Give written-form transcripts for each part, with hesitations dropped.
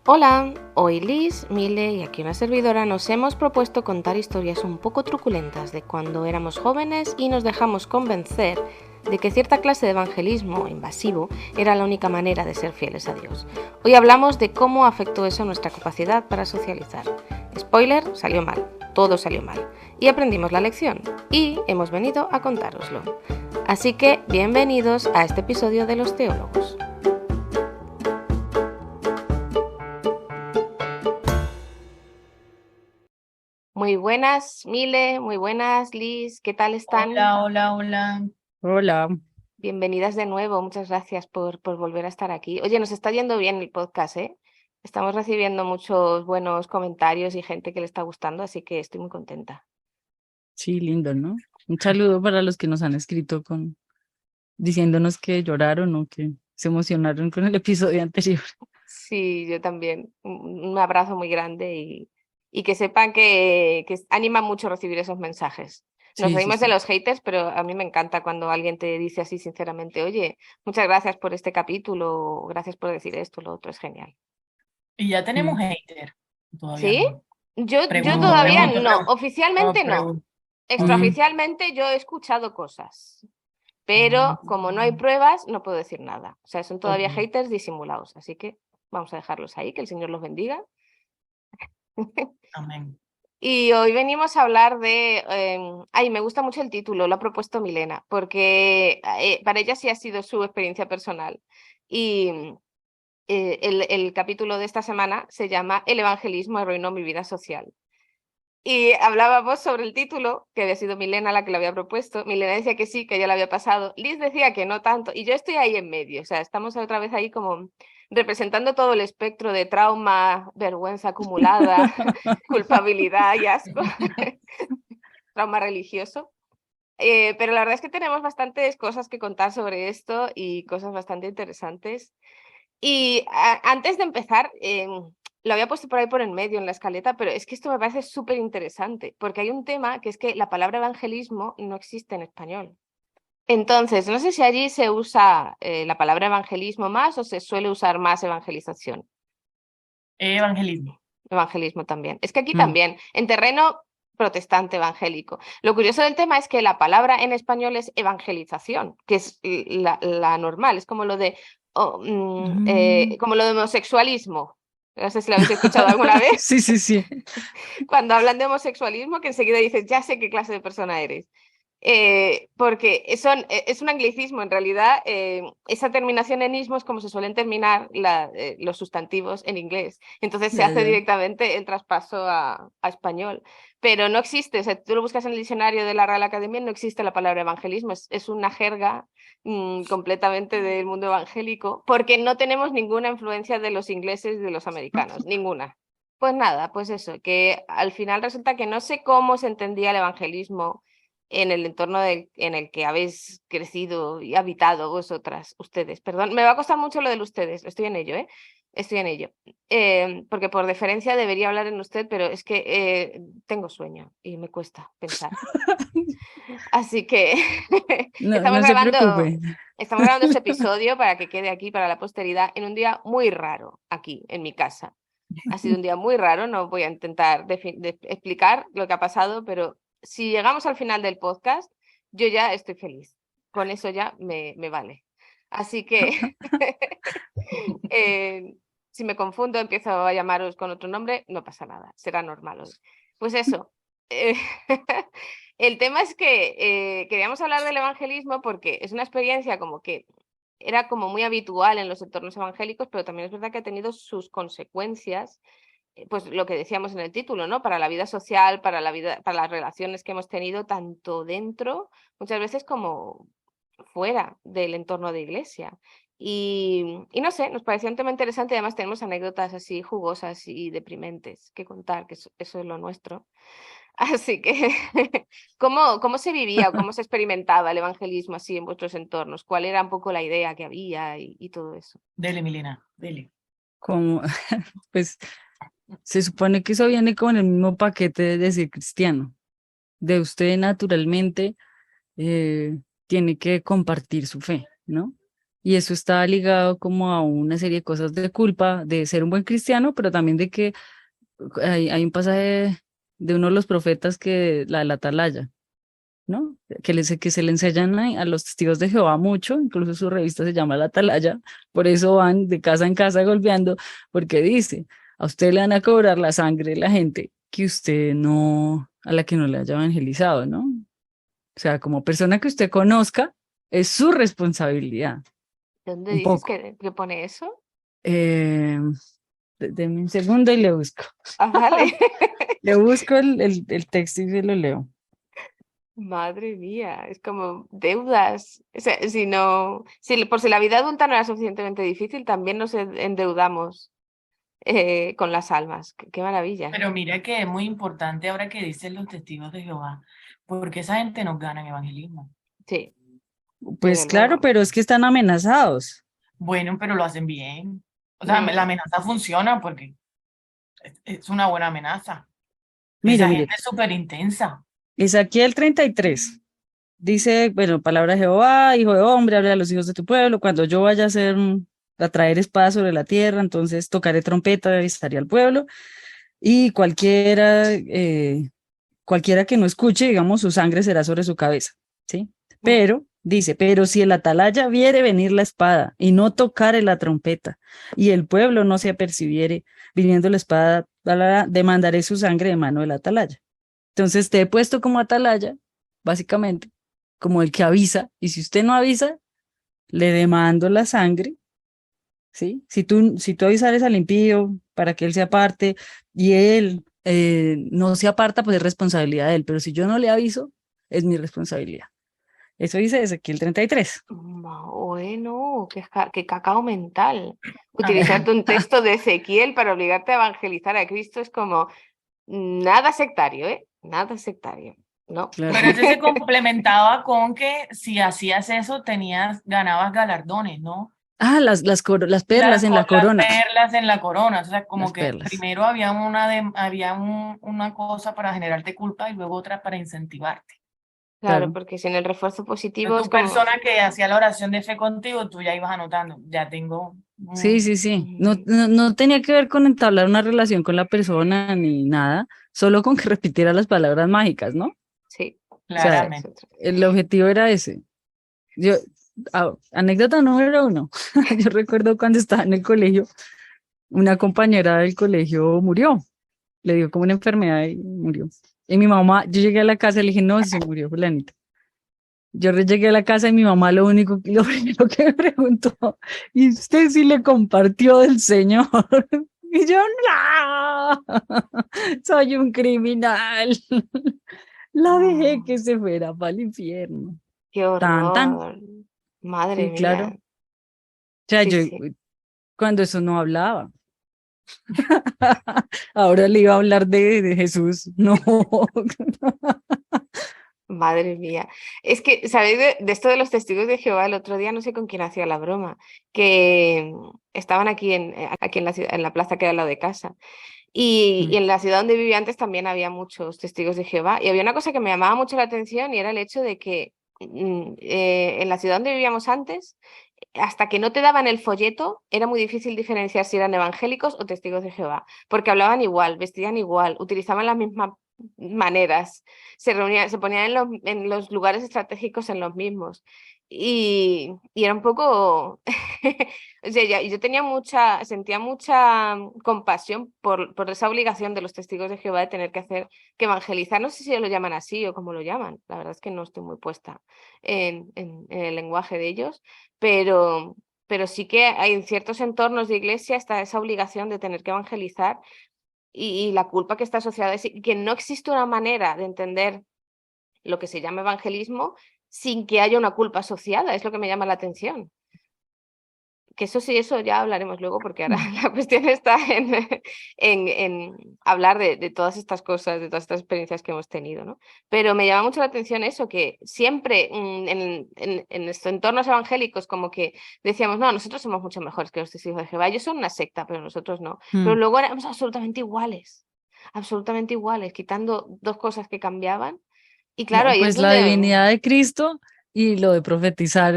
Hola, hoy Liz, Mile y aquí una servidora nos hemos propuesto contar historias un poco truculentas de cuando éramos jóvenes y nos dejamos convencer de que cierta clase de evangelismo invasivo era la única manera de ser fieles a Dios. Hoy hablamos de cómo afectó eso a nuestra capacidad para socializar. Spoiler, salió mal, todo salió mal. Y aprendimos la lección y hemos venido a contároslo. Así que bienvenidos a este episodio de Los Teólogos. Muy buenas, Mile, muy buenas, Liz, ¿qué tal están? Hola. Hola, Bienvenidas de nuevo, muchas gracias por volver a estar aquí. Oye, nos está yendo bien el podcast, ¿eh? Estamos recibiendo muchos buenos comentarios y gente que le está gustando, así que estoy muy contenta. sí, lindo, ¿no? Un saludo para los que nos han escrito diciéndonos que lloraron o que se emocionaron con el episodio anterior. Sí, yo también. Un abrazo muy grande y que sepan que anima mucho recibir esos mensajes. Nos Sí, sí, reímos de sí. los haters, pero a mí me encanta cuando alguien te dice así sinceramente, oye, muchas gracias por este capítulo, o gracias por decir esto, lo otro es genial. Y ya tenemos Mm. hater. Todavía ¿Sí? no. Yo Pregunto, No, todavía pregunto, no, pregunto. oficialmente No, no. pregunto. Ok. mm, Extraoficialmente yo he escuchado cosas, Ah, pero como no hay pruebas, no puedo decir nada. O sea, son ok. todavía haters disimulados, así que vamos a dejarlos ahí, que el Señor los bendiga. Amén. Y hoy venimos a hablar de... ay, me gusta mucho el título, lo ha propuesto Milena, porque para ella sí ha sido su experiencia personal. Y el capítulo de esta semana se llama El evangelismo arruinó mi vida social. Y hablábamos sobre el título, que había sido Milena la que lo había propuesto. Milena decía que sí, que ya lo había pasado. Liz decía que no tanto. Y yo estoy ahí en medio. O sea, estamos otra vez ahí como representando todo el espectro de trauma, vergüenza acumulada, culpabilidad y asco, trauma religioso. Pero la verdad es que tenemos bastantes cosas que contar sobre esto y cosas bastante interesantes. Y antes de empezar, lo había puesto por ahí por en medio en la escaleta, pero es que esto me parece súper interesante, porque hay un tema que es que la palabra evangelismo no existe en español. Entonces, no sé si allí se usa la palabra evangelismo más o se suele usar más evangelización. Evangelismo. Evangelismo también. Es que aquí mm. también, en terreno protestante evangélico. Lo curioso del tema es que la palabra en español es evangelización, que es la normal, es como lo de, Mm. como lo de homosexualismo. No sé si lo habéis escuchado alguna vez, Sí, sí, sí. cuando hablan de homosexualismo, que enseguida dices, ya sé qué clase de persona eres. Porque es un anglicismo, en realidad esa terminación en ismo es como se suelen terminar los sustantivos en inglés, entonces se Ya, hace ya. directamente el traspaso a español, pero no existe, o sea, tú lo buscas en el diccionario de la Real Academia, no existe la palabra evangelismo, es una jerga completamente del mundo evangélico, porque no tenemos ninguna influencia de los ingleses y de los americanos, ninguna. Pues nada, pues eso, que al final resulta que no sé cómo se entendía el evangelismo en el entorno en el que habéis crecido y habitado vosotras, ustedes. Perdón, me va a costar mucho lo de ustedes, estoy en ello, ¿eh? Estoy en ello. Porque por deferencia debería hablar en usted, pero es que tengo sueño y me cuesta pensar. Así que No, estamos no se grabando, preocupe. estamos grabando este episodio para que quede aquí para la posteridad en un día muy raro aquí en mi casa. Ha sido un día muy raro, no voy a intentar explicar lo que ha pasado, pero si llegamos al final del podcast, yo ya estoy feliz. Con eso ya me vale. Así que eh, si me confundo, empiezo a llamaros con otro nombre, no pasa nada, será normal hoy. Pues eso. eh, el tema es que queríamos hablar del evangelismo porque es una experiencia como que era como muy habitual en los entornos evangélicos, pero también es verdad que ha tenido sus consecuencias, pues lo que decíamos en el título, ¿no? Para la vida social, para la vida, para las relaciones que hemos tenido tanto dentro, muchas veces como fuera del entorno de iglesia. Y no sé, nos pareció un tema interesante y además tenemos anécdotas así jugosas y deprimentes que contar, que eso es lo nuestro. Así que, ¿cómo se vivía o cómo se experimentaba el evangelismo así en vuestros entornos? ¿Cuál era un poco la idea que había y todo eso? Dele, Milena, dele. Como, pues, se supone que eso viene con el mismo paquete de ser cristiano. De usted naturalmente tiene que compartir su fe, ¿no? y eso está ligado como a una serie de cosas de culpa de ser un buen cristiano, pero también de que hay un pasaje de uno de los profetas que la atalaya, ¿no? Que se le enseñan a los testigos de Jehová mucho, incluso su revista se llama La Atalaya, por eso van de casa en casa golpeando, porque dice, a usted le van a cobrar la sangre de la gente que usted no, a la que no le haya evangelizado, ¿no? O sea, como persona que usted conozca, es su responsabilidad, ¿Dónde un dices poco. que pone eso? Eh, Deme un segundo y le busco. Ah, vale. Le busco el texto y se lo leo. Madre mía, es como deudas. O sea, si no, si por si la vida adulta no era suficientemente difícil, también nos endeudamos con las almas. Qué maravilla. Pero mira que es muy importante ahora que dicen los testigos de Jehová, porque esa gente nos gana en evangelismo. Sí, Pues desde claro, luego. pero es que están amenazados. Bueno, pero lo hacen bien. O sea, la Mm, amenaza funciona porque es una buena amenaza. Mire, Esa gente mire, es súper intensa. Ezequiel 33 dice, bueno, palabra de Jehová, hijo de hombre, habla a los hijos de tu pueblo, cuando yo vaya a hacer, a traer espada sobre la tierra, entonces tocaré trompeta y estaré al pueblo, y cualquiera que no escuche, digamos, su sangre será sobre su cabeza, ¿sí? mm. Pero, dice, pero si el atalaya viere venir la espada y no tocare la trompeta, y el pueblo no se apercibiere viniendo la espada, demandaré su sangre de mano del atalaya. Entonces te he puesto como atalaya, básicamente, como el que avisa, y si usted no avisa, le demando la sangre, ¿sí? Si tú avisares al impío para que él se aparte y él no se aparta, pues es responsabilidad de él, pero si yo no le aviso, es mi responsabilidad. Eso dice Ezequiel 33. Bueno, qué cacao mental. Ajá. Utilizarte un texto de Ezequiel para obligarte a evangelizar a Cristo es como nada sectario, ¿eh? Nada sectario, ¿no? Claro. Pero ese se complementaba con que si hacías eso ganabas galardones, ¿no? Ah, las perlas en la Las corona. perlas en la corona, o sea, como Las que perlas. primero había una cosa para generarte culpa y luego otra para incentivarte. Claro, Claro. porque sin el refuerzo positivo Entonces, es tu como... persona que hacía la oración de fe contigo, tú ya ibas anotando, ya tengo Sí, sí, sí. No, mm, no, no tenía que ver con entablar una relación con la persona ni nada, solo con que repitiera las palabras mágicas, ¿no? O sí, sea, es claramente. otro. el objetivo era ese. Yo, anécdota número uno. Yo recuerdo cuando estaba en el colegio, una compañera del colegio murió, le dio como una enfermedad y murió. Y mi mamá, yo llegué a la casa y le dije, no, se murió fulanita. Llegué a la casa y mi mamá lo primero que me preguntó, ¿y usted sí le compartió del Señor? Y yo, no, soy un criminal. La dejé que Mm, se fuera para el infierno. qué Tan, tan. horror. Madre Sí, claro. O mía. sea, Sí, yo sí. cuando eso no hablaba. Ahora le iba a hablar de Jesús. No. Madre mía. Es que, ¿sabéis de esto de los testigos de Jehová? El otro día no sé con quién hacía la broma, que estaban aquí en la ciudad, en la plaza que hay al lado de casa. Y Mm. en la ciudad donde vivía antes también había muchos testigos de Jehová. Y había una cosa que me llamaba mucho la atención y era el hecho de que en la ciudad donde vivíamos antes, hasta que no te daban el folleto, era muy difícil diferenciar si eran evangélicos o testigos de Jehová, porque hablaban igual, vestían igual, utilizaban las mismas maneras, se reunían, se ponían en los lugares estratégicos en los mismos. Y era un poco, o sea, yo sentía mucha compasión por esa obligación de los testigos de Jehová de tener que evangelizar. No sé si lo llaman así o cómo lo llaman. La verdad es que no estoy muy puesta en el lenguaje de ellos, pero, pero sí que hay en ciertos entornos de iglesia está esa obligación de tener que evangelizar y la culpa que está asociada a eso, y que no existe una manera de entender lo que se llama evangelismo sin que haya una culpa asociada, es lo que me llama la atención. Que eso sí, eso ya hablaremos luego, porque ahora la cuestión está en hablar de todas estas cosas, de todas estas experiencias que hemos tenido, ¿no? Pero me llama mucho la atención eso, que siempre en estos entornos evangélicos como que decíamos, no, nosotros somos mucho mejores que los testigos de Jehová, ellos son una secta, pero nosotros no. Pero Mm. luego éramos absolutamente iguales, quitando dos cosas que cambiaban. Y claro, No, ahí es pues la donde... divinidad de Cristo y lo de profetizar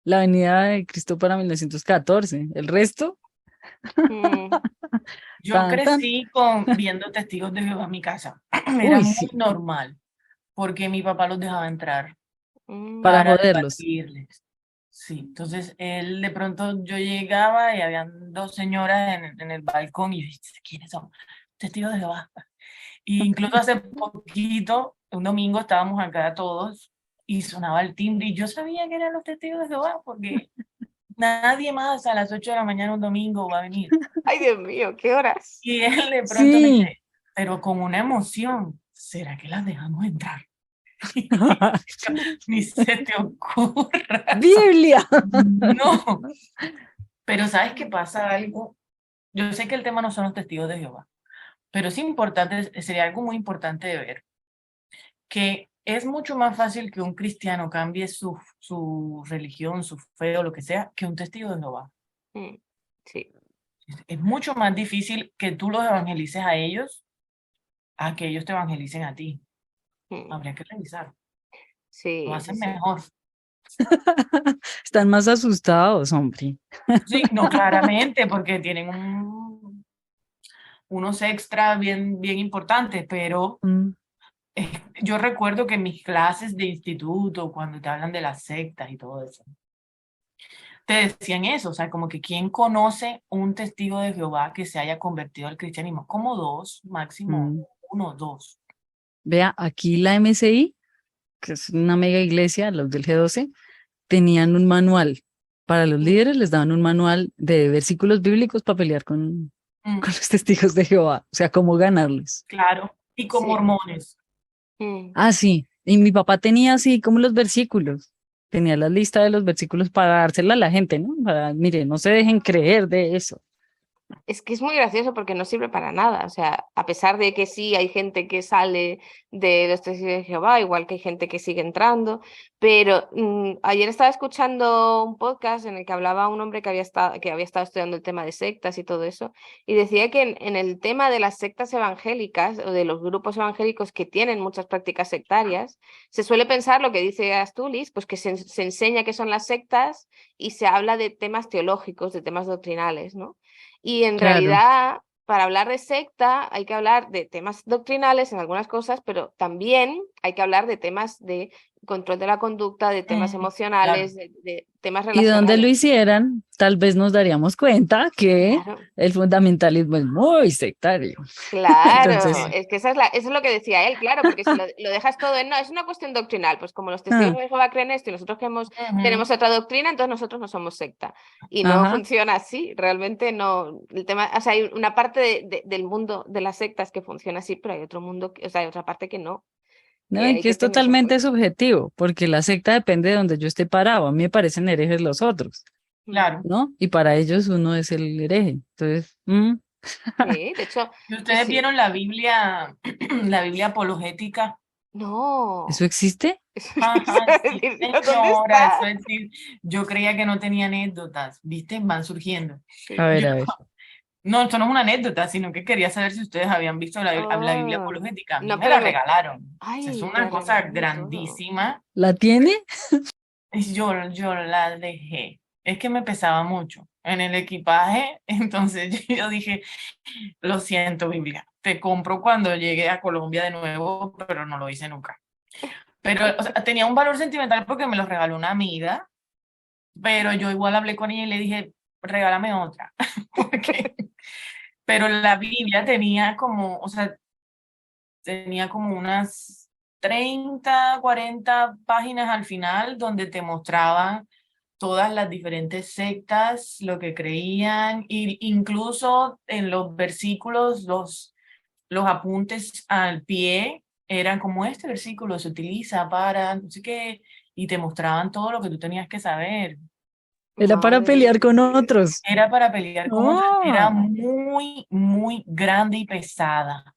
la venida de Cristo para 1914. El resto, Mm, Yo tan, tan. crecí viendo testigos de Jehová en mi casa. Era Uy, muy sí, normal porque mi papá los dejaba entrar para mm. para joderlos. debatirles. Sí, entonces él de pronto yo llegaba y habían dos señoras en el balcón y yo dije, ¿quiénes son? Testigos de Jehová. Y incluso hace poquito, un domingo, estábamos acá todos y sonaba el timbre y yo sabía que eran los testigos de Jehová porque nadie más a las 8 de la mañana un domingo va a venir. Ay, Dios mío, ¿qué horas? Y él de pronto me Sí. dice, pero con una emoción, ¿será que las dejamos entrar? Ni se te ocurra. Biblia. No, pero ¿sabes qué pasa algo? Yo sé que el tema no son los testigos de Jehová, pero es importante, sería algo muy importante de ver, que es mucho más fácil que un cristiano cambie su religión, su fe o lo que sea, que un testigo de Jehová. Mm, sí. Es mucho más difícil que tú los evangelices a ellos a que ellos te evangelicen a ti. Mm, Habría que revisar. Lo sí, sí, hacen sí. mejor. Están más asustados, hombre. Sí, no, claramente, porque tienen unos extras bien, bien importantes, pero Mm, eh, yo recuerdo que en mis clases de instituto, cuando te hablan de las sectas y todo eso, te decían eso, o sea, como que quién conoce un testigo de Jehová que se haya convertido al cristianismo, como dos, máximo mm. uno, dos. Vea, aquí la MCI, que es una mega iglesia, los del G12, tenían un manual. Para los Mm, líderes les daban un manual de versículos bíblicos para pelear con, Mm, con los testigos de Jehová, o sea, cómo ganarles. claro, y con sí. mormones. Mm. Ah, sí, y mi papá tenía así como los versículos, tenía la lista de los versículos para dársela a la gente, ¿no? Para, mire, no se dejen creer de eso. Es que es muy gracioso porque no sirve para nada. O sea, a pesar de que sí hay gente que sale de los testigos de Jehová, igual que hay gente que sigue entrando, pero ayer estaba escuchando un podcast en el que hablaba un hombre que había estado estudiando el tema de sectas y todo eso, y decía que en el tema de las sectas evangélicas o de los grupos evangélicos que tienen muchas prácticas sectarias, se suele pensar lo que dice Astulis, pues que se enseña qué son las sectas y se habla de temas teológicos, de temas doctrinales, ¿no? Y en Claro, realidad, para hablar de secta, hay que hablar de temas doctrinales en algunas cosas, pero también hay que hablar de temas de control de la conducta, de temas Claro. emocionales, de temas y donde lo relacionales. hicieran, tal vez nos daríamos cuenta que Claro. el fundamentalismo es muy sectario. Claro, Entonces, Sí. es que eso es lo que decía él, claro, porque si lo dejas todo en, no, es una cuestión doctrinal, pues como los testigos ah, de Jehová creen esto y nosotros Ujú. tenemos otra doctrina, entonces nosotros no somos secta. Y no ajá, funciona así, realmente no. El tema, o sea, hay una parte del mundo de las sectas que funciona así, pero hay otro mundo, o sea, hay otra parte que no, no, que y hay que que es tener eso en totalmente cuenta. subjetivo, porque la secta depende de donde yo esté parado. A mí me parecen herejes los otros, Mm. Claro. ¿no? Y para ellos uno es el hereje. Entonces, Sí, de hecho, ¿Y yo ustedes sí. vieron la Biblia, la Biblia apologética? ¿eso No, existe? eso Ajá, iba a sí, decir yo, ¿dónde señora, eso está? es decir, yo creía que no tenía anécdotas, ¿viste? Van surgiendo. A Sí. ver, Yo, a ver. no, esto no es una anécdota, sino que quería saber si ustedes habían visto la Biblia Ah, apologética. A mí no, me la pero regalaron. O sea, es ay, una te cosa regalaron y todo. grandísima. ¿La tiene? Y yo la dejé. Es que me pesaba mucho en el equipaje, entonces yo dije, lo siento, Biblia, te compro cuando llegue a Colombia de nuevo, pero no lo hice nunca. Pero, o sea, tenía un valor sentimental porque me lo regaló una amiga, pero yo igual hablé con ella y le dije, regálame otra. Porque, pero la Biblia tenía como, o sea, tenía como unas 30 40 páginas al final donde te mostraban todas las diferentes sectas, lo que creían, e incluso en los versículos, los apuntes al pie eran como este versículo se utiliza para, no sé qué, y te mostraban todo lo que tú tenías que saber. Era para Madre pelear con mía. otros. Era para pelear con otros, era Oh, muy, muy grande y pesada,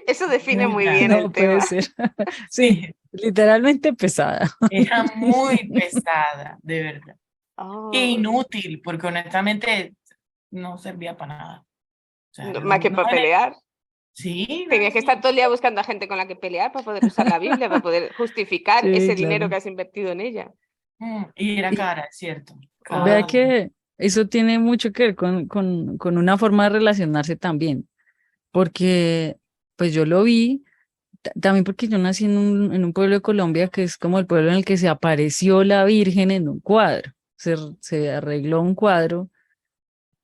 Eso define muy muy bien grande. no el puede tema. ser. Sí, Sí, literalmente pesada. era muy pesada, de verdad. E Oh, inútil, porque honestamente no servía para nada. O sea, más que para pelear. sí, Tenías que estar sí, todo el día buscando a gente con la que pelear para poder usar la Biblia, para poder justificar Sí, ese dinero claro. que has invertido en ella. Y era Y cara, es cierto. vea Cara. que eso tiene mucho que ver con una forma de relacionarse también, porque pues yo lo vi, también porque yo nací en un pueblo de Colombia que es como el pueblo en el que se apareció la Virgen en un cuadro, se arregló un cuadro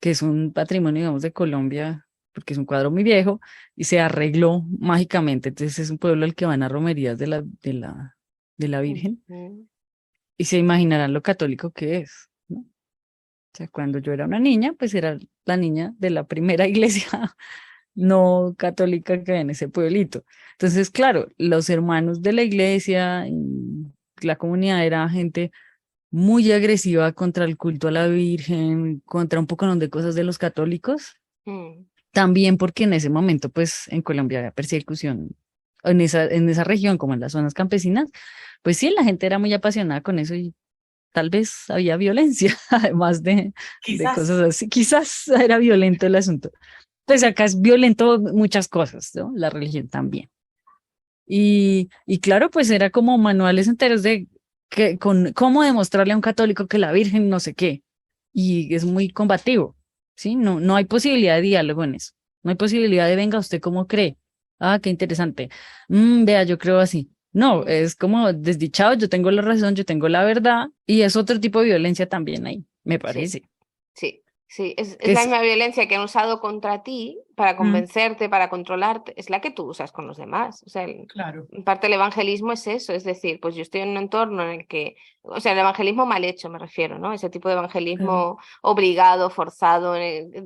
que es un patrimonio, digamos, de Colombia, porque es un cuadro muy viejo, y se arregló mágicamente. Entonces es un pueblo al que van a romerías de la Virgen, Ujú. y se imaginarán lo católico que es, ¿no? O sea, cuando yo era una niña, pues era la niña de la primera iglesia no católica que hay en ese pueblito. Entonces, claro, los hermanos de la iglesia, y la comunidad era gente muy agresiva contra el culto a la Virgen, contra un poco de cosas de los católicos. Mm. También porque en ese momento, pues en Colombia había persecución en esa región, como en las zonas campesinas, pues sí, la gente era muy apasionada con eso y tal vez había violencia, además de Quizás. cosas así. Quizás era violento el asunto. Pues acá es violento muchas cosas, ¿no? La religión también. Y claro, pues era como manuales enteros de con cómo demostrarle a un católico que la Virgen no sé qué. Y es muy combativo, ¿sí? No, no hay posibilidad de diálogo en eso. No hay posibilidad de, venga, ¿usted cómo cree? Ah, qué interesante. Vea, yo creo así. No, Mm. es como desdichado, yo tengo la razón, yo tengo la verdad, y es otro tipo de violencia también ahí, me Sí. parece. Sí, sí, es Que la es, misma violencia que han usado contra ti para mm, convencerte, para controlarte, es la que tú usas con los demás. O sea, Claro. en parte el evangelismo es eso, es decir, pues yo estoy en un entorno en el que, o sea, el evangelismo mal hecho me refiero, ¿no? Ese tipo de mm, evangelismo obligado, forzado,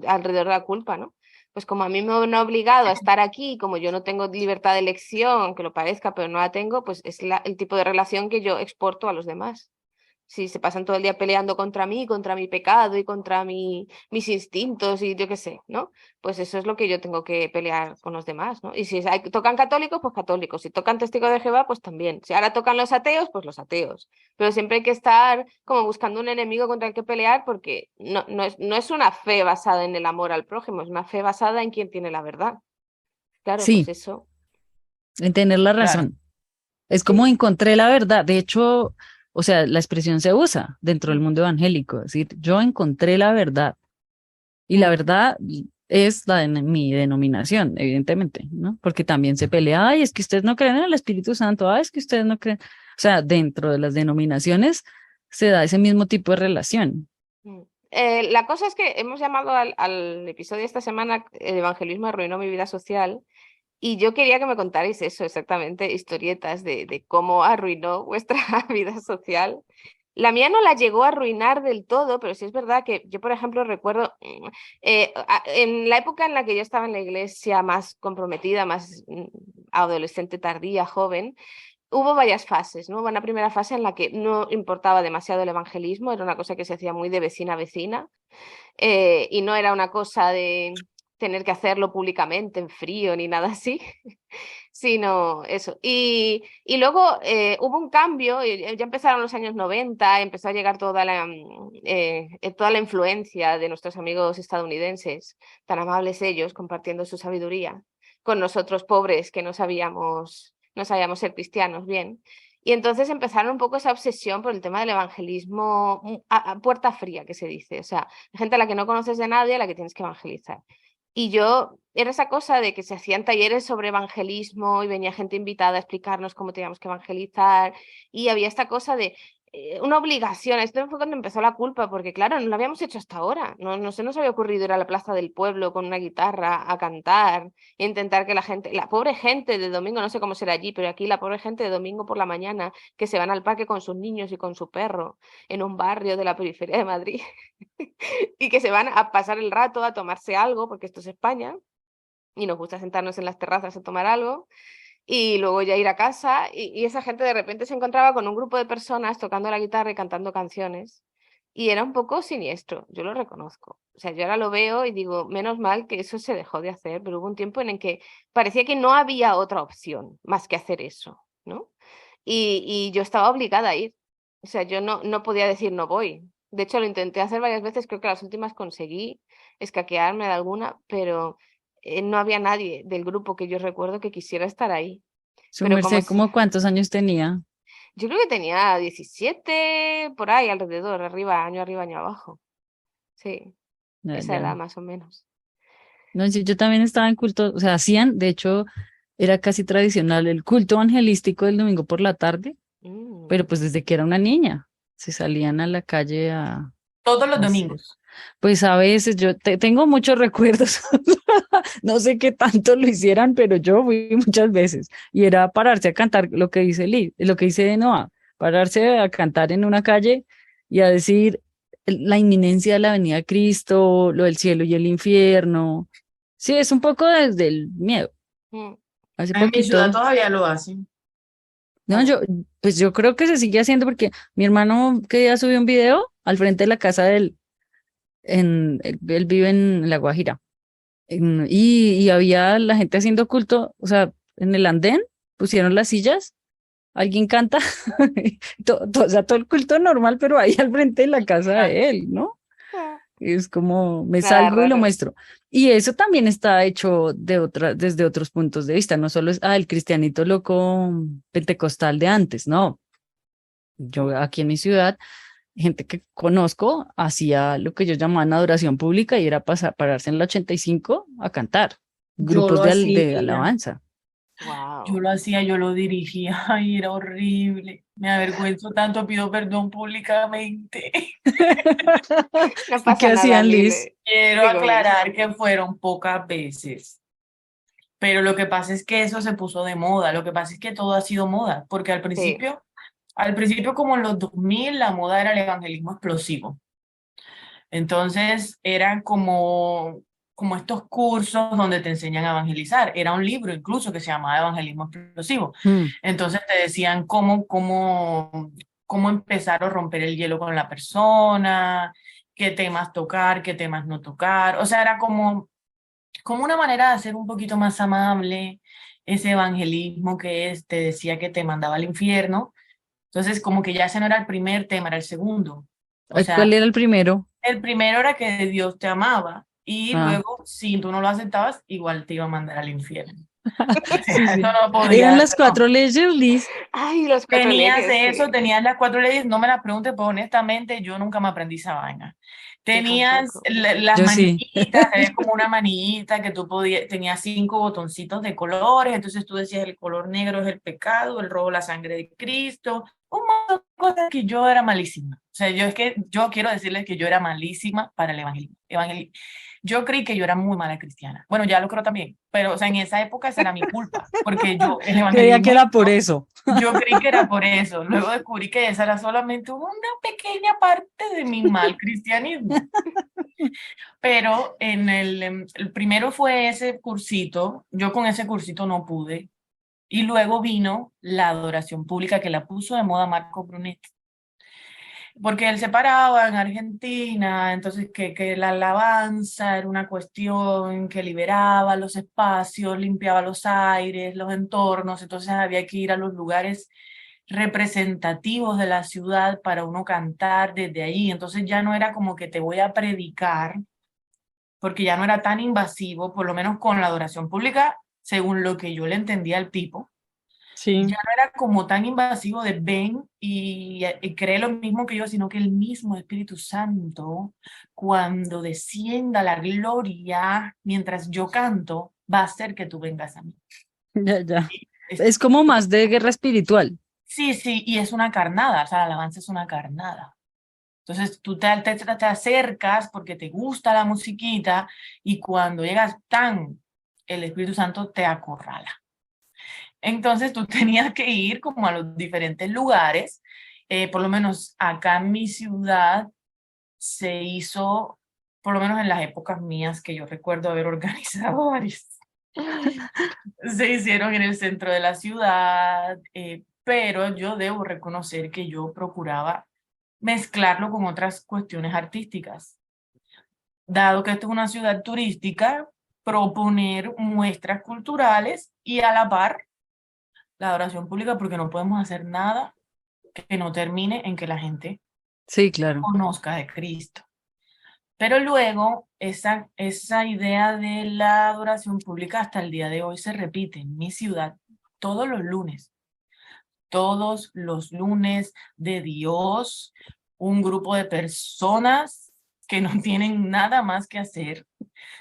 alrededor de la culpa, ¿no? Pues como a mí me han obligado a estar aquí, como yo no tengo libertad de elección, aunque lo parezca, pero no la tengo, pues es el tipo de relación que yo exporto a los demás. Si se pasan todo el día peleando contra mí, contra mi pecado y contra mis instintos y yo qué sé, ¿no? Pues eso es lo que yo tengo que pelear con los demás, ¿no? Y si tocan católicos, pues católicos. Si tocan testigos de Jehová, pues también. Si ahora tocan los ateos, pues los ateos. Pero siempre hay que estar como buscando un enemigo contra el que pelear porque no es una fe basada en el amor al prójimo, es una fe basada en quien tiene la verdad. Claro, pues sí, eso, en tener la Claro. razón. Es como sí. encontré la verdad. De hecho, o sea, la expresión se usa dentro del mundo evangélico, es decir, yo encontré la verdad. Y la Mm. verdad es mi denominación, evidentemente, ¿no? Porque también se pelea, ay, es que ustedes no creen en el Espíritu Santo, ay, es que ustedes no creen. O sea, dentro de las denominaciones se da ese mismo tipo de relación. Mm. La cosa es que hemos llamado al episodio de esta semana El evangelismo arruinó mi vida social y yo quería que me contarais eso exactamente, historietas de cómo arruinó vuestra vida social. La mía no la llegó a arruinar del todo, pero sí es verdad que yo, por ejemplo, recuerdo en la época en la que yo estaba en la iglesia más comprometida, más adolescente tardía, joven. Hubo varias fases, ¿no? Hubo una primera fase en la que no importaba demasiado el evangelismo, era una cosa que se hacía muy de vecina a vecina, y no era una cosa de tener que hacerlo públicamente en frío ni nada así, sino eso. Y luego hubo un cambio, y ya empezaron los años 90, empezó a llegar toda la influencia de nuestros amigos estadounidenses, tan amables ellos, compartiendo su sabiduría con nosotros pobres que no sabíamos ser cristianos bien. Y entonces empezaron un poco esa obsesión por el tema del evangelismo a puerta fría, que se dice. O sea, gente a la que no conoces de nadie, a la que tienes que evangelizar. Y yo, era esa cosa de que se hacían talleres sobre evangelismo y venía gente invitada a explicarnos cómo teníamos que evangelizar y había esta cosa de una obligación. Esto fue cuando empezó la culpa, porque claro, no lo habíamos hecho hasta ahora. No se nos había ocurrido ir a la plaza del pueblo con una guitarra a cantar e intentar que la gente, la pobre gente de domingo, no sé cómo será allí, pero aquí la pobre gente de domingo por la mañana que se van al parque con sus niños y con su perro en un barrio de la periferia de Madrid y que se van a pasar el rato a tomarse algo, porque esto es España, y nos gusta sentarnos en las terrazas a tomar algo, y luego ya ir a casa, y esa gente de repente se encontraba con un grupo de personas tocando la guitarra y cantando canciones, y era un poco siniestro, yo lo reconozco. O sea, yo ahora lo veo y digo, menos mal que eso se dejó de hacer, pero hubo un tiempo en el que parecía que no había otra opción más que hacer eso, ¿no? Y yo estaba obligada a ir. O sea, yo no podía decir no voy. De hecho, lo intenté hacer varias veces, creo que las últimas conseguí escaquearme de alguna, pero no había nadie del grupo que yo recuerdo que quisiera estar ahí. Su Pero como merced, es, ¿cómo cuántos años tenía? Yo creo que tenía 17, por ahí alrededor, arriba, año abajo. Sí, Ya, esa ya. edad más o menos. No, sí, yo también estaba en culto, o sea, hacían, de hecho, era casi tradicional el culto evangelístico del domingo por la tarde, Mm. pero pues desde que era una niña, se salían a la calle Todos los a hacer. domingos. Pues a veces yo tengo muchos recuerdos, no sé qué tanto lo hicieran, pero yo fui muchas veces y era pararse a cantar lo que dice lo que dice Noah, pararse a cantar en una calle y a decir la inminencia de la venida de Cristo, lo del cielo y el infierno. Sí, es un poco desde el miedo. Mm. Hace En mi ciudad poquito, todavía lo hacen. no, pues yo creo que se sigue haciendo porque mi hermano que día subió un video al frente de la casa de él, él vive en La Guajira. Y había la gente haciendo culto, o sea, en el andén pusieron las sillas, alguien canta, o sea, todo el culto normal, pero ahí al frente de la casa de él, ¿no? Ah, Es como me nada salgo y lo raro. muestro. Y eso también está hecho desde otros puntos de vista, no solo es, el cristianito loco pentecostal de antes, no. Yo aquí en mi ciudad, gente que conozco hacía lo que ellos llamaban adoración pública y era pararse en la 85 a cantar, Yo grupos lo de hacía. alabanza. Yo Wow. lo hacía, yo lo dirigía, ay, era horrible. Me avergüenzo tanto, pido perdón públicamente. No ¿Y qué pasa nada, hacían, Liz? Mile. Quiero Digo, Mile. aclarar que fueron pocas veces, pero lo que pasa es que eso se puso de moda, lo que pasa es que todo ha sido moda, porque Sí. al principio como en los 2000 la moda era el evangelismo explosivo. Entonces eran como estos cursos donde te enseñan a evangelizar. Era un libro incluso que se llamaba Evangelismo Explosivo. Mm. Entonces te decían cómo empezar o romper el hielo con la persona, qué temas tocar, qué temas no tocar. O sea, era como una manera de hacer un poquito más amable ese evangelismo te decía que te mandaba al infierno. Entonces, como que ya ese no era el primer tema, era el segundo. O ¿Cuál sea, era el primero? el primero era que Dios te amaba y Ah, luego, si tú no lo aceptabas, igual te iba a mandar al infierno. O sí, sea, eso sí. no Eran podía, las eso no. 4 leyes, Liz. Ay, los cuatro Tenías leyes, eso, sí. tenías las cuatro leyes, no me las preguntes, pues honestamente yo nunca me aprendí esa vaina. Yo Tenías tampoco. las Yo sí. manillitas, había como una manillita que tú podías, tenías 5 botoncitos de colores, entonces tú decías el color negro es el pecado, el rojo la sangre de Cristo, un montón de cosas que yo era malísima. O sea, yo quiero decirles que yo era malísima para el evangelismo. Yo creí que yo era muy mala cristiana. Bueno, ya lo creo también, pero o sea, en esa época esa era mi culpa, porque el Creía que evangelismo era por eso. yo creí que era por eso. Luego descubrí que esa era solamente una pequeña parte de mi mal cristianismo. Pero el primero fue ese cursito. Yo con ese cursito no pude. Y luego vino la adoración pública que la puso de moda Marco Brunet. Porque él se paraba en Argentina, entonces que la alabanza era una cuestión que liberaba los espacios, limpiaba los aires, los entornos, entonces había que ir a los lugares representativos de la ciudad para uno cantar desde allí. Entonces ya no era como que te voy a predicar, porque ya no era tan invasivo, por lo menos con la adoración pública, según lo que yo le entendía al tipo, Sí. ya no era como tan invasivo de ven y cree lo mismo que yo, sino que el mismo Espíritu Santo, cuando descienda la gloria mientras yo canto, va a hacer que tú vengas a mí. Ya, ya. Y Es como más de guerra espiritual. sí, sí, y es una carnada, o sea, la alabanza es una carnada. Entonces tú te acercas porque te gusta la musiquita y cuando llegas tan, el Espíritu Santo te acorrala. Entonces tú tenías que ir como a los diferentes lugares, por lo menos acá en mi ciudad se hizo, por lo menos en las épocas mías que yo recuerdo haber organizado varios, se hicieron en el centro de la ciudad, pero yo debo reconocer que yo procuraba mezclarlo con otras cuestiones artísticas. Dado que esto es una ciudad turística, proponer muestras culturales y a la par la adoración pública porque no podemos hacer nada que no termine en que la gente Sí, claro. conozca de Cristo. Pero luego esa idea de la adoración pública hasta el día de hoy se repite en mi ciudad todos los lunes. todos los lunes de Dios, un grupo de personas que no tienen nada más que hacer,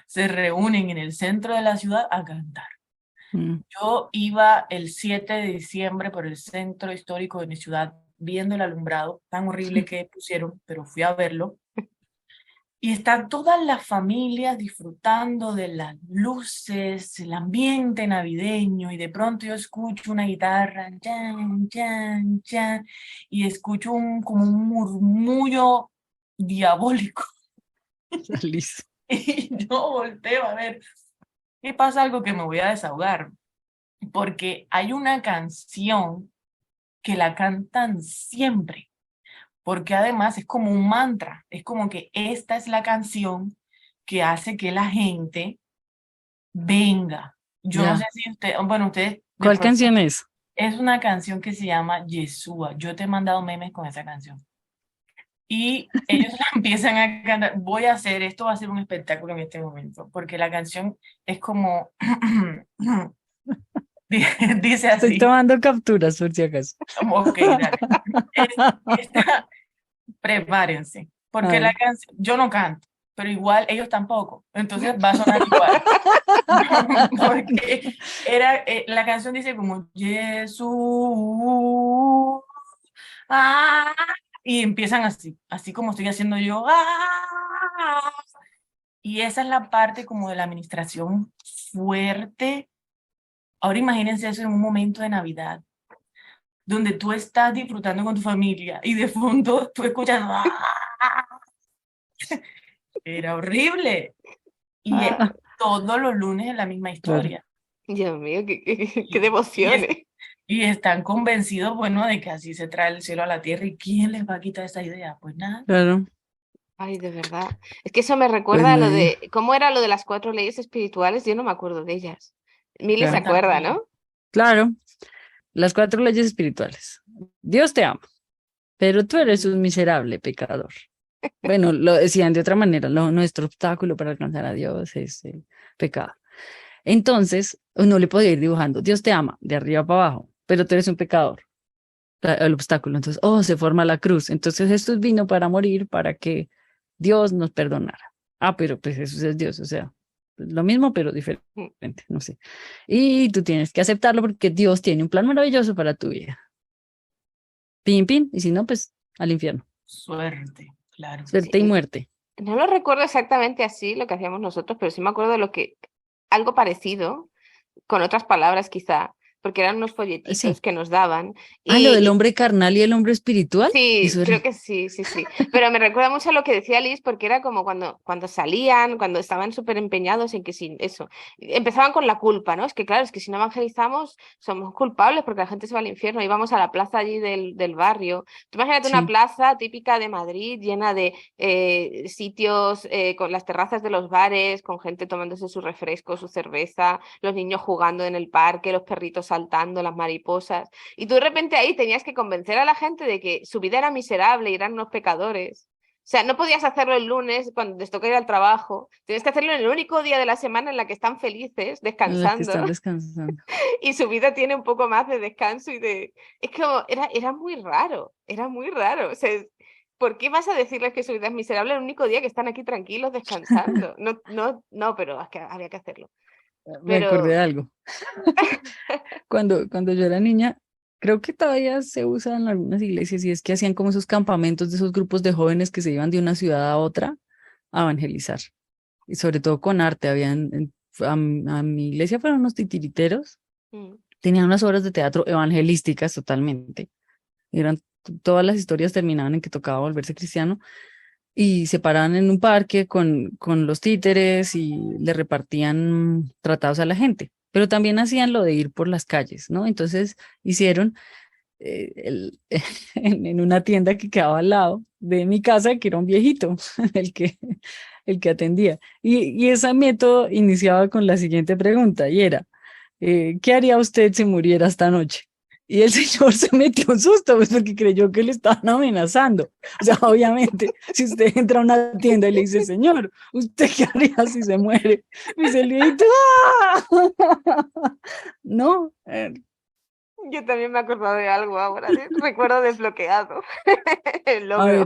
se reúnen en el centro de la ciudad a cantar. Mm. Yo iba el 7 de diciembre por el centro histórico de mi ciudad viendo el alumbrado tan horrible que pusieron, pero fui a verlo. Y están todas las familias disfrutando de las luces, el ambiente navideño, y de pronto yo escucho una guitarra, chan, chan, chan, y escucho como un murmullo diabólico. Listo. Y yo volteo a ver qué pasa, algo que me voy a desahogar, porque hay una canción que la cantan siempre, porque además es como un mantra, es como que esta es la canción que hace que la gente venga. Yo no sé Ya. si usted, bueno, ustedes de ¿Cuál pronto, canción es? es una canción que se llama Yeshua. Yo te he mandado memes con esa canción. Y ellos la empiezan a cantar. Voy a hacer, esto va a ser un espectáculo en este momento, porque la canción es como, dice Estoy así, tomando capturas por si acaso. ok, dale. Es- esta- prepárense, A porque la ver. canción, yo no canto, pero igual ellos tampoco, entonces va a sonar igual, porque la canción dice como Jesús, ah, y empiezan así como estoy haciendo yo, y esa es la parte como de la administración fuerte. Ahora imagínense eso en un momento de Navidad, donde tú estás disfrutando con tu familia y de fondo tú escuchando, era horrible. Y todos los lunes es la misma Claro, historia. Dios mío, qué Y, y, es- devociones. y están convencidos, bueno, de que así se trae el cielo a la tierra. ¿Y quién les va a quitar esa idea? Pues nada. claro. Ay, de verdad. Es que eso me Pues recuerda a lo nadie. de, ¿cómo era lo de las 4 leyes espirituales? Yo no me acuerdo de ellas. Mili se Claro. acuerda, También. ¿no? Claro. Las 4 leyes espirituales. Dios te ama, pero tú eres un miserable pecador. Bueno, lo decían de otra manera, nuestro obstáculo para alcanzar a Dios es el pecado. Entonces, uno le podía ir dibujando, Dios te ama, de arriba para abajo, pero tú eres un pecador, el obstáculo. Entonces, se forma la cruz. Entonces, Jesús vino para morir, para que Dios nos perdonara. Pero pues Jesús es Dios, o sea, lo mismo, pero diferente, no sé. Y tú tienes que aceptarlo porque Dios tiene un plan maravilloso para tu vida. Pin, pin, y si no, pues al infierno. Suerte, claro. Suerte y Sí. muerte. No lo recuerdo exactamente así lo que hacíamos nosotros, pero sí me acuerdo de algo parecido, con otras palabras quizá, porque eran unos Sí. folletitos que nos daban. Lo del Y hombre carnal y el hombre espiritual. sí, Eso era. creo que sí, sí, sí. Pero me recuerda mucho a lo que decía Liz, porque era como cuando salían, cuando estaban súper empeñados en que sí, eso. Empezaban con la culpa, ¿no? Es que claro, es que si no evangelizamos, somos culpables porque la gente se va al infierno. Íbamos a la plaza allí del barrio. Tú imagínate una Sí. plaza típica de Madrid, llena de sitios con las terrazas de los bares, con gente tomándose su refresco, su cerveza, los niños jugando en el parque, los perritos saltando, las mariposas. Y tú de repente ahí tenías que convencer a la gente de que su vida era miserable y eran unos pecadores. O sea, no podías hacerlo el lunes cuando les toca ir al trabajo. Tienes que hacerlo en el único día de la semana en la que están felices, En las que descansando, están descansando. y su vida tiene un poco más de descanso y de... Es como, era muy raro, era muy raro. O sea, ¿por qué vas a decirles que su vida es miserable el único día que están aquí tranquilos descansando? No, no, no, pero es que había que hacerlo. Me acordé de Pero algo. Cuando yo era niña, creo que todavía se usa en algunas iglesias y es que hacían como esos campamentos de esos grupos de jóvenes que se iban de una ciudad a otra a evangelizar. Y sobre todo con arte. A mi iglesia fueron unos titiriteros. mm, Tenían unas obras de teatro evangelísticas totalmente. Todas las historias terminaban en que tocaba volverse cristiano y se paraban en un parque con los títeres y le repartían tratados a la gente. Pero también hacían lo de ir por las calles, ¿no? Entonces hicieron en una tienda que quedaba al lado de mi casa, que era un viejito el que, el que atendía. Y ese método iniciaba con la siguiente pregunta y era, ¿qué haría usted si muriera esta noche? Y el señor se metió un susto, pues porque creyó que le estaban amenazando. O sea, obviamente, si usted entra a una tienda y le dice, señor, ¿usted qué haría si se muere? Dice el viejito, ¡ah! No, Yo también me he acordado de algo ahora, recuerdo desbloqueado. El A ver, logro.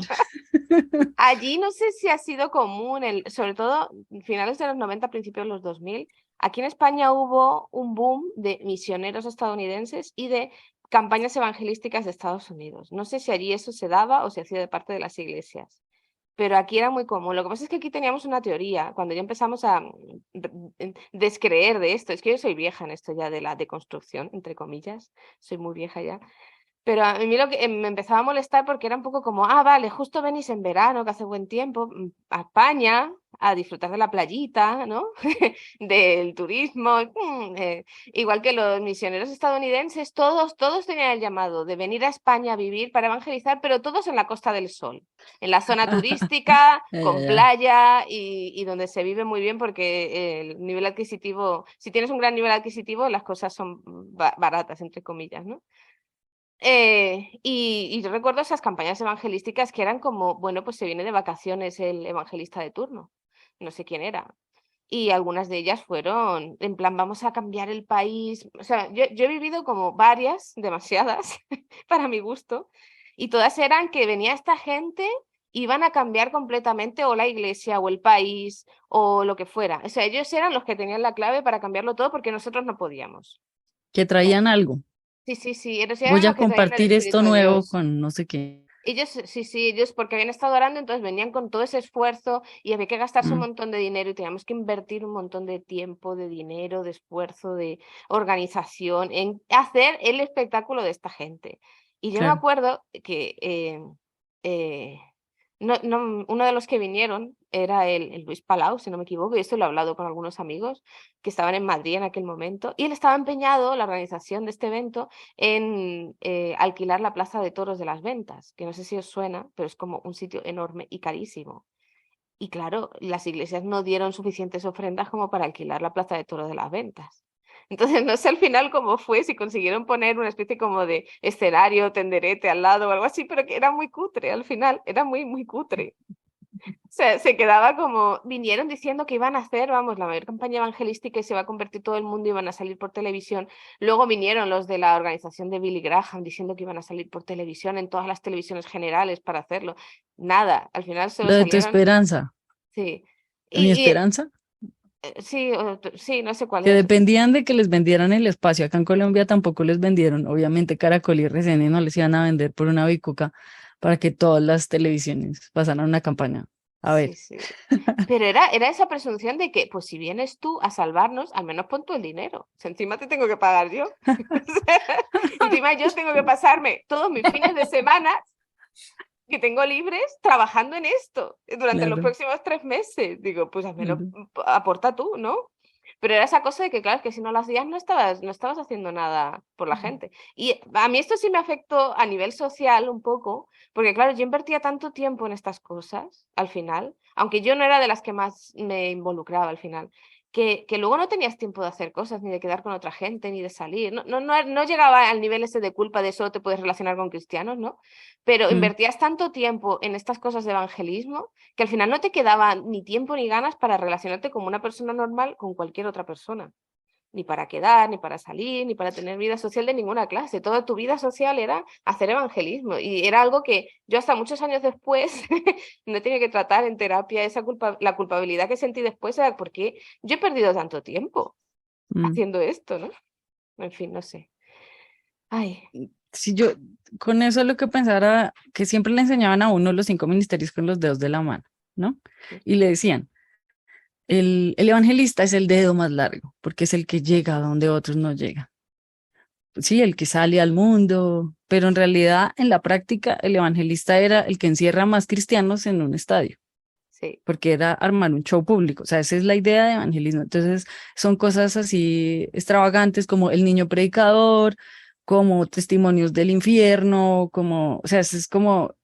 Allí no sé si ha sido común, sobre todo finales de los 90, principios de los 2000. Aquí en España hubo un boom de misioneros estadounidenses y de campañas evangelísticas de Estados Unidos. No sé si allí eso se daba o se hacía de parte de las iglesias, pero aquí era muy común. Lo que pasa es que aquí teníamos una teoría, cuando ya empezamos a descreer de esto, es que yo soy vieja en esto ya de la deconstrucción, entre comillas, soy muy vieja ya. Pero a mí lo que me empezaba a molestar porque era un poco como, vale, justo venís en verano, que hace buen tiempo, a España, a disfrutar de la playita, ¿no? Del turismo. Igual que los misioneros estadounidenses, todos tenían el llamado de venir a España a vivir para evangelizar, pero todos en la Costa del Sol, en la zona turística, ya, ya, con ya. playa y donde se vive muy bien porque el nivel adquisitivo, si tienes un gran nivel adquisitivo, las cosas son baratas, entre comillas, ¿no? Y yo recuerdo esas campañas evangelísticas que eran como, bueno, pues se viene de vacaciones el evangelista de turno, no sé quién era. Y algunas de ellas fueron, en plan, vamos a cambiar el país. O sea, yo he vivido como varias, demasiadas, para mi gusto, y todas eran que venía esta gente, iban a cambiar completamente o la iglesia o el país o lo que fuera. O sea, ellos eran los que tenían la clave para cambiarlo todo porque nosotros no podíamos. Que traían algo. Sí, sí, sí, ellos Voy eran a los que traían el compartir esto Espíritu de nuevo Dios. con no sé qué. Ellos, sí, sí, ellos porque habían estado orando, entonces venían con todo ese esfuerzo y había que gastarse un Mm, montón de dinero y teníamos que invertir un montón de tiempo, de dinero, de esfuerzo, de organización en hacer el espectáculo de esta gente. Y yo me claro. acuerdo que eh, uno de los que vinieron era el Luis Palau, si no me equivoco, y esto lo he hablado con algunos amigos que estaban en Madrid en aquel momento, y él estaba empeñado, la organización de este evento, en alquilar la Plaza de Toros de las Ventas, que no sé si os suena, pero es como un sitio enorme y carísimo. Y claro, las iglesias no dieron suficientes ofrendas como para alquilar la Plaza de Toros de las Ventas. Entonces, no sé al final cómo fue, si consiguieron poner una especie como de escenario, tenderete al lado o algo así, pero que era muy cutre al final, era muy, muy cutre. Se quedaba como, vinieron diciendo que iban a hacer, vamos, la mayor campaña evangelística y se va a convertir todo el mundo, iban a salir por televisión. Luego vinieron los de la organización de Billy Graham diciendo que iban a salir por televisión en todas las televisiones generales para hacerlo. Nada, al final solo Lo de tu salieron, esperanza. sí. Mi Y esperanza, sí, sí, no sé cuál que es. dependían de que les vendieran el espacio. Acá en Colombia tampoco les vendieron. Obviamente Caracol y RCN no les iban a vender por una bicuca para que todas las televisiones pasaran una campaña. A Sí, ver, sí. Pero era esa presunción de que, pues si vienes tú a salvarnos, al menos pon tú el dinero. Si encima te tengo que pagar yo. Encima yo tengo que pasarme todos mis fines de semana que tengo libres trabajando en esto durante los claro, próximos 3 meses. Digo, pues al menos claro. aporta tú, ¿no? Pero era esa cosa de que, claro, es que si no lo hacías no estabas haciendo nada por la gente. Y a mí esto sí me afectó a nivel social un poco, porque claro, yo invertía tanto tiempo en estas cosas al final, aunque yo no era de las que más me involucraba al final, que luego no tenías tiempo de hacer cosas, ni de quedar con otra gente, ni de salir. No llegaba al nivel ese de culpa de solo te puedes relacionar con cristianos, ¿no? Pero Mm. invertías tanto tiempo en estas cosas de evangelismo que al final no te quedaba ni tiempo ni ganas para relacionarte como una persona normal con cualquier otra persona. Ni para quedar, ni para salir, ni para tener vida social de ninguna clase. Toda tu vida social era hacer evangelismo. Y era algo que yo hasta muchos años después no he tenido que tratar en terapia. La culpabilidad que sentí después era porque yo he perdido tanto tiempo Mm. haciendo esto, ¿no? En fin, no sé. Ay, Si yo con eso lo que pensara, que siempre le enseñaban a uno los 5 ministerios con los dedos de la mano, ¿no? Y le decían, el evangelista es el dedo más largo, porque es el que llega a donde otros no llegan. Sí, el que sale al mundo, pero en realidad, en la práctica, el evangelista era el que encierra más cristianos en un estadio, sí. porque era armar un show público. O sea, esa es la idea de evangelismo. Entonces, son cosas así extravagantes como el niño predicador, como testimonios del infierno, como, o sea, es como,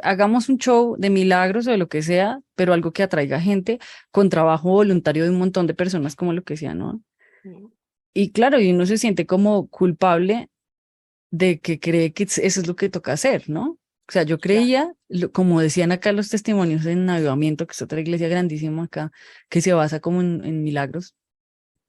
hagamos un show de milagros o de lo que sea, pero algo que atraiga gente con trabajo voluntario de un montón de personas, como lo que sea, ¿no? Mm, Y claro, y uno se siente como culpable de que cree que eso es lo que toca hacer, ¿no? O sea, yo ya. creía, como decían acá los testimonios en Avivamiento, que es otra iglesia grandísima acá, que se basa como en milagros.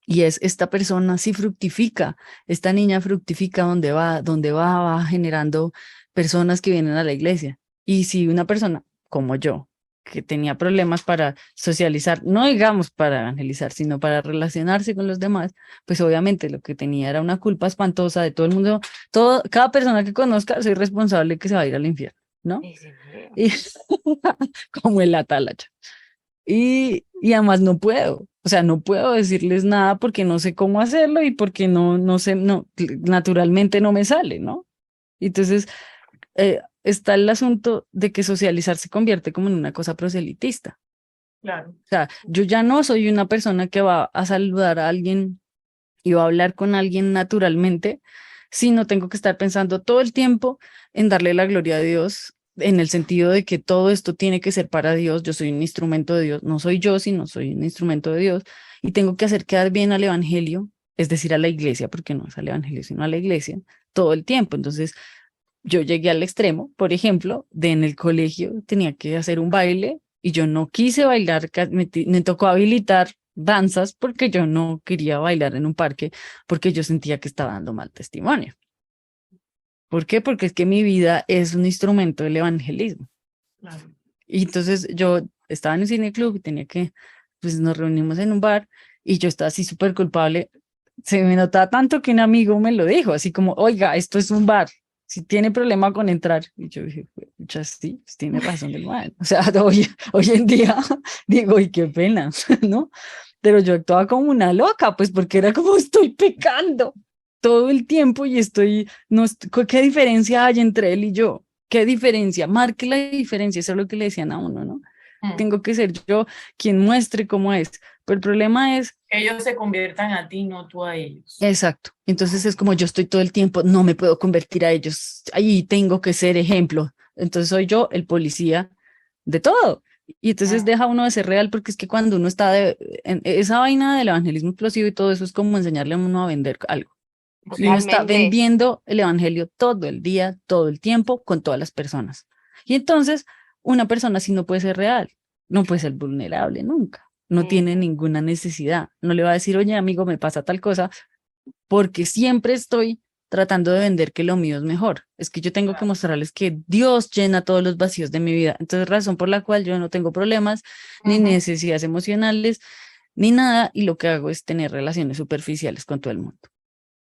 Y esta persona sí fructifica, esta niña fructifica va generando personas que vienen a la iglesia. Y si una persona como yo, que tenía problemas para socializar, no digamos para evangelizar, sino para relacionarse con los demás, pues obviamente lo que tenía era una culpa espantosa de todo el mundo, cada persona que conozca, soy responsable que se va a ir al infierno, ¿no? Sí, sí, sí. Y como el atalaya. Y además no puedo, o sea, no puedo decirles nada porque no sé cómo hacerlo y porque no sé, naturalmente no me sale, ¿no? Y entonces está el asunto de que socializar se convierte como en una cosa proselitista. Claro. O sea, yo ya no soy una persona que va a saludar a alguien y va a hablar con alguien naturalmente, sino tengo que estar pensando todo el tiempo en darle la gloria a Dios, en el sentido de que todo esto tiene que ser para Dios. Yo soy un instrumento de Dios, no soy yo, sino soy un instrumento de Dios, y tengo que hacer quedar bien al evangelio, es decir, a la iglesia, porque no es al evangelio, sino a la iglesia, todo el tiempo. Entonces, yo llegué al extremo, por ejemplo, de en el colegio tenía que hacer un baile y yo no quise bailar, me tocó habilitar danzas porque yo no quería bailar en un parque porque yo sentía que estaba dando mal testimonio. ¿Por qué? Porque es que mi vida es un instrumento del evangelismo. Claro. Y entonces yo estaba en un cine club y pues nos reunimos en un bar y yo estaba así súper culpable. Se me notaba tanto que un amigo me lo dijo, así como, oiga, esto es un bar, si tiene problema con entrar. Y yo dije, ya sí, pues tiene razón el man. O sea, hoy en día digo, y qué pena, ¿no? Pero yo actuaba como una loca, pues porque era como, estoy pecando todo el tiempo y no, ¿qué diferencia hay entre él y yo? ¿Qué diferencia? Marque la diferencia, eso es lo que le decían a uno, ¿no? Tengo que ser yo quien muestre cómo es. Pero el problema es Ellos se conviertan a ti, no tú a ellos. exacto. Entonces es como yo estoy todo el tiempo, no me puedo convertir a ellos, ahí tengo que ser ejemplo. Entonces soy yo el policía de todo. Y entonces deja uno de ser real porque es que cuando uno está en esa vaina del evangelismo explosivo y todo eso es como enseñarle a uno a vender algo. Y uno está Totalmente. vendiendo el evangelio todo el día, todo el tiempo, con todas las personas. Y entonces una persona así no puede ser real, no puede ser vulnerable nunca, no tiene ninguna necesidad. No le va a decir, oye, amigo, me pasa tal cosa, porque siempre estoy tratando de vender que lo mío es mejor. Es que yo tengo que mostrarles que Dios llena todos los vacíos de mi vida. Entonces, razón por la cual yo no tengo problemas, ni necesidades emocionales, ni nada, y lo que hago es tener relaciones superficiales con todo el mundo.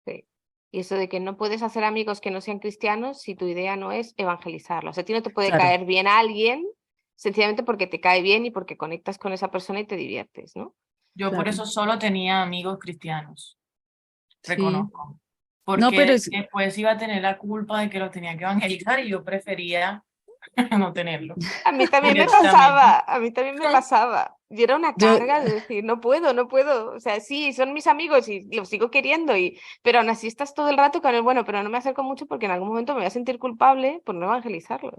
Sí. Y eso de que no puedes hacer amigos que no sean cristianos si tu idea no es evangelizarlos. A ti no te puede Claro. caer bien a alguien sencillamente porque te cae bien y porque conectas con esa persona y te diviertes, ¿no? Yo por Claro. eso solo tenía amigos cristianos, Sí. reconozco. No, pero Porque después iba a tener la culpa de que los tenía que evangelizar y yo prefería no tenerlo A mí también me directamente. pasaba, a mí también me pasaba. Y era una yo, carga de decir, no puedo, no puedo. O sea, sí, son mis amigos y los sigo queriendo, pero aún así estás todo el rato con el bueno, pero no me acerco mucho porque en algún momento me voy a sentir culpable por no evangelizarlos.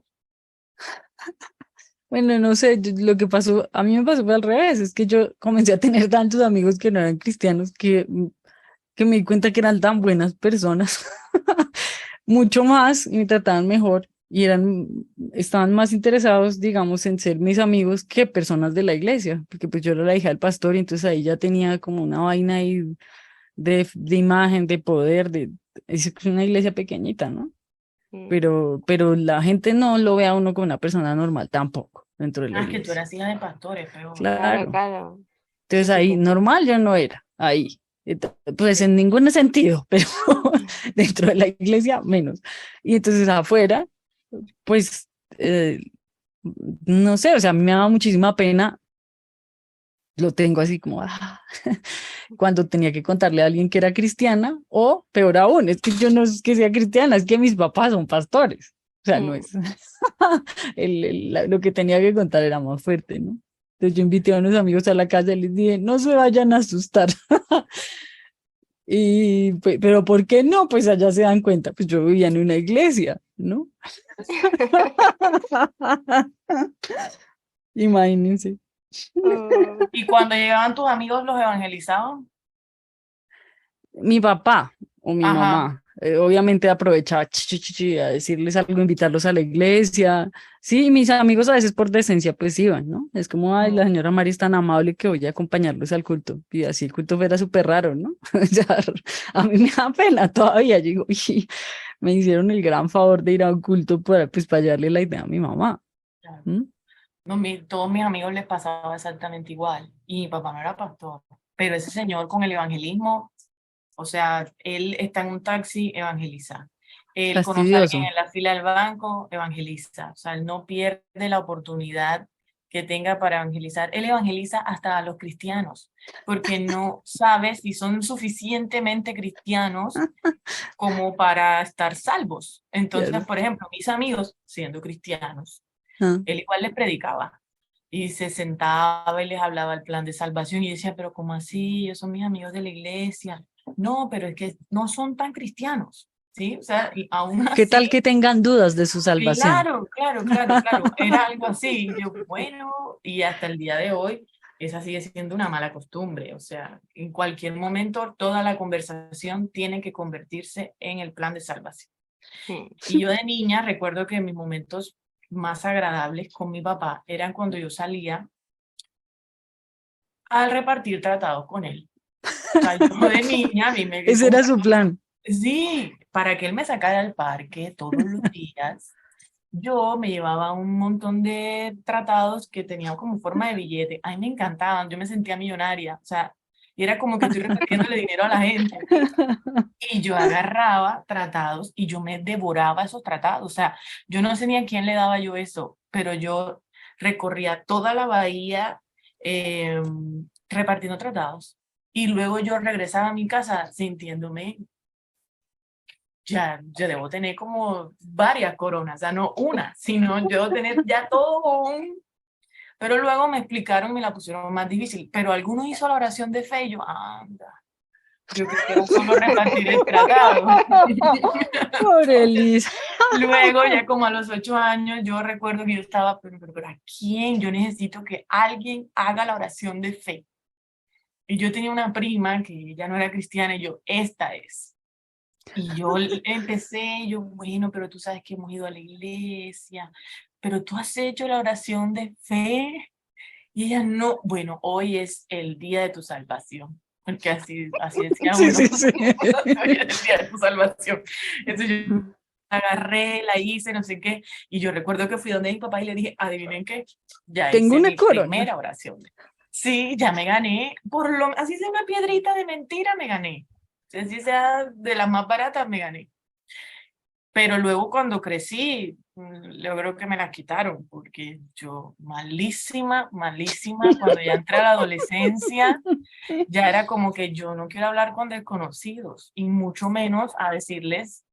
bueno, no sé, lo que pasó, a mí me pasó fue al revés, es que yo comencé a tener tantos amigos que no eran cristianos que me di cuenta que eran tan buenas personas, mucho más, y me trataban mejor, y estaban más interesados, digamos, en ser mis amigos que personas de la iglesia, porque pues yo era la hija del pastor, y entonces ahí ya tenía como una vaina ahí de imagen, de poder, es una iglesia pequeñita, ¿no? Mm. Pero la gente no lo ve a uno como una persona normal tampoco dentro de la Ah, es que tú iglesia. eras hija de pastores, pero Claro, Claro. claro. Eso Entonces sí ahí que sí. normal yo no era, ahí. Pues en ningún sentido, pero dentro de la iglesia menos. Y entonces afuera, pues, no sé, o sea, a mí me daba muchísima pena, lo tengo así como, cuando tenía que contarle a alguien que era cristiana, o peor aún, es que yo no es que sea cristiana, es que mis papás son pastores. O sea, no Mm. es. Lo que tenía que contar era más fuerte, ¿no? Entonces yo invité a unos amigos a la casa y les dije, no se vayan a asustar. Pero ¿por qué no? Pues allá se dan cuenta, pues yo vivía en una iglesia, ¿no? Imagínense. Oh, y cuando llegaban tus amigos los evangelizaban. Mi papá o mi Ajá, mamá. Obviamente aprovechaba a decirles algo, invitarlos a la iglesia. Sí, mis amigos a veces por decencia pues iban, ¿no? Es como, ay, la señora Mari es tan amable que voy a acompañarlos al culto. Y así el culto fuera súper raro, ¿no? O sea, a mí me da pena todavía. Yo digo, "Uy, me hicieron el gran favor de ir a un culto para, pues, para llevarle la idea a mi mamá. Claro. ¿Mm? No, todos mis amigos les pasaba exactamente igual. Y mi papá no era pastor. Pero ese señor con el evangelismo, o sea, él está en un taxi, evangeliza. Él conoce a alguien Fastidioso. en la fila del banco, evangeliza. O sea, él no pierde la oportunidad que tenga para evangelizar. Él evangeliza hasta a los cristianos, porque no sabe si son suficientemente cristianos como para estar salvos. Entonces, Claro. por ejemplo, mis amigos, siendo cristianos, Ah. él igual les predicaba y se sentaba y les hablaba el plan de salvación y decía, pero ¿cómo así? Ellos son mis amigos de la iglesia. No, pero es que no son tan cristianos, ¿sí? O sea, y aún ¿Qué tal así, que tengan dudas de su salvación? claro, claro, claro, claro, era algo así. Yo, bueno, y hasta el día de hoy, esa sigue siendo una mala costumbre. O sea, en cualquier momento, toda la conversación tiene que convertirse en el plan de salvación. Mm. Y yo de niña recuerdo que mis momentos más agradables con mi papá eran cuando yo salía al repartir tratados con él. O sea, yo de niña, a mí me Ese como era su plan. sí, para que él me sacara al parque todos los días, yo me llevaba un montón de tratados que tenían como forma de billete. A mí me encantaban, yo me sentía millonaria, o sea, y era como que estoy repartiéndole dinero a la gente. Y yo agarraba tratados y yo me devoraba esos tratados. O sea, yo no sé ni a quién le daba yo eso, pero yo recorría toda la bahía repartiendo tratados. Y luego yo regresaba a mi casa sintiéndome, ya, yo debo tener como varias coronas, o sea, no una, sino yo debo tener ya todo un... Pero luego me explicaron y me la pusieron más difícil. Pero alguno hizo la oración de fe y yo, anda. Yo creo que era solo repartir el tratado. Pobre Liz. Luego, ya como a los 8 años, yo recuerdo que yo estaba, pero ¿a quién? Yo necesito que alguien haga la oración de fe. Y yo tenía una prima que ya no era cristiana y yo, esta es. Y yo empecé, yo, bueno, pero tú sabes que hemos ido a la iglesia, pero tú has hecho la oración de fe. Y ella no, bueno, hoy es el día de tu salvación. Porque así decía Sí, uno. sí, sí. Hoy es el día de tu salvación. Entonces yo agarré, la hice, no sé qué. Y yo recuerdo que fui donde mi papá y le dije, adivinen qué, ya Tengo hice una mi corona. primera oración. Sí, ya me gané. Así sea una piedrita de mentira, me gané. Así sea de las más baratas, me gané. Pero luego cuando crecí, logró que me la quitaron, porque yo malísima, malísima, cuando ya entré a la adolescencia, ya era como que yo no quiero hablar con desconocidos, y mucho menos a decirles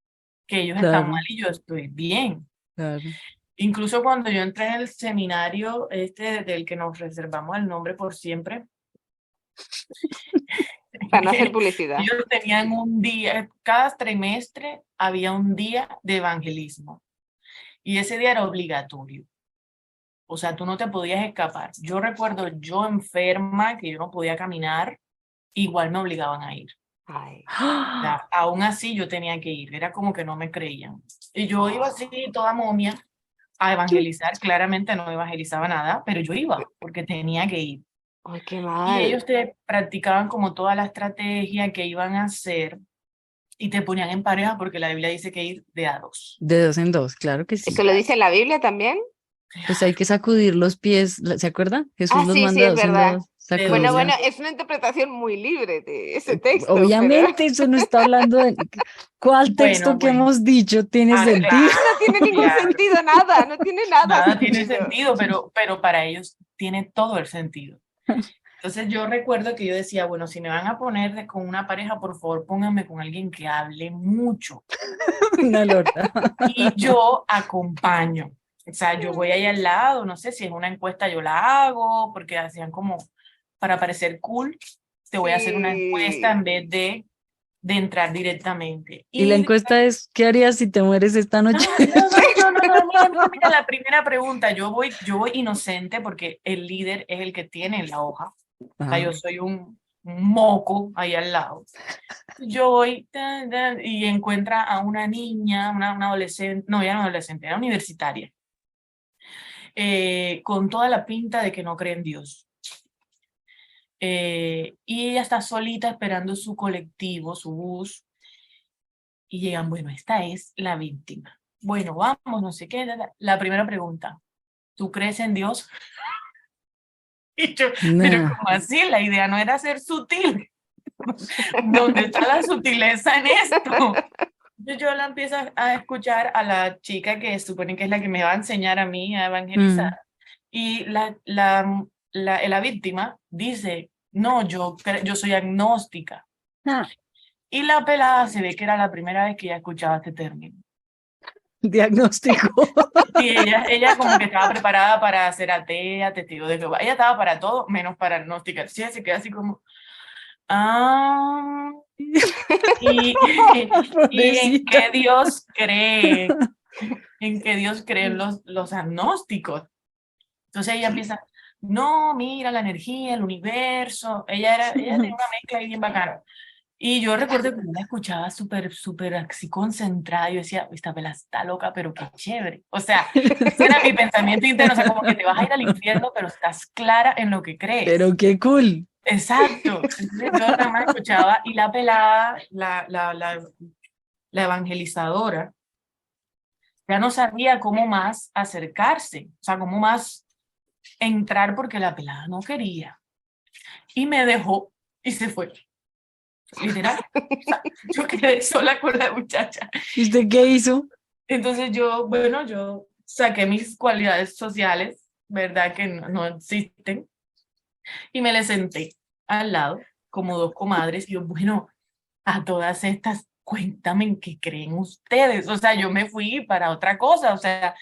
que ellos están Claro, mal y yo estoy bien. claro. Incluso cuando yo entré en el seminario del que nos reservamos el nombre por siempre, Para no hacer publicidad. ellos tenían un día, cada trimestre había un día de evangelismo. Y ese día era obligatorio. O sea, tú no te podías escapar. Yo recuerdo yo enferma, que yo no podía caminar, igual me obligaban a ir. Ay. O sea, aún así yo tenía que ir. Era como que no me creían. Y yo iba así, toda momia, a evangelizar. Claramente no evangelizaba nada, pero yo iba porque tenía que ir. Ay, qué Y mal. ellos te practicaban como toda la estrategia que iban a hacer y te ponían en pareja porque la Biblia dice que ir de a dos. De dos en dos, claro que sí. ¿Eso lo dice la Biblia también? Pues hay que sacudir los pies, ¿se acuerdan? Jesús Ah, los sí, sí, manda de es dos en verdad. dos, De Bueno, dos en bueno, sacudirla. dos. es una interpretación muy libre de ese texto, pero Obviamente eso no está hablando de cuál Bueno, texto que bueno. hemos dicho tiene Ah, sentido. no tiene ningún claro. sentido, nada, no tiene nada Nada tiene sentido. sentido, pero para ellos tiene todo el sentido. Entonces yo recuerdo que yo decía, bueno, si me van a poner con una pareja, por favor, pónganme con alguien que hable mucho. Una lora. Y yo acompaño. O sea, yo voy ahí al lado, no sé si es una encuesta, yo la hago, porque hacían como, para parecer cool, te voy a hacer una encuesta en Sí. vez de entrar directamente. Y la Y encuesta es, ¿qué harías si te mueres esta no, noche? no, mira, la primera pregunta, yo voy inocente porque el líder es el que tiene la hoja. O sea, Ah, yo soy un un moco ahí al lado. Yo voy y encuentra a una niña, una adolescente, no, ya no adolescente, era universitaria, con toda la pinta de que no cree en Dios. Y ella está solita esperando su colectivo, su bus, y llegan, bueno, esta es la víctima. Bueno, vamos, no sé qué. La primera pregunta, ¿tú crees en Dios? Y yo, pero Nah. ¿cómo así? La idea no era ser sutil. ¿Dónde está la sutileza en esto? Yo la empiezo a escuchar a la chica que supone que es la que me va a enseñar a mí a evangelizar. Y la víctima dice, no, yo soy agnóstica. Ah, Y la pelada se ve que era la primera vez que ella escuchaba este término. diagnóstico. Y ella como que estaba preparada para ser atea, testigo de Jehová. Ella estaba para todo, menos para agnóstica. Sí, se queda así como, ah, ¿y en Pobrecita. qué Dios cree? ¿En qué Dios creen los agnósticos? Entonces ella empieza, no, mira la energía, el universo. Ella tenía una mezcla ahí bien bacana. Y yo recuerdo que yo la escuchaba súper así concentrada. Yo decía, esta pela está loca, pero qué chévere. O sea, ese era mi pensamiento interno. O sea, como que te vas a ir al infierno, pero estás clara en lo que crees. Pero qué cool. Exacto. Entonces yo nada más escuchaba y la pelada, la evangelizadora, ya no sabía cómo más acercarse. O sea, cómo más entrar porque la pelada no quería. Y me dejó y se fue. Literal. O sea, yo quedé sola con la muchacha. ¿Y usted qué hizo? Entonces yo saqué mis cualidades sociales, ¿verdad? Que no existen, y me le senté al lado, como dos comadres, y yo, bueno, a todas estas, cuéntame en qué creen ustedes. O sea, yo me fui para otra cosa, o sea,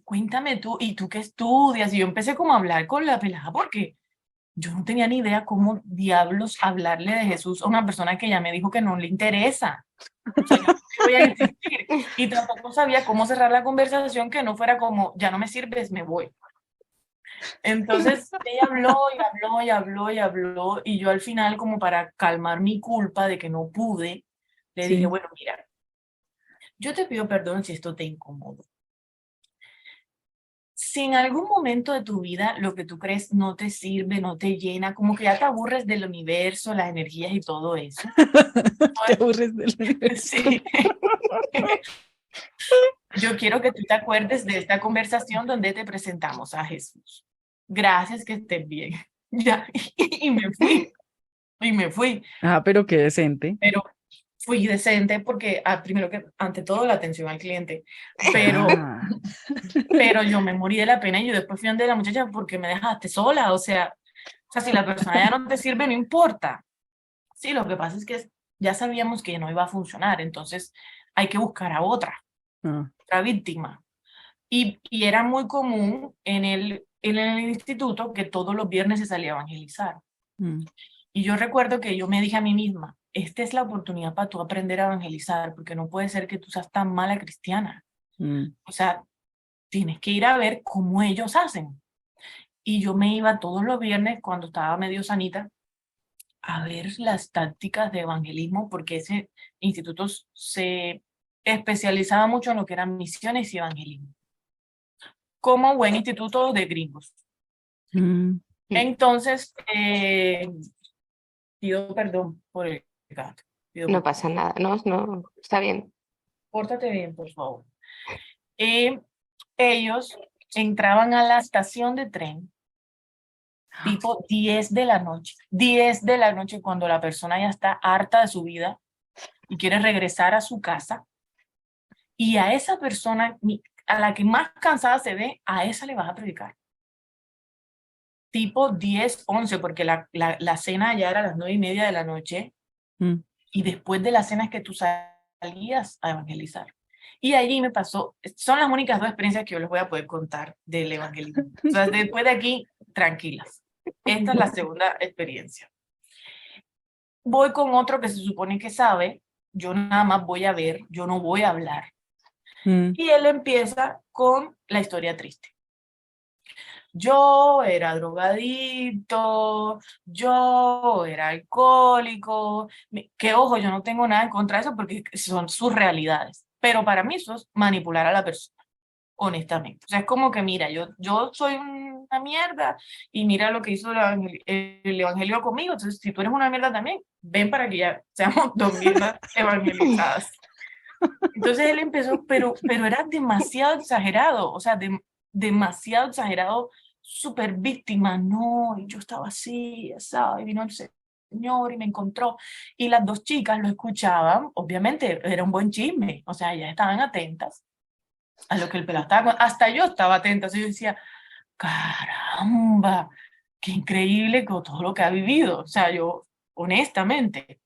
cuéntame tú, ¿y tú qué estudias? Y yo empecé como a hablar con la pelada, porque yo no tenía ni idea cómo diablos hablarle de Jesús a una persona que ya me dijo que no le interesa. O sea, yo no voy a insistir. Y tampoco sabía cómo cerrar la conversación que no fuera como, ya no me sirves, me voy. Entonces ella habló y habló y habló y habló y yo al final como para calmar mi culpa de que no pude, le dije, Sí. bueno, mira, yo te pido perdón si esto te incomoda. Si en algún momento de tu vida lo que tú crees no te sirve, no te llena, como que ya te aburres del universo, las energías y todo eso. Te aburres del universo. Sí. Yo quiero que tú te acuerdes de esta conversación donde te presentamos a Jesús. Gracias, que estés bien. Ya, y me fui, y me fui. Ah, pero qué decente. Pero fui decente porque, primero que, ante todo, la atención al cliente. Pero, Ah, pero yo me morí de la pena y yo después fui donde la muchacha porque me dejaste sola. O sea, si la persona ya no te sirve, no importa. Sí, lo que pasa es que ya sabíamos que no iba a funcionar, entonces hay que buscar a otra ah, víctima. Y era muy común en el instituto que todos los viernes se salía a evangelizar. mm, Y yo recuerdo que yo me dije a mí misma, esta es la oportunidad para tú aprender a evangelizar, porque no puede ser que tú seas tan mala cristiana. mm. O sea, tienes que ir a ver cómo ellos hacen. Y yo me iba todos los viernes cuando estaba medio sanita a ver las tácticas de evangelismo, porque ese instituto se especializaba mucho en lo que eran misiones y evangelismo, como buen instituto de gringos. Mm. Entonces, pido perdón por el gato. No pasa nada, no, está bien. Pórtate bien, por favor. Ellos entraban a la estación de tren tipo 10 de la noche. 10 de la noche cuando la persona ya está harta de su vida y quiere regresar a su casa. Y a esa persona, a la que más cansada se ve, a esa le vas a predicar. Tipo 10, 11, porque la cena ya era a las 9:30 de la noche. Mm. Y después de la cena es que tú salías a evangelizar. Y allí me pasó, son las únicas dos experiencias que yo les voy a poder contar del evangelismo. O sea, después de aquí, tranquilas. Esta es la segunda experiencia. Voy con otro que se supone que sabe, yo nada más voy a ver, yo no voy a hablar. Mm. Y él empieza con la historia triste. yo era drogadicto, yo era alcohólico, que ojo, yo no tengo nada en contra de eso porque son sus realidades, pero para mí eso es manipular a la persona, honestamente. O sea, es como que, mira, yo soy una mierda y mira lo que hizo el evangelio conmigo, entonces si tú eres una mierda también, ven para que ya seamos dos mierdas evangelizadas. Entonces él empezó, pero era demasiado exagerado, o sea, demasiado exagerado, súper víctima, no, y yo estaba así, ¿sabes? Y vino el Señor y me encontró. Y las dos chicas lo escuchaban, obviamente era un buen chisme, o sea, ellas estaban atentas a lo que el pelado estaba, hasta yo estaba atenta, así yo decía, caramba, qué increíble con todo lo que ha vivido, o sea, yo, honestamente.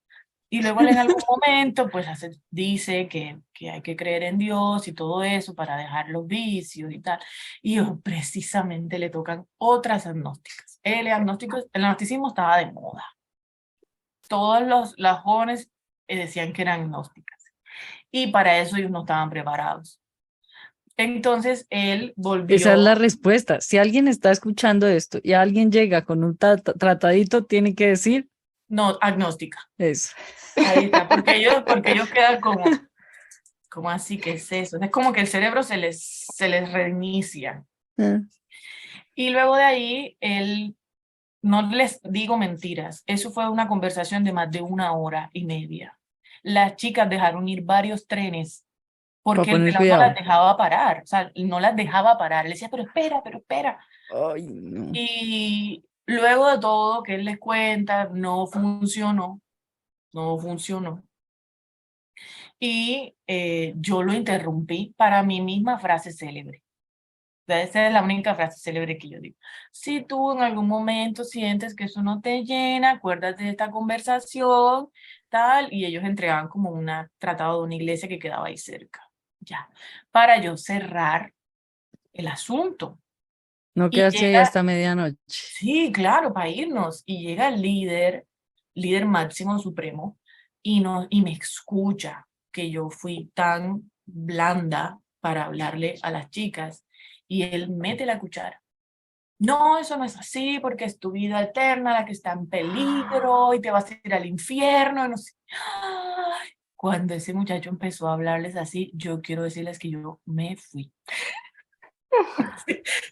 Y luego él en algún momento, pues dice que hay que creer en Dios y todo eso para dejar los vicios y tal. Y precisamente le tocan otras agnósticas. El agnosticismo estaba de moda. Las jóvenes decían que eran agnósticas. Y para eso ellos no estaban preparados. Entonces él Esa es la volvió, respuesta. Si alguien está escuchando esto y alguien llega con un tratadito, tiene que decir no, agnóstica. eso. Ahí está, porque ellos quedan como así, ¿qué es eso? Es como que el cerebro se les reinicia. Ah, Y luego de ahí, él, no les digo mentiras, eso fue una conversación de más de 1 hora y media. Las chicas dejaron ir varios trenes para porque el poner pelado no las cuidado. dejaba parar, o sea, no las dejaba parar. Le decía, pero espera, pero espera. Ay, no. Y luego de todo que él les cuenta, no funcionó, no funcionó. Y yo lo interrumpí para mi misma frase célebre. Esa es la única frase célebre que yo digo. Si tú en algún momento sientes que eso no te llena, acuérdate de esta conversación, tal, y ellos entregaban como un tratado de una iglesia que quedaba ahí cerca, ya, para yo cerrar el asunto. No Y quedarse ahí llega, hasta medianoche. sí, claro, para irnos, y llega el líder máximo supremo, y me escucha que yo fui tan blanda para hablarle a las chicas, y él mete la cuchara. No, eso no es así, porque es tu vida eterna la que está en peligro y te vas a ir al infierno. Y no sé. Ay, cuando ese muchacho empezó a hablarles así, yo quiero decirles que yo me fui.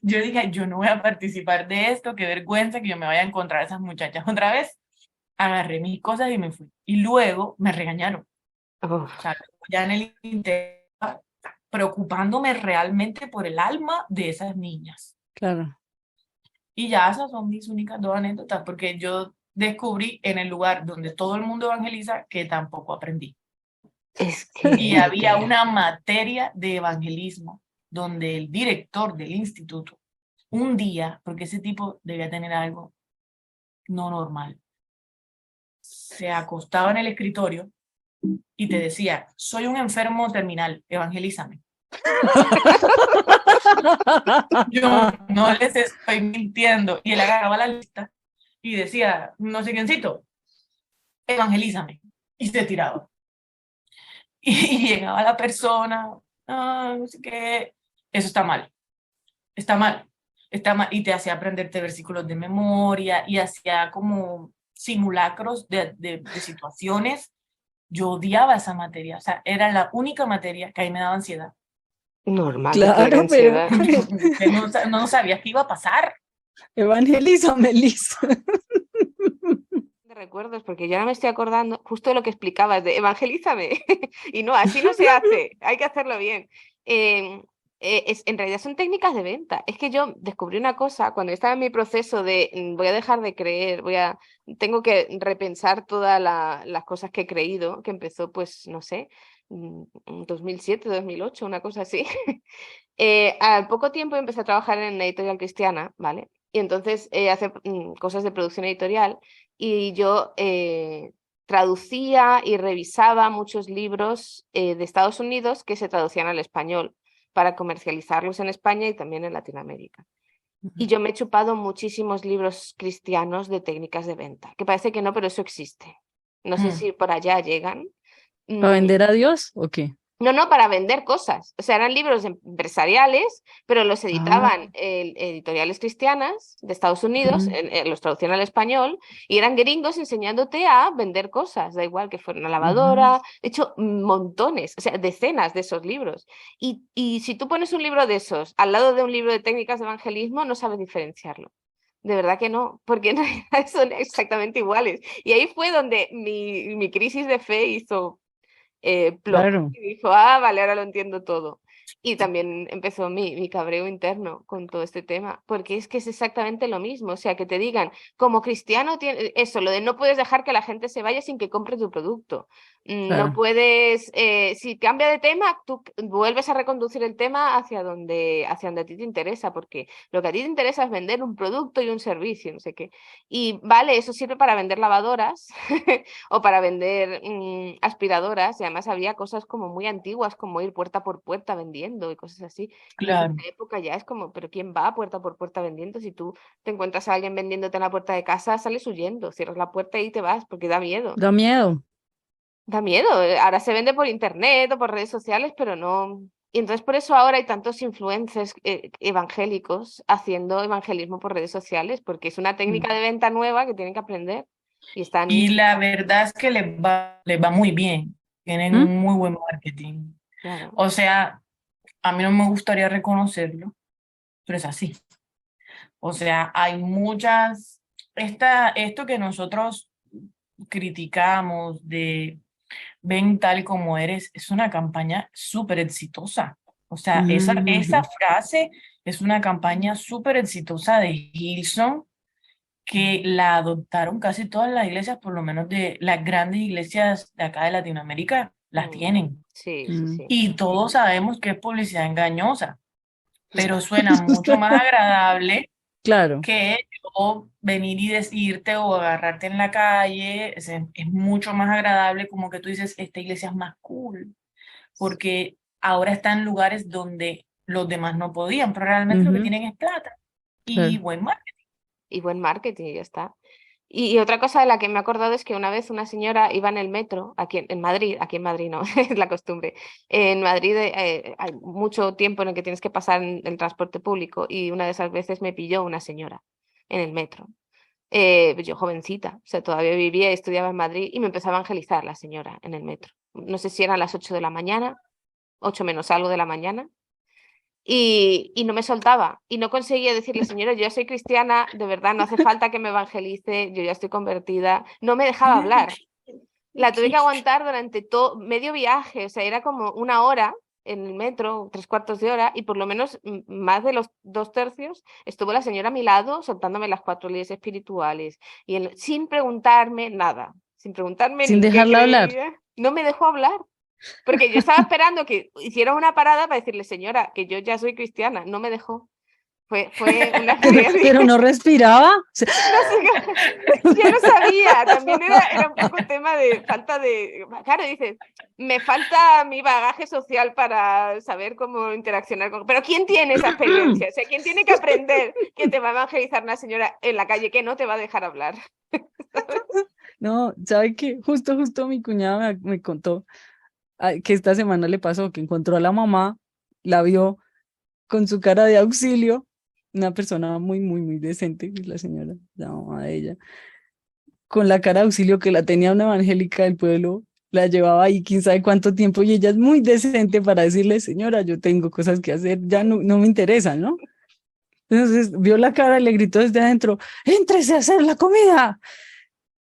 Yo dije, yo no voy a participar de esto, qué vergüenza que yo me vaya a encontrar a esas muchachas otra vez. Agarré mis cosas y me fui. Y luego me regañaron. Uf, O sea, ya en el interno, preocupándome realmente por el alma de esas niñas. Claro. Y ya esas son mis únicas dos anécdotas, porque yo descubrí en el lugar donde todo el mundo evangeliza que tampoco aprendí. es Y que, había una materia de evangelismo donde el director del instituto, un día, porque ese tipo debía tener algo no normal, se acostaba en el escritorio y te decía, soy un enfermo terminal, evangelízame. Yo no les estoy mintiendo. Y él agarraba la lista y decía, no sé quiéncito, evangelízame. Y se tiraba. Y llegaba la persona, no sé qué, eso está mal, está mal. Y te hacía aprenderte versículos de memoria y hacía como simulacros de situaciones. Yo odiaba esa materia, o sea, era la única materia que ahí me daba ansiedad. normal, después de la Claro, pero ansiedad. Que no sabía qué iba a pasar. evangelízame, Liz. De recuerdos, porque yo ahora me estoy acordando justo de lo que explicabas de evangelízame. Y no, así no se hace, hay que hacerlo bien. En realidad son técnicas de venta. Es que yo descubrí una cosa cuando estaba en mi proceso de voy a dejar de creer, tengo que repensar todas las cosas que he creído, que empezó, pues, no sé, 2007, 2008, una cosa así. Al poco tiempo empecé a trabajar en una editorial cristiana, ¿vale? Y entonces hacer cosas de producción editorial y yo traducía y revisaba muchos libros de Estados Unidos que se traducían al español para comercializarlos en España y también en Latinoamérica. Y yo me he chupado muchísimos libros cristianos de técnicas de venta, que parece que no, pero eso existe. No sé Mm. si por allá llegan. ¿Para Mm, vender a Dios o qué? No, para vender cosas. O sea, eran libros empresariales, pero los Ah, editaban editoriales cristianas de Estados Unidos, ujú, los traducían al español, y eran gringos enseñándote a vender cosas, da igual que fuera una ujú, lavadora, de hecho, montones, o sea, decenas de esos libros. Y si tú pones un libro de esos al lado de un libro de técnicas de evangelismo, no sabes diferenciarlo. De verdad que no, porque en realidad son exactamente iguales. Y ahí fue donde mi crisis de fe hizo plop. claro, Y dijo, ah, vale, ahora lo entiendo todo. Y también empezó mi cabreo interno con todo este tema, porque es que es exactamente lo mismo. O sea, que te digan, como cristiano, eso, lo de no puedes dejar que la gente se vaya sin que compre tu producto. No claro, puedes, si cambia de tema, tú vuelves a reconducir el tema hacia donde a ti te interesa, porque lo que a ti te interesa es vender un producto y un servicio, no sé qué. Y vale, eso sirve para vender lavadoras, o para vender aspiradoras, y además había cosas como muy antiguas, como ir puerta por puerta vendiendo y cosas así. Y en claro. esta época ya es como, pero ¿quién va puerta por puerta vendiendo? Si tú te encuentras a alguien vendiéndote en la puerta de casa, sales huyendo, cierras la puerta y te vas, porque da miedo. da miedo. Da miedo. Ahora se vende por internet o por redes sociales, pero no. Y entonces por eso ahora hay tantos influencers evangélicos haciendo evangelismo por redes sociales, porque es una técnica de venta nueva que tienen que aprender. Y Y están, la verdad es que les va muy bien. Tienen ¿Mm? un muy buen marketing. claro. O sea, a mí no me gustaría reconocerlo, pero es así. O sea, hay muchas, esto que nosotros criticamos de ven tal como eres, es una campaña súper exitosa. O sea, esa Ujú, frase es una campaña súper exitosa de Hilson que la adoptaron casi todas las iglesias, por lo menos de las grandes iglesias de acá de Latinoamérica, las Mm, tienen. sí, sí, mm. sí. Y todos sabemos que es publicidad engañosa, pero suena mucho más agradable Claro, que yo venir y decirte o agarrarte en la calle. Es mucho más agradable como que tú dices, esta iglesia es más cool, porque ahora está en lugares donde los demás no podían, pero realmente lo que ujú, tienen es plata y claro. buen marketing. Y buen marketing, y ya está. Y otra cosa de la que me he acordado es que una vez una señora iba en el metro, aquí en Madrid no, es la costumbre. En Madrid hay mucho tiempo en el que tienes que pasar en el transporte público y una de esas veces me pilló una señora en el metro. Yo jovencita, o sea, todavía vivía y estudiaba en Madrid y me empezó a evangelizar la señora en el metro. No sé si eran las 8 de la mañana, 8 menos algo de la mañana. Y no me soltaba y no conseguía decirle, señora, yo ya soy cristiana, de verdad no hace falta que me evangelice, yo ya estoy convertida. No me dejaba hablar. La tuve que aguantar durante todo medio viaje, o sea, era como una hora en el metro, tres cuartos de hora, y por lo menos más de los dos tercios estuvo la señora a mi lado soltándome las cuatro leyes espirituales y sin preguntarme nada, sin preguntarme Sin ni qué dejarla hablar. creía, no me dejó hablar. Porque yo estaba esperando que hiciera una parada para decirle, señora, que yo ya soy cristiana. No me dejó. Fue una Pero experiencia. no respiraba. O sea, No sé, ya lo sabía. También era un poco tema de falta de. Claro, dices, me falta mi bagaje social para saber cómo interaccionar con. Pero ¿quién tiene esa experiencia? O sea, ¿quién tiene que aprender que te va a evangelizar una señora en la calle que no te va a dejar hablar? no, ¿sabe qué? Justo mi cuñada me contó que esta semana le pasó que encontró a la mamá, la vio con su cara de auxilio, una persona muy decente, que es la señora, la mamá de ella, con la cara de auxilio que la tenía una evangélica del pueblo, la llevaba ahí quién sabe cuánto tiempo y ella es muy decente para decirle, señora, yo tengo cosas que hacer, ya no me interesan, ¿no? Entonces vio la cara y le gritó desde adentro, ¡éntrese a hacer la comida!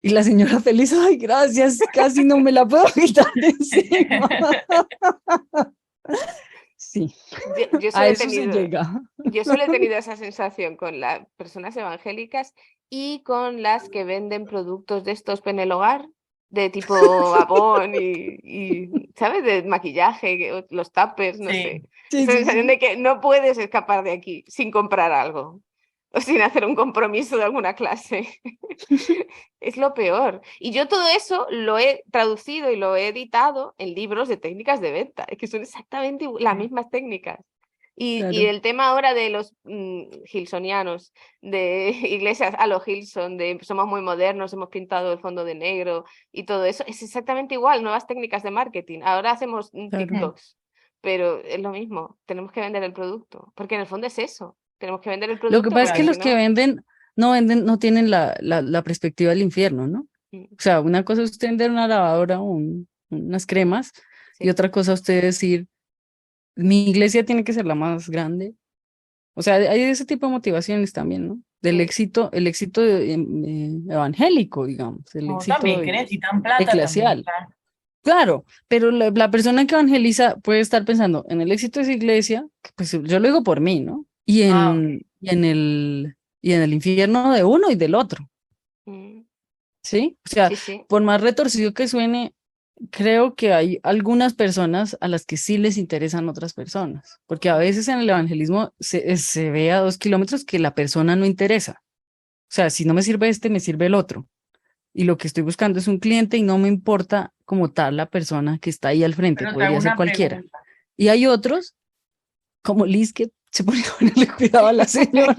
Y la señora feliz, ay, gracias, casi no me la puedo quitar de encima. Sí, Yo a solo he eso se tenido. llega. Yo solo he tenido esa sensación con las personas evangélicas y con las que venden productos de estos en el hogar, de tipo Avon ¿sabes? De maquillaje, los tuppers, no sé. Sí, Sí, Esa sí, sensación de sí. que no puedes escapar de aquí sin comprar algo o sin hacer un compromiso de alguna clase. Es lo peor. Y yo todo eso lo he traducido y lo he editado en libros de técnicas de venta. Es que son exactamente las mismas técnicas. Y Claro. el tema ahora de los Hilsonianos, de iglesias a los Hilson, de somos muy modernos, hemos pintado el fondo de negro y todo eso, es exactamente igual, nuevas técnicas de marketing. Ahora hacemos Claro. TikToks, pero es lo mismo, tenemos que vender el producto, porque en el fondo es eso, tenemos que vender el Lo que producto pasa es que porque Claro. si los que no... venden, no tienen la perspectiva del infierno, ¿no? mm, O sea, una cosa es usted vender una lavadora o unas cremas, y Sí, otra cosa usted decir, mi iglesia tiene que ser la más grande. O sea, hay ese tipo de motivaciones también, ¿no? Del sí. éxito, el éxito evangélico, digamos, el No, éxito también que necesitan plata también. eclesial. Claro, pero la persona que evangeliza puede estar pensando en el éxito de esa iglesia, que pues yo lo digo por mí, ¿no? Y Ah, ok. en el infierno de uno y del otro, mm, ¿sí? O sea, Sí, sí. por más retorcido que suene, creo que hay algunas personas a las que sí les interesan otras personas, porque a veces en el evangelismo se ve a 2 kilómetros que la persona no interesa. O sea, si no me sirve este, me sirve el otro. Y lo que estoy buscando es un cliente y no me importa como tal la persona que está ahí al frente, Pero te hago podría ser una cualquiera. pregunta. Y hay otros, como Liz, que se pone a ponerle cuidado a la señora,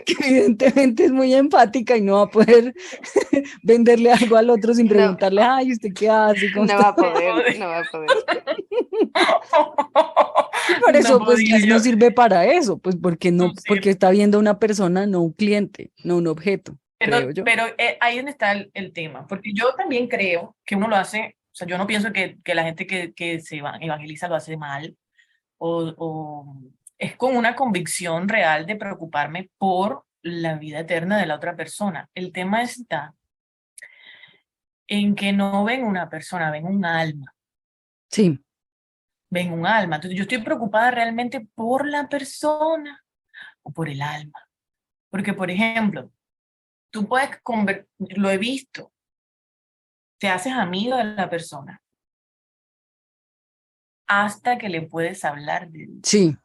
que evidentemente es muy empática y no va a poder venderle algo al otro sin No, preguntarle, ay, ¿usted qué hace? ¿Cómo no está? va a No poder, podía. no va a poder. Y por No eso, pues, podía Liz yo. no sirve para eso, pues, porque No no, porque sirve. está viendo una persona, no un cliente, no un objeto, creo yo. Pero ahí es donde está el tema, porque yo también creo que uno lo hace, o sea, yo no pienso que la gente que se evangeliza lo hace mal, o es con una convicción real de preocuparme por la vida eterna de la otra persona. El tema está en que no ven una persona, ven un alma, Sí, ven un alma. Entonces yo estoy preocupada realmente por la persona o por el alma. Porque, por ejemplo, tú puedes lo he visto, te haces amigo de la persona hasta que le puedes hablar de Dios. sí,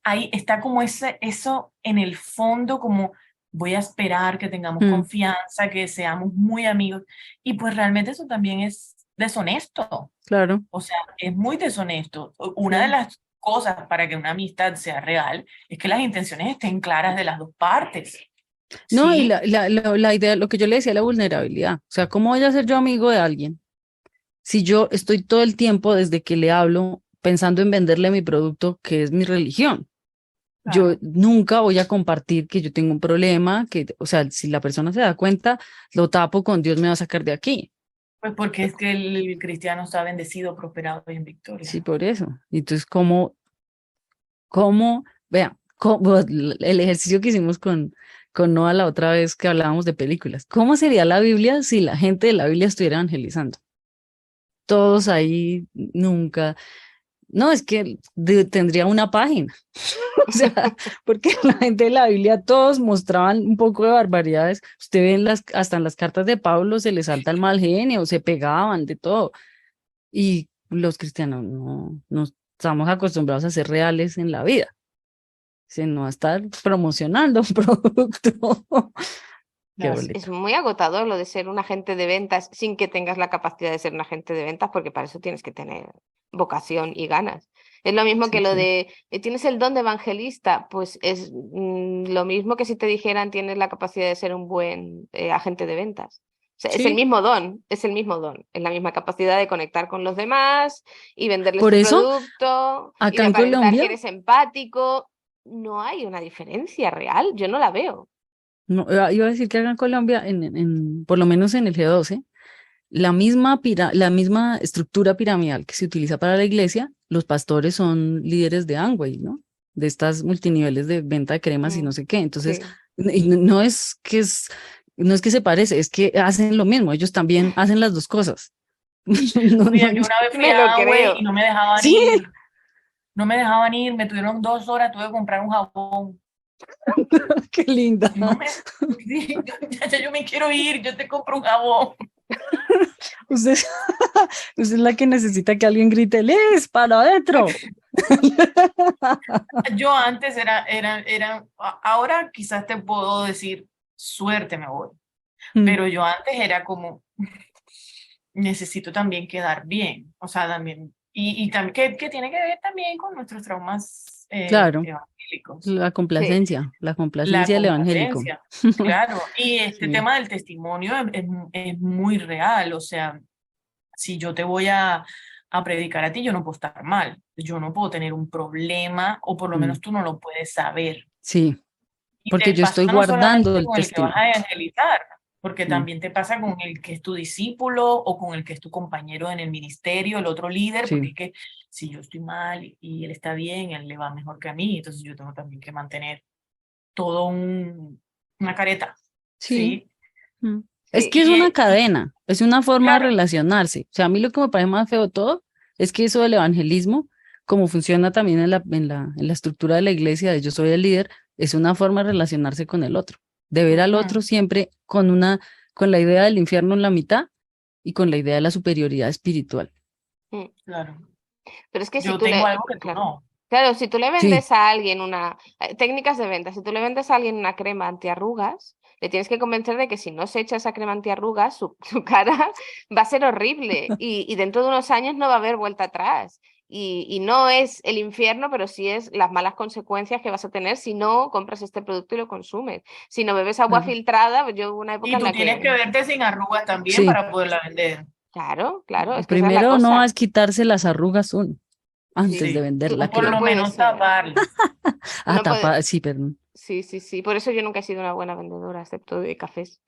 Ahí está como eso en el fondo, como voy a esperar que tengamos mm, confianza, que seamos muy amigos. Y pues realmente eso también es deshonesto. claro, O sea, es muy deshonesto. Una de claro. las cosas para que una amistad sea real es que las intenciones estén claras de las dos partes. No, y ¿Sí? la idea, lo que yo le decía, la vulnerabilidad. O sea, ¿cómo voy a ser yo amigo de alguien si yo estoy todo el tiempo desde que le hablo pensando en venderle mi producto, que es mi religión? Yo Claro. nunca voy a compartir que yo tengo un problema, o sea, si la persona se da cuenta, lo tapo con Dios me va a sacar de aquí. Pues porque es que el cristiano está bendecido, prosperado y en Sí, victoria. por eso. Y entonces, vea, el ejercicio que hicimos con Noah la otra vez que hablábamos de películas, ¿cómo sería la Biblia si la gente de la Biblia estuviera evangelizando? Todos ahí, nunca. No, es que tendría una página. O sea, porque la gente de la Biblia todos mostraban un poco de barbaridades. Usted ve hasta en las cartas de Pablo se les salta el mal genio, se pegaban de todo. Y los cristianos no estamos acostumbrados a ser reales en la vida, sino a estar promocionando un producto. Qué Claro. Es boleta. muy agotador lo de ser un agente de ventas sin que tengas la capacidad de ser un agente de ventas, porque para eso tienes que tener vocación y ganas. Es lo mismo que Sí, lo claro. de tienes el don de evangelista, pues es lo mismo que si te dijeran tienes la capacidad de ser un buen agente de ventas. O sea, es el Sí, mismo don, es el mismo don, es la misma capacidad de conectar con los demás y venderles por tu eso, producto y acá de en aparentar que Colombia, eres empático. No hay una diferencia real, yo no la veo. no, iba a decir que acá en Colombia, por lo menos en el G12, la misma estructura piramidal que se utiliza para la iglesia, los pastores son líderes de Amway, ¿no? De estas multiniveles de venta de cremas y no Mm, sé qué. Entonces, sí. y no es que se parece, es que hacen lo mismo, ellos también hacen las dos cosas. No, Oye, no, yo una vez fui Me lo a Amway y creo. no me dejaban sí, ir. No me dejaban ir, me tuvieron 2 horas, tuve que comprar un jabón. qué linda. No me, sí, yo me quiero ir, yo te compro un jabón. Usted, usted es la que necesita que alguien grite, Liz, para adentro. Yo antes ahora quizás te puedo decir, suerte me voy, Mm, pero yo antes era como, necesito también quedar bien, o sea, también Y también que tiene que ver también con nuestros traumas Claro, evangélicos. la Sí, complacencia La del evangélico. complacencia, claro. Y este Sí, tema del testimonio es muy real. O sea, si yo te voy a predicar a ti, yo no puedo estar mal. Yo no puedo tener un problema, o por lo mm, menos tú no lo puedes saber. sí, Y porque te yo estoy pasa no guardando solamente el con el que vas testimonio. a evangelizar, porque Mm, también te pasa con el que es tu discípulo o con el que es tu compañero en el ministerio, el otro líder, porque sí, es que si yo estoy mal y él está bien, él le va mejor que a mí, entonces yo tengo también que mantener todo una careta, sí. ¿sí? Mm. Es sí. que es una Y cadena, es una forma de claro, relacionarse. O sea, a mí lo que me parece más feo de todo es que eso del evangelismo, como funciona también en la estructura de la iglesia, de yo soy el líder, es una forma de relacionarse con el otro, de ver al ujú, otro siempre con la idea del infierno en la mitad y con la idea de la superioridad espiritual. Mm. claro. Pero es que si Yo tú tengo le, algo que tú claro, no. claro, si tú le Sí, vendes a alguien técnicas de venta, si tú le vendes a alguien una crema antiarrugas, le tienes que convencer de que si no se echa esa crema antiarrugas, su cara va a ser horrible y dentro de unos años no va a haber vuelta atrás. Y no es el infierno, pero sí es las malas consecuencias que vas a tener si no compras este producto y lo consumes. Si no bebes agua claro. filtrada, yo hubo una época Y en tú la tienes que, que verte sin arrugas también Sí, para poderla vender. claro, claro, es que esa es la primero no cosa. es quitarse las arrugas uno antes Sí, de Sí. vender tú la O por no lo crema. puedes menos ser, taparlas. Ah, no puedes. tapa, sí, perdón. Sí, sí, sí. Por eso yo nunca he sido una buena vendedora, excepto de cafés.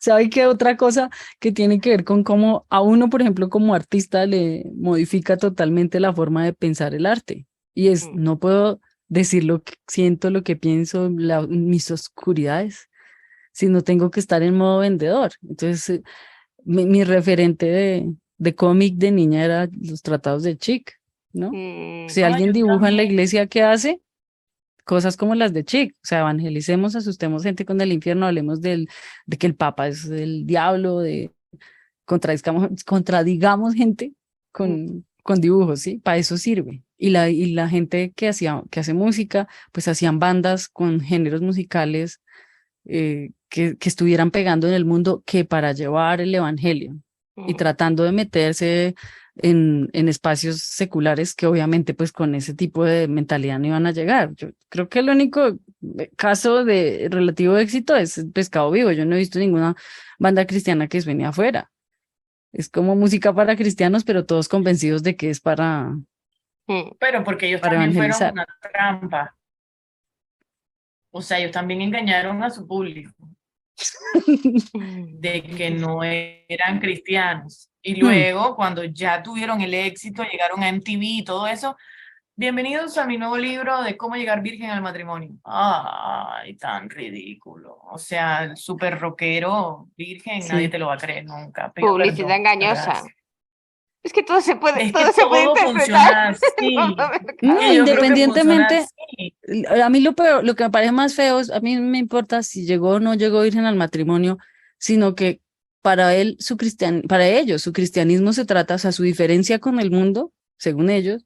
¿Sabe qué otra cosa que tiene que ver con cómo a uno, por ejemplo, como artista, le modifica totalmente la forma de pensar el arte? Y es, Mm, no puedo decir lo que siento, lo que pienso, mis oscuridades, sino tengo que estar en modo vendedor. Entonces, mi referente de cómic de niña era los tratados de Chic, ¿no? mm, Si Ah, alguien yo dibuja en la también. iglesia, ¿qué hace? Cosas como las de Chick, o sea, evangelicemos, asustemos gente con el infierno, hablemos de que el Papa es el diablo, contradigamos gente mm, con dibujos, ¿sí? Para eso sirve. Y la gente que hace música, pues hacían bandas con géneros musicales que estuvieran pegando en el mundo que para llevar el evangelio y mm, tratando de meterse en espacios seculares que obviamente pues con ese tipo de mentalidad no iban a llegar. Yo creo que el único caso de relativo éxito es Pescado Vivo. Yo no he visto ninguna banda cristiana que suene afuera. Es como música para cristianos, pero todos convencidos de que es mm. Pero porque ellos para también fueron evangelizar. una trampa. O sea, ellos también engañaron a su público de que no eran cristianos. Y Hmm. luego, cuando ya tuvieron el éxito, llegaron a MTV y todo eso, bienvenidos a mi nuevo libro de cómo llegar virgen al matrimonio. Ay, tan ridículo. O sea, el súper rockero virgen, nadie Sí. te lo va a creer nunca. Pido Publicidad perdón, de verdad. engañosa. Es que Es que todo se puede todo interpretar funciona en el mundo así. No, Y mercado. yo creo que funciona independientemente, así. a mí lo peor, lo que me parece más feo, a mí no me importa si llegó o no llegó virgen al matrimonio, sino que para ellos, su cristianismo se trata, o sea, su diferencia con el mundo, según ellos,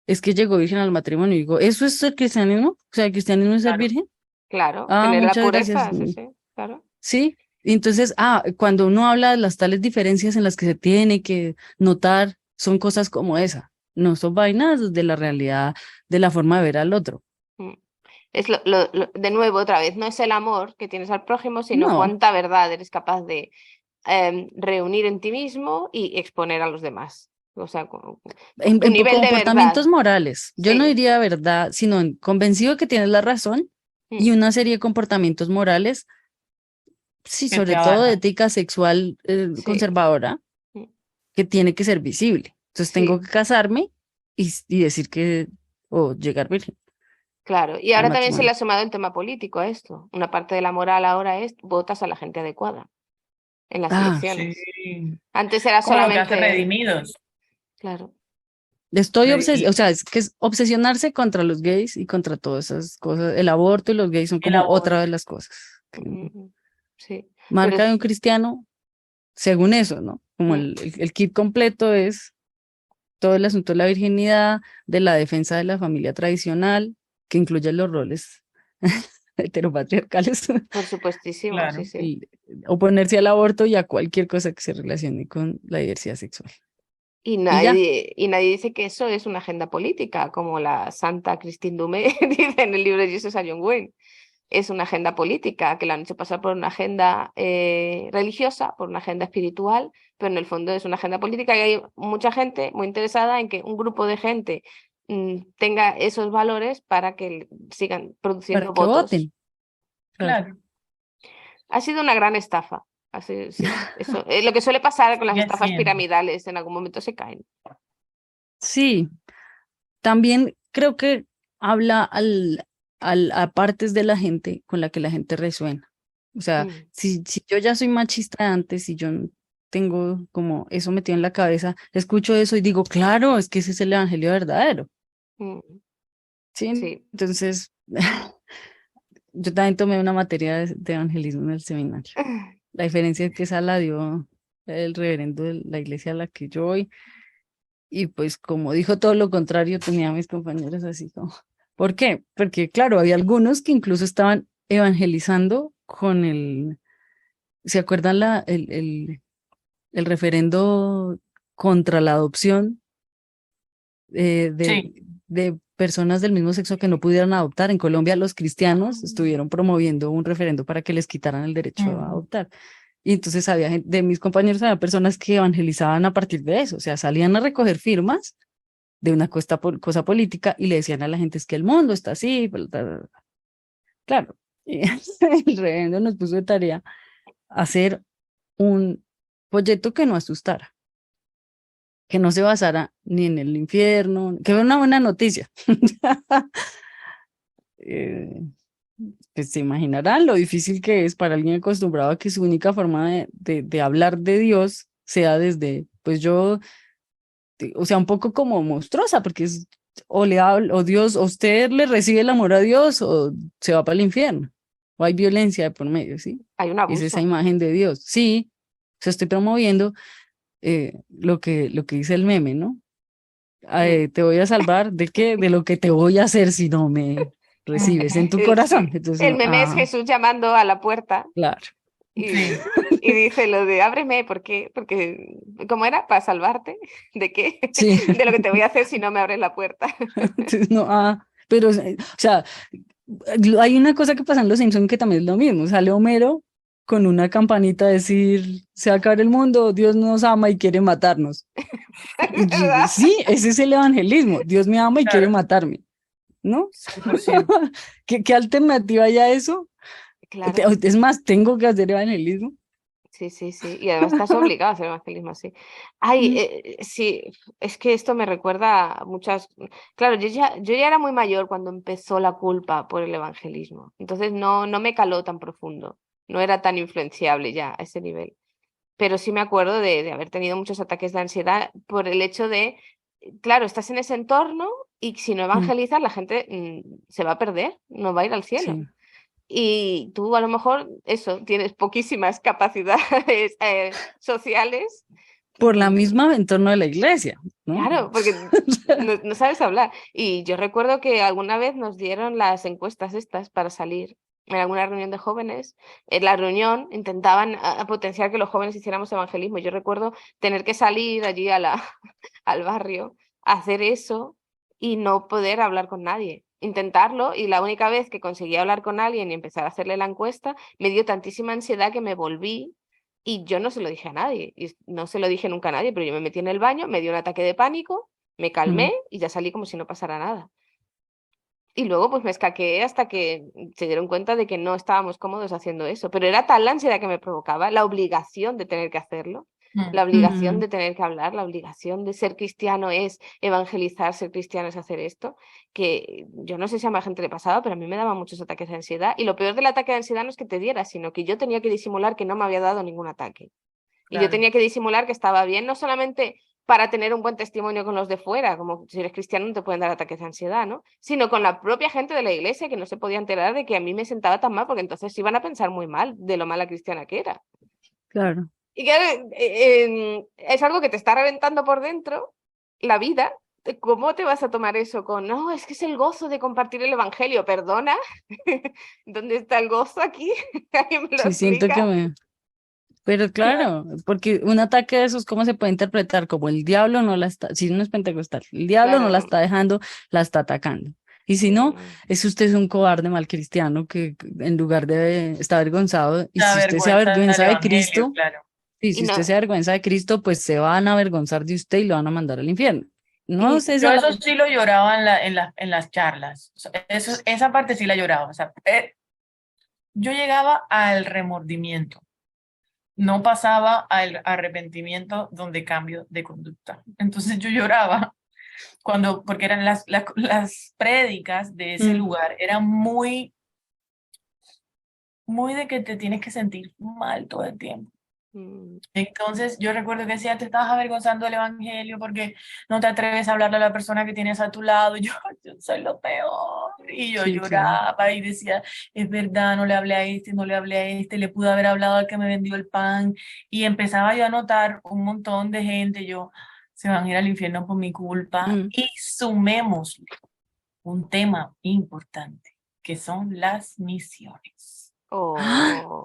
es que llegó virgen al matrimonio. Y digo, ¿eso es el cristianismo? O sea, ¿el cristianismo es ser Claro. virgen? Claro, Ah, tener la muchas gracias. pureza, sí, sí, claro. Sí. Y entonces, cuando uno habla de las tales diferencias en las que se tiene que notar, son cosas como esa. No son vainas de la realidad, de la forma de ver al otro. Mm. Es de nuevo, otra vez, no es el amor que tienes al prójimo, sino No, cuánta verdad eres capaz de reunir en ti mismo y exponer a los demás. O sea, tu en nivel de verdad. comportamientos morales. Yo no Sí. diría verdad, sino convencido que tienes la razón y Mm, una serie de comportamientos morales, sí, Que te sobre todo de abarca. ética sexual sí. conservadora, Mm, que tiene que ser visible. Entonces tengo sí, que casarme y decir que, o llegar virgen claro. Y al ahora también se le matrimonio. ha sumado el tema político a esto. Una parte de la moral ahora es votas a la gente adecuada en las Ah, Sí. elecciones. Antes era Como lo que hace solamente, Redimidos. claro. o Y sea, es que es obsesionarse contra los gays y contra todas esas cosas. El aborto y los gays son el como otra aborto. de las cosas que Mm, mm, sí. Pero marca de un cristiano, según eso, ¿no? Como mm, el kit completo es todo el asunto de la virginidad, de la defensa de la familia tradicional, que incluye los roles heteropatriarcales, Por supuestísimo, Claro. sí, sí. oponerse al aborto y a cualquier cosa que se relacione con la diversidad sexual. Y Ya. nadie dice que eso es una agenda política, como la santa Christine Dumé dice en el libro de Jesus a John Wayne. Es una agenda política, que la han hecho pasar por una agenda religiosa, por una agenda espiritual, pero en el fondo es una agenda política y hay mucha gente muy interesada en que un grupo de gente tenga esos valores para que sigan produciendo Para que votos. voten. Claro. Claro. Ha sido una gran estafa. Así, sí, eso, lo que suele pasar con las Sigue estafas siendo. piramidales, en algún momento se caen. Sí, también creo que habla a partes de la gente con la que la gente resuena. O sea, Mm, si yo ya soy machista antes y yo tengo como eso metido en la cabeza, escucho eso y digo, claro, es que ese es el evangelio verdadero. mm, Sí, sí. entonces yo también tomé una materia de evangelismo en el seminario. La diferencia es que esa la dio el reverendo de la iglesia a la que yo voy. Y pues como dijo todo lo contrario, tenía a mis compañeros así como, ¿por qué? Porque claro, había algunos que incluso estaban evangelizando con ¿se acuerdan el referendo contra la adopción eh, de, Sí. de personas del mismo sexo que no pudieran adoptar? En Colombia los cristianos estuvieron promoviendo un referendo para que les quitaran el derecho a Ujú. adoptar. Y entonces había de mis compañeros, había personas que evangelizaban a partir de eso, o sea, salían a recoger firmas de una cosa política y le decían a la gente es que el mundo está así, claro. Y el reverendo nos puso de tarea hacer un proyecto que no asustara, que no se basara ni en el infierno, que fuera una buena noticia. Eh, pues se imaginarán lo difícil que es para alguien acostumbrado a que su única forma de hablar de Dios sea desde, pues yo, o sea, un poco como monstruosa, porque es, o le habla, o Dios, o usted le recibe el amor a Dios, o se va para el infierno, o hay violencia de por medio, ¿sí? Hay un Es esa abuso. imagen de Dios. Sí, o sea, estoy promoviendo lo que dice el meme, ¿no? Mm. Te voy a salvar de qué, de lo que te voy a hacer si no me recibes en tu corazón. Sí. Entonces, El meme es Jesús llamando a la puerta claro. y, Sí. y dice lo de ábreme, ¿por qué? Porque, ¿cómo era? ¿Para salvarte? ¿De qué? Sí, De lo que te voy a hacer si no me abres la puerta. entonces, no, pero, o sea, hay una cosa que pasa en Los Simpsons que también es lo mismo. Sale Homero con una campanita a decir, se va a acabar el mundo, Dios nos ama y quiere matarnos. ¿Verdad? Sí, ese es el evangelismo. Dios me ama y quiere Claro. matarme, ¿no? 100%. ¿Qué alternativa hay a eso? Claro. Es más, tengo que hacer evangelismo. Sí, sí, sí. Y además estás obligado a hacer evangelismo así. Ay, sí, es que esto me recuerda a muchas. Claro, yo ya era muy mayor cuando empezó la culpa por el evangelismo. Entonces no me caló tan profundo. No era tan influenciable ya a ese nivel. Pero sí me acuerdo de haber tenido muchos ataques de ansiedad por el hecho de, claro, estás en ese entorno y si no Mm, evangelizas, la gente se va a perder, no va a ir al cielo. sí, Y tú a lo mejor, eso, tienes poquísimas capacidades sociales. por la mm, misma entorno de la iglesia, ¿no? Claro, porque no sabes hablar. Y yo recuerdo que alguna vez nos dieron las encuestas estas para salir en alguna reunión de jóvenes. En la reunión intentaban a potenciar que los jóvenes hiciéramos evangelismo. Yo recuerdo tener que salir allí al barrio, hacer eso y no poder hablar con nadie. Intentarlo y la única vez que conseguí hablar con alguien y empezar a hacerle la encuesta, me dio tantísima ansiedad que me volví y yo no se lo dije a nadie. Y no se lo dije nunca a nadie, pero yo me metí en el baño, me dio un ataque de pánico, me Mm, calmé y ya salí como si no pasara nada. Y luego pues me escaqueé hasta que se dieron cuenta de que no estábamos cómodos haciendo eso. Pero era tal la ansiedad que me provocaba, la obligación de tener que hacerlo, la obligación mm, de tener que hablar, la obligación de ser cristiano es evangelizar, ser cristiano es hacer esto, que yo no sé si a más gente le pasaba, pero a mí me daban muchos ataques de ansiedad. Y lo peor del ataque de ansiedad no es que te diera, sino que yo tenía que disimular que no me había dado ningún ataque. Y yo Claro. tenía que disimular que estaba bien, no solamente para tener un buen testimonio con los de fuera, como si eres cristiano no te pueden dar ataques de ansiedad, ¿no? Sino con la propia gente de la iglesia que no se podía enterar de que a mí me sentaba tan mal, porque entonces iban a pensar muy mal de lo mala cristiana que era. claro. Y que es algo que te está reventando por dentro, la vida, ¿cómo te vas a tomar eso con, no, es que es el gozo de compartir el evangelio? Perdona, ¿dónde está el gozo aquí? ¿Alguien me lo Sí, siento que explica? me... Pero Claro. claro, porque un ataque de esos, ¿cómo se puede interpretar? Como el diablo no la está, si uno es pentecostal, el diablo no la Claro. está dejando, la está atacando. Y si no, Mm, es usted es un cobarde mal cristiano que en lugar de estar avergonzado, y La si usted se vergüenza del avergüenza de evangelio, Cristo, claro. y Y si usted no, se avergüenza de Cristo, pues se van a avergonzar de usted y lo van a mandar al infierno. No y sé Yo esa la... eso sí lo lloraba en las charlas. O sea, esa parte sí la lloraba. O sea, yo llegaba al remordimiento, no pasaba al arrepentimiento donde cambio de conducta. Entonces yo lloraba porque eran las prédicas de ese Mm, lugar, eran muy, muy de que te tienes que sentir mal todo el tiempo. mm, Entonces yo recuerdo que decía, te estás avergonzando del evangelio porque no te atreves a hablarle a la persona que tienes a tu lado. Y yo soy lo peor. Y yo sí, claro. lloraba y decía, es verdad, no le hablé a este, no le hablé a este, le pude haber hablado al que me vendió el pan. Y empezaba yo a notar un montón de gente, yo, se van a ir al infierno por mi culpa. Mm. Y sumemos un tema importante, que son las misiones.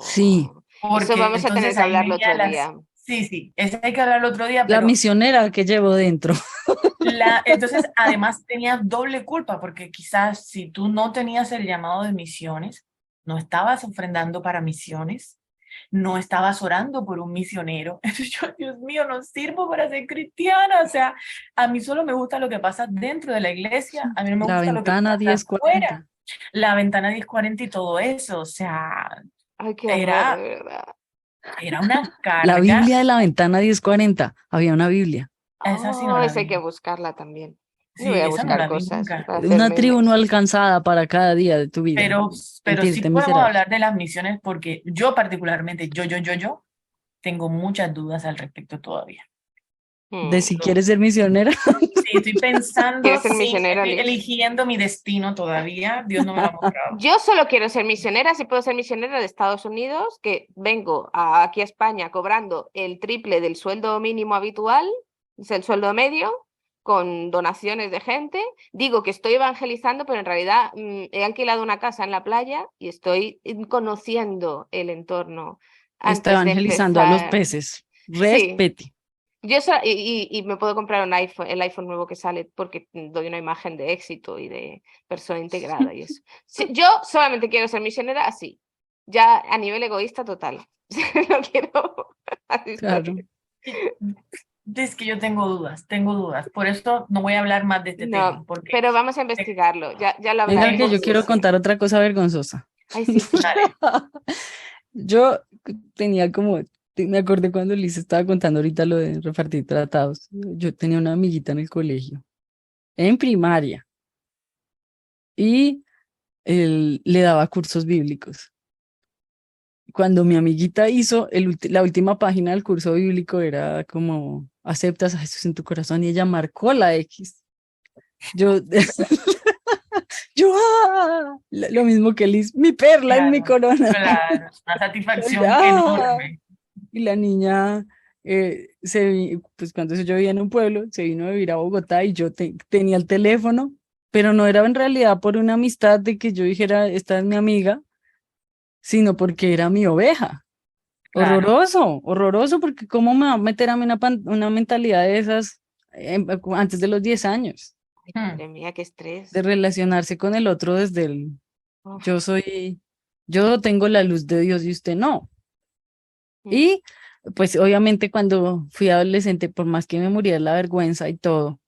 Sí, oh, eso Porque vamos a tener entonces que ahí hablarlo venía otro día. sí, sí, ese hay que hablar otro día, la pero misionera que llevo dentro. entonces además tenías doble culpa, porque quizás si tú no tenías el llamado de misiones, no estabas ofrendando para misiones, no estabas orando por un misionero. Entonces yo, Dios mío, no sirvo para ser cristiana, o sea, a mí solo me gusta lo que pasa dentro de la iglesia, a mí no me La gusta lo que ventana pasa afuera, 1040. la ventana 1040 y todo eso, o sea, Ay, qué horror, de era, verdad. era una La carga. Biblia de la ventana 1040. Había una Biblia. Esa sí no Oh, la esa hay que vi. buscarla también. Yo voy Sí, a esa no buscar la vi cosas nunca. para hacer Una tribu no memes. alcanzada para cada día de tu vida. Pero sí Sentirte podemos miserable. hablar de las misiones porque yo particularmente, yo, tengo muchas dudas al respecto todavía. De Mm. si quieres ser misionera. Sí, estoy pensando, ¿Quieres ser sí, misionera, estoy Liz? eligiendo mi destino todavía. Dios no me lo ha mostrado. Yo solo quiero ser misionera, si puedo ser misionera de Estados Unidos, que vengo aquí a España cobrando el triple del sueldo mínimo habitual, es el sueldo medio, con donaciones de gente. Digo que estoy evangelizando, pero en realidad he alquilado una casa en la playa y estoy conociendo el entorno Está antes de evangelizando a los empezar. peces. Sí, Respete. y me puedo comprar un iPhone, el iPhone nuevo que sale porque doy una imagen de éxito y de persona integrada y eso. Sí, yo solamente quiero ser misionera así, ya a nivel egoísta total. No quiero así Claro. estoy. Es que yo tengo dudas. Por eso no voy a hablar más de este tema, No, porque pero vamos a investigarlo, ya lo Venga, que tengo yo hablaremos, sí, quiero dudas. sí. contar otra cosa vergonzosa. Ay, sí, sí. Dale. Yo tenía como, me acordé cuando Liz estaba contando ahorita lo de repartir tratados. Yo tenía una amiguita en el colegio, en primaria, y él le daba cursos bíblicos. Cuando mi amiguita hizo la última página del curso bíblico era como, aceptas a Jesús en tu corazón, y ella marcó la X. Yo, lo mismo que Liz, mi perla en mi Claro, corona. claro, una Y, satisfacción enorme. y la niña, pues cuando yo vivía en un pueblo, se vino a vivir a Bogotá y yo tenía el teléfono, pero no era en realidad por una amistad de que yo dijera, esta es mi amiga, sino porque era mi oveja. Claro. Horroroso, horroroso, porque cómo me va a meter a mí una mentalidad de esas antes de los 10 años, Ay, Hmm. madre mía, qué estrés. de relacionarse con el otro desde Uf, yo soy, yo tengo la luz de Dios y usted no. mm, Y pues obviamente cuando fui adolescente, por más que me muriera la vergüenza y todo,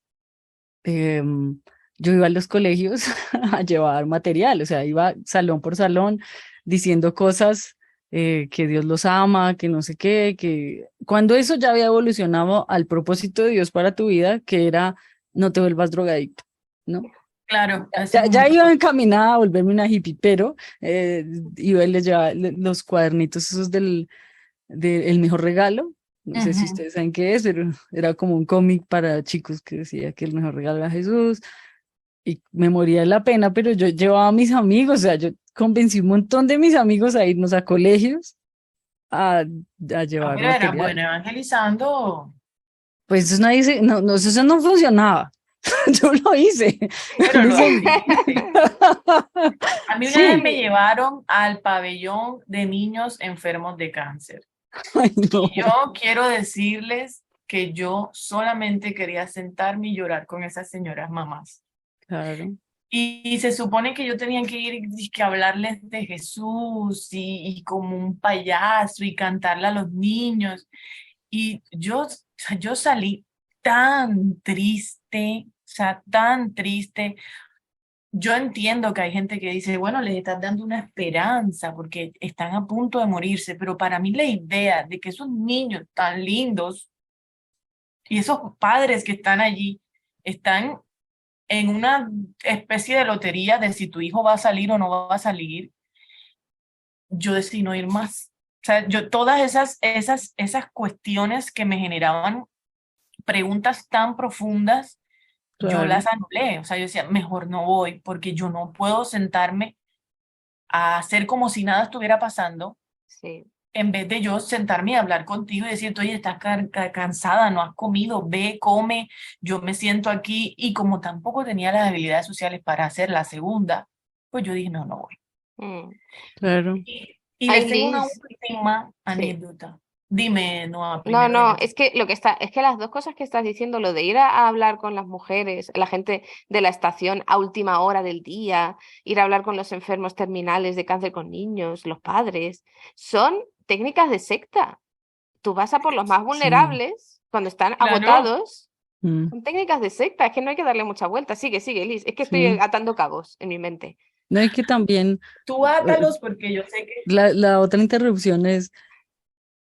em, yo iba a los colegios a llevar material, o sea, iba salón por salón diciendo cosas, que Dios los ama, que no sé qué, que cuando eso ya había evolucionado al propósito de Dios para tu vida, que era no te vuelvas drogadicto, ¿no? Claro, ese es Ya un iba propósito. encaminada a volverme una hippie, pero iba y les llevaba los cuadernitos esos de El Mejor Regalo. No sé si Ujú. ustedes saben qué es, pero era como un cómic para chicos que decía que el mejor regalo era Jesús, y me moría de la pena, pero yo llevaba a mis amigos, o sea, yo convencí un montón de mis amigos a irnos a colegios a Ah, llevar pero era material. bueno evangelizando. Pues eso nadie no, eso no funcionaba. Yo lo hice. Pero En lo ese- hiciste. A mí una Sí. vez me llevaron al pabellón de niños enfermos de cáncer. Ay, no, Y yo quiero decirles que yo solamente quería sentarme y llorar con esas señoras mamás. claro. Y se supone que yo tenía que ir y que hablarles de Jesús y como un payaso y cantarle a los niños. Y yo, o sea, yo salí tan triste, o sea, tan triste. Yo entiendo que hay gente que dice, bueno, les estás dando una esperanza porque están a punto de morirse, pero para mí la idea de que esos niños tan lindos y esos padres que están allí están en una especie de lotería de si tu hijo va a salir o no va a salir, yo decidí no ir más. O sea, yo todas esas cuestiones que me generaban preguntas tan profundas, yo Claro. las anulé. O sea, yo decía, mejor no voy porque yo no puedo sentarme a hacer como si nada estuviera pasando, Sí. en vez de yo sentarme y hablar contigo y decirte, oye, estás cansada, no has comido, ve, come, yo me siento aquí. Y como tampoco tenía las habilidades sociales para hacer la segunda, pues yo dije, no, no voy. Mm. Claro. Y Ay, les tengo una Liz, última sí. anécdota. Dime, Noa, No, primero dime no, tú. es que es que las dos cosas que estás diciendo, lo de ir a hablar con las mujeres, la gente de la estación a última hora del día, ir a hablar con los enfermos terminales de cáncer con niños, los padres, son técnicas de secta. Tú vas a por los más Sí. vulnerables cuando están Claro, agotados. Mm, Son técnicas de secta, es que no hay que darle mucha vuelta. Sigue, sigue, Liz. Es que estoy sí. atando cabos en mi mente. No hay que también, tú eh, átalos porque yo sé que, la otra interrupción es,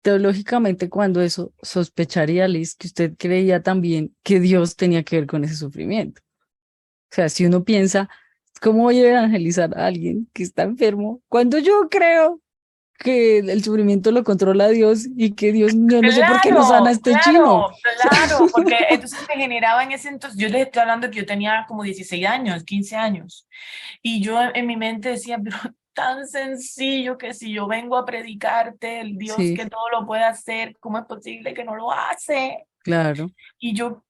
teológicamente, cuando eso sospecharía, Liz, que usted creía también que Dios tenía que ver con ese sufrimiento. O sea, si uno piensa, ¿cómo voy a evangelizar a alguien que está enfermo cuando yo creo que el sufrimiento lo controla Dios y que Dios, yo no sé por qué no sana a claro, este chino? claro, claro, porque entonces me generaba en ese entonces, yo les estoy hablando que yo tenía como 16 años, 15 años, y yo en mi mente decía, pero tan sencillo que si yo vengo a predicarte, el Dios Sí, que todo lo puede hacer, ¿cómo es posible que no lo hace? claro. Y yo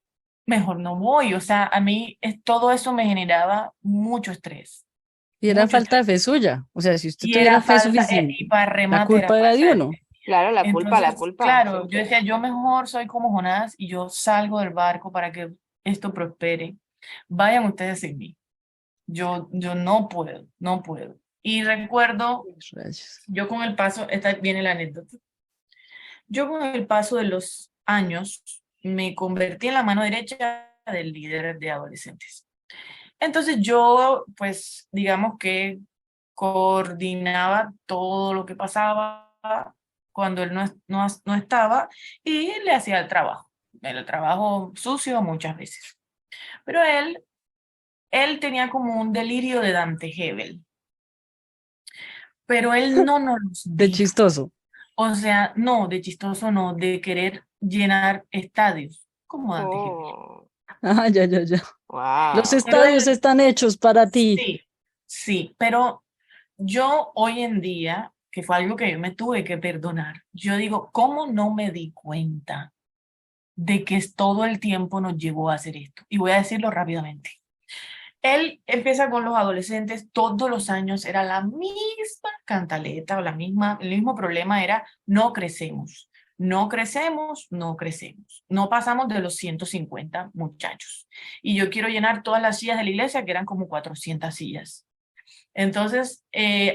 mejor no voy, o sea, a mí todo eso me generaba Y era mucho falta estrés, de fe suya. O sea, si usted y tuviera era fe falta, suficiente, y para la remate era culpa era de falta de uno. fe. Claro, la Entonces, culpa, claro, yo siempre. decía, yo mejor soy como Jonás y yo salgo del barco para que esto prospere. Vayan ustedes sin mí. Yo no puedo, no puedo. Y recuerdo, Rayos. yo con el paso, esta viene la anécdota, yo con el paso de los años me convertí en la mano derecha del líder de adolescentes. Entonces yo, pues, digamos que coordinaba todo lo que pasaba cuando él no estaba y le hacía el trabajo sucio muchas veces. Pero él tenía como un delirio de Dante Hebel, pero él no nos los De dijo. chistoso. O sea, no, de chistoso no, de querer llenar estadios, como Dante Hebel. Oh, Ah, ya, ya, ya. Los wow. Pero estadios él, están hechos para ti. sí, sí, pero yo hoy en día, que fue algo que yo me tuve que perdonar, yo digo, ¿cómo no me di cuenta de que todo el tiempo nos llevó a hacer esto? Y voy a decirlo rápidamente. Él empieza con los adolescentes, todos los años era la misma cantaleta o el mismo problema era no crecemos, no crecemos, no crecemos, no pasamos de los 150 muchachos. Y yo quiero llenar todas las sillas de la iglesia, que eran como 400 sillas. Entonces,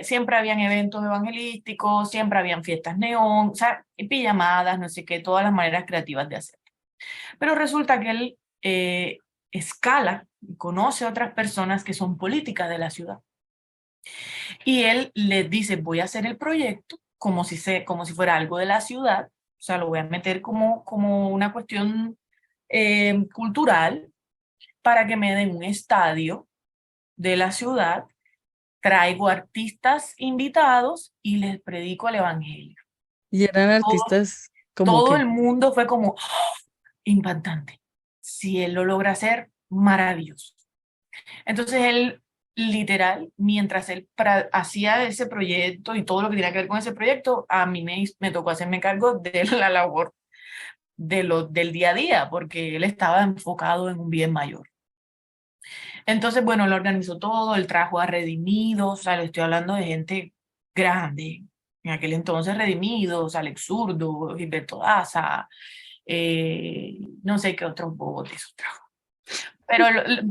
siempre habían eventos evangelísticos, siempre habían fiestas neón, o sea, pijamadas, no sé qué, todas las maneras creativas de hacer. Pero resulta que él escala y conoce a otras personas que son políticas de la ciudad. Y él les dice, voy a hacer el proyecto como si fuera algo de la ciudad, o sea, lo voy a meter como una cuestión cultural para que me den un estadio de la ciudad, traigo artistas invitados y les predico el evangelio. Y eran Todo, artistas como todo que, el mundo fue como ¡oh! Impactante. Si él lo logra hacer, maravilloso. Entonces él, literal, mientras él hacía ese proyecto y todo lo que tenía que ver con ese proyecto, a mí me tocó hacerme cargo de la labor del día a día, porque él estaba enfocado en un bien mayor. Entonces, bueno, él organizó todo, él trajo a Redimidos, o sea, le estoy hablando de gente grande, en aquel entonces Redimidos, Alex Zurdo, Gilberto Daza, no sé qué otros bobos de esos trajo. Pero,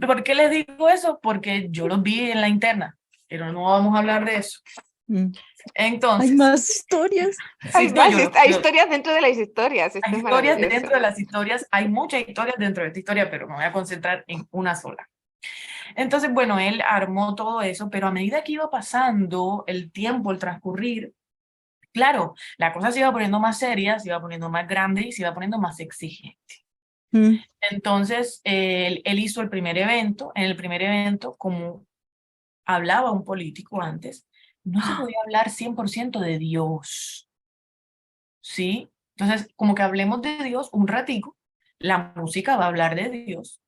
¿por qué les digo eso? Porque yo los vi en la interna, pero no vamos a hablar de eso. Mm. Hay Entonces, más historias. Hay sí, no, más, hay historias dentro de las historias. Esto hay es historias maravilloso. dentro de las historias, hay muchas historias dentro de esta historia, pero me voy a concentrar en una sola. Entonces, bueno, él armó todo eso, pero a medida que iba pasando el tiempo, el transcurrir, claro, la cosa se iba poniendo más seria, se iba poniendo más grande y se iba poniendo más exigente. Mm. Entonces, él hizo el primer evento. En el primer evento, como hablaba un político antes, no se podía hablar 100% de Dios, ¿sí? Entonces, como que hablemos de Dios un ratico, la música va a hablar de Dios,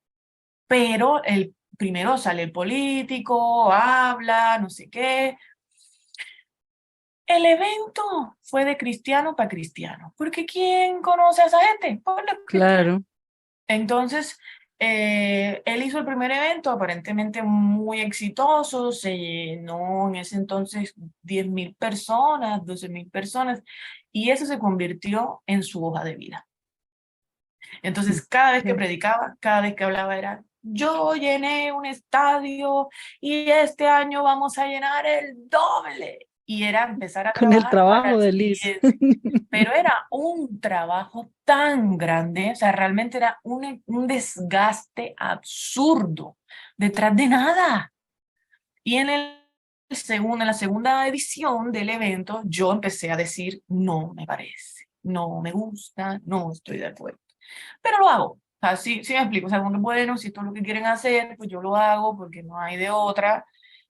pero el primero sale el político, habla, no sé qué. El evento fue de cristiano para cristiano, porque ¿quién conoce a esa gente? Pues los cristianos. Claro. Entonces, él hizo el primer evento, aparentemente muy exitoso, se llenó en ese entonces 10.000 personas, 12.000 personas, y eso se convirtió en su hoja de vida. Entonces, cada vez que predicaba, cada vez que hablaba era, yo llené un estadio y este año vamos a llenar el doble. Y era empezar a Con el trabajar para trabajo el de Liz. siguiente. Pero era un trabajo tan grande, o sea, realmente era un desgaste absurdo detrás de nada. Y en la segunda edición del evento, yo empecé a decir, no me parece, no me gusta, no estoy de acuerdo. Pero lo hago. O sea, sí, sí me explico. O sea, como que bueno, si esto es lo que quieren hacer, pues yo lo hago porque no hay de otra.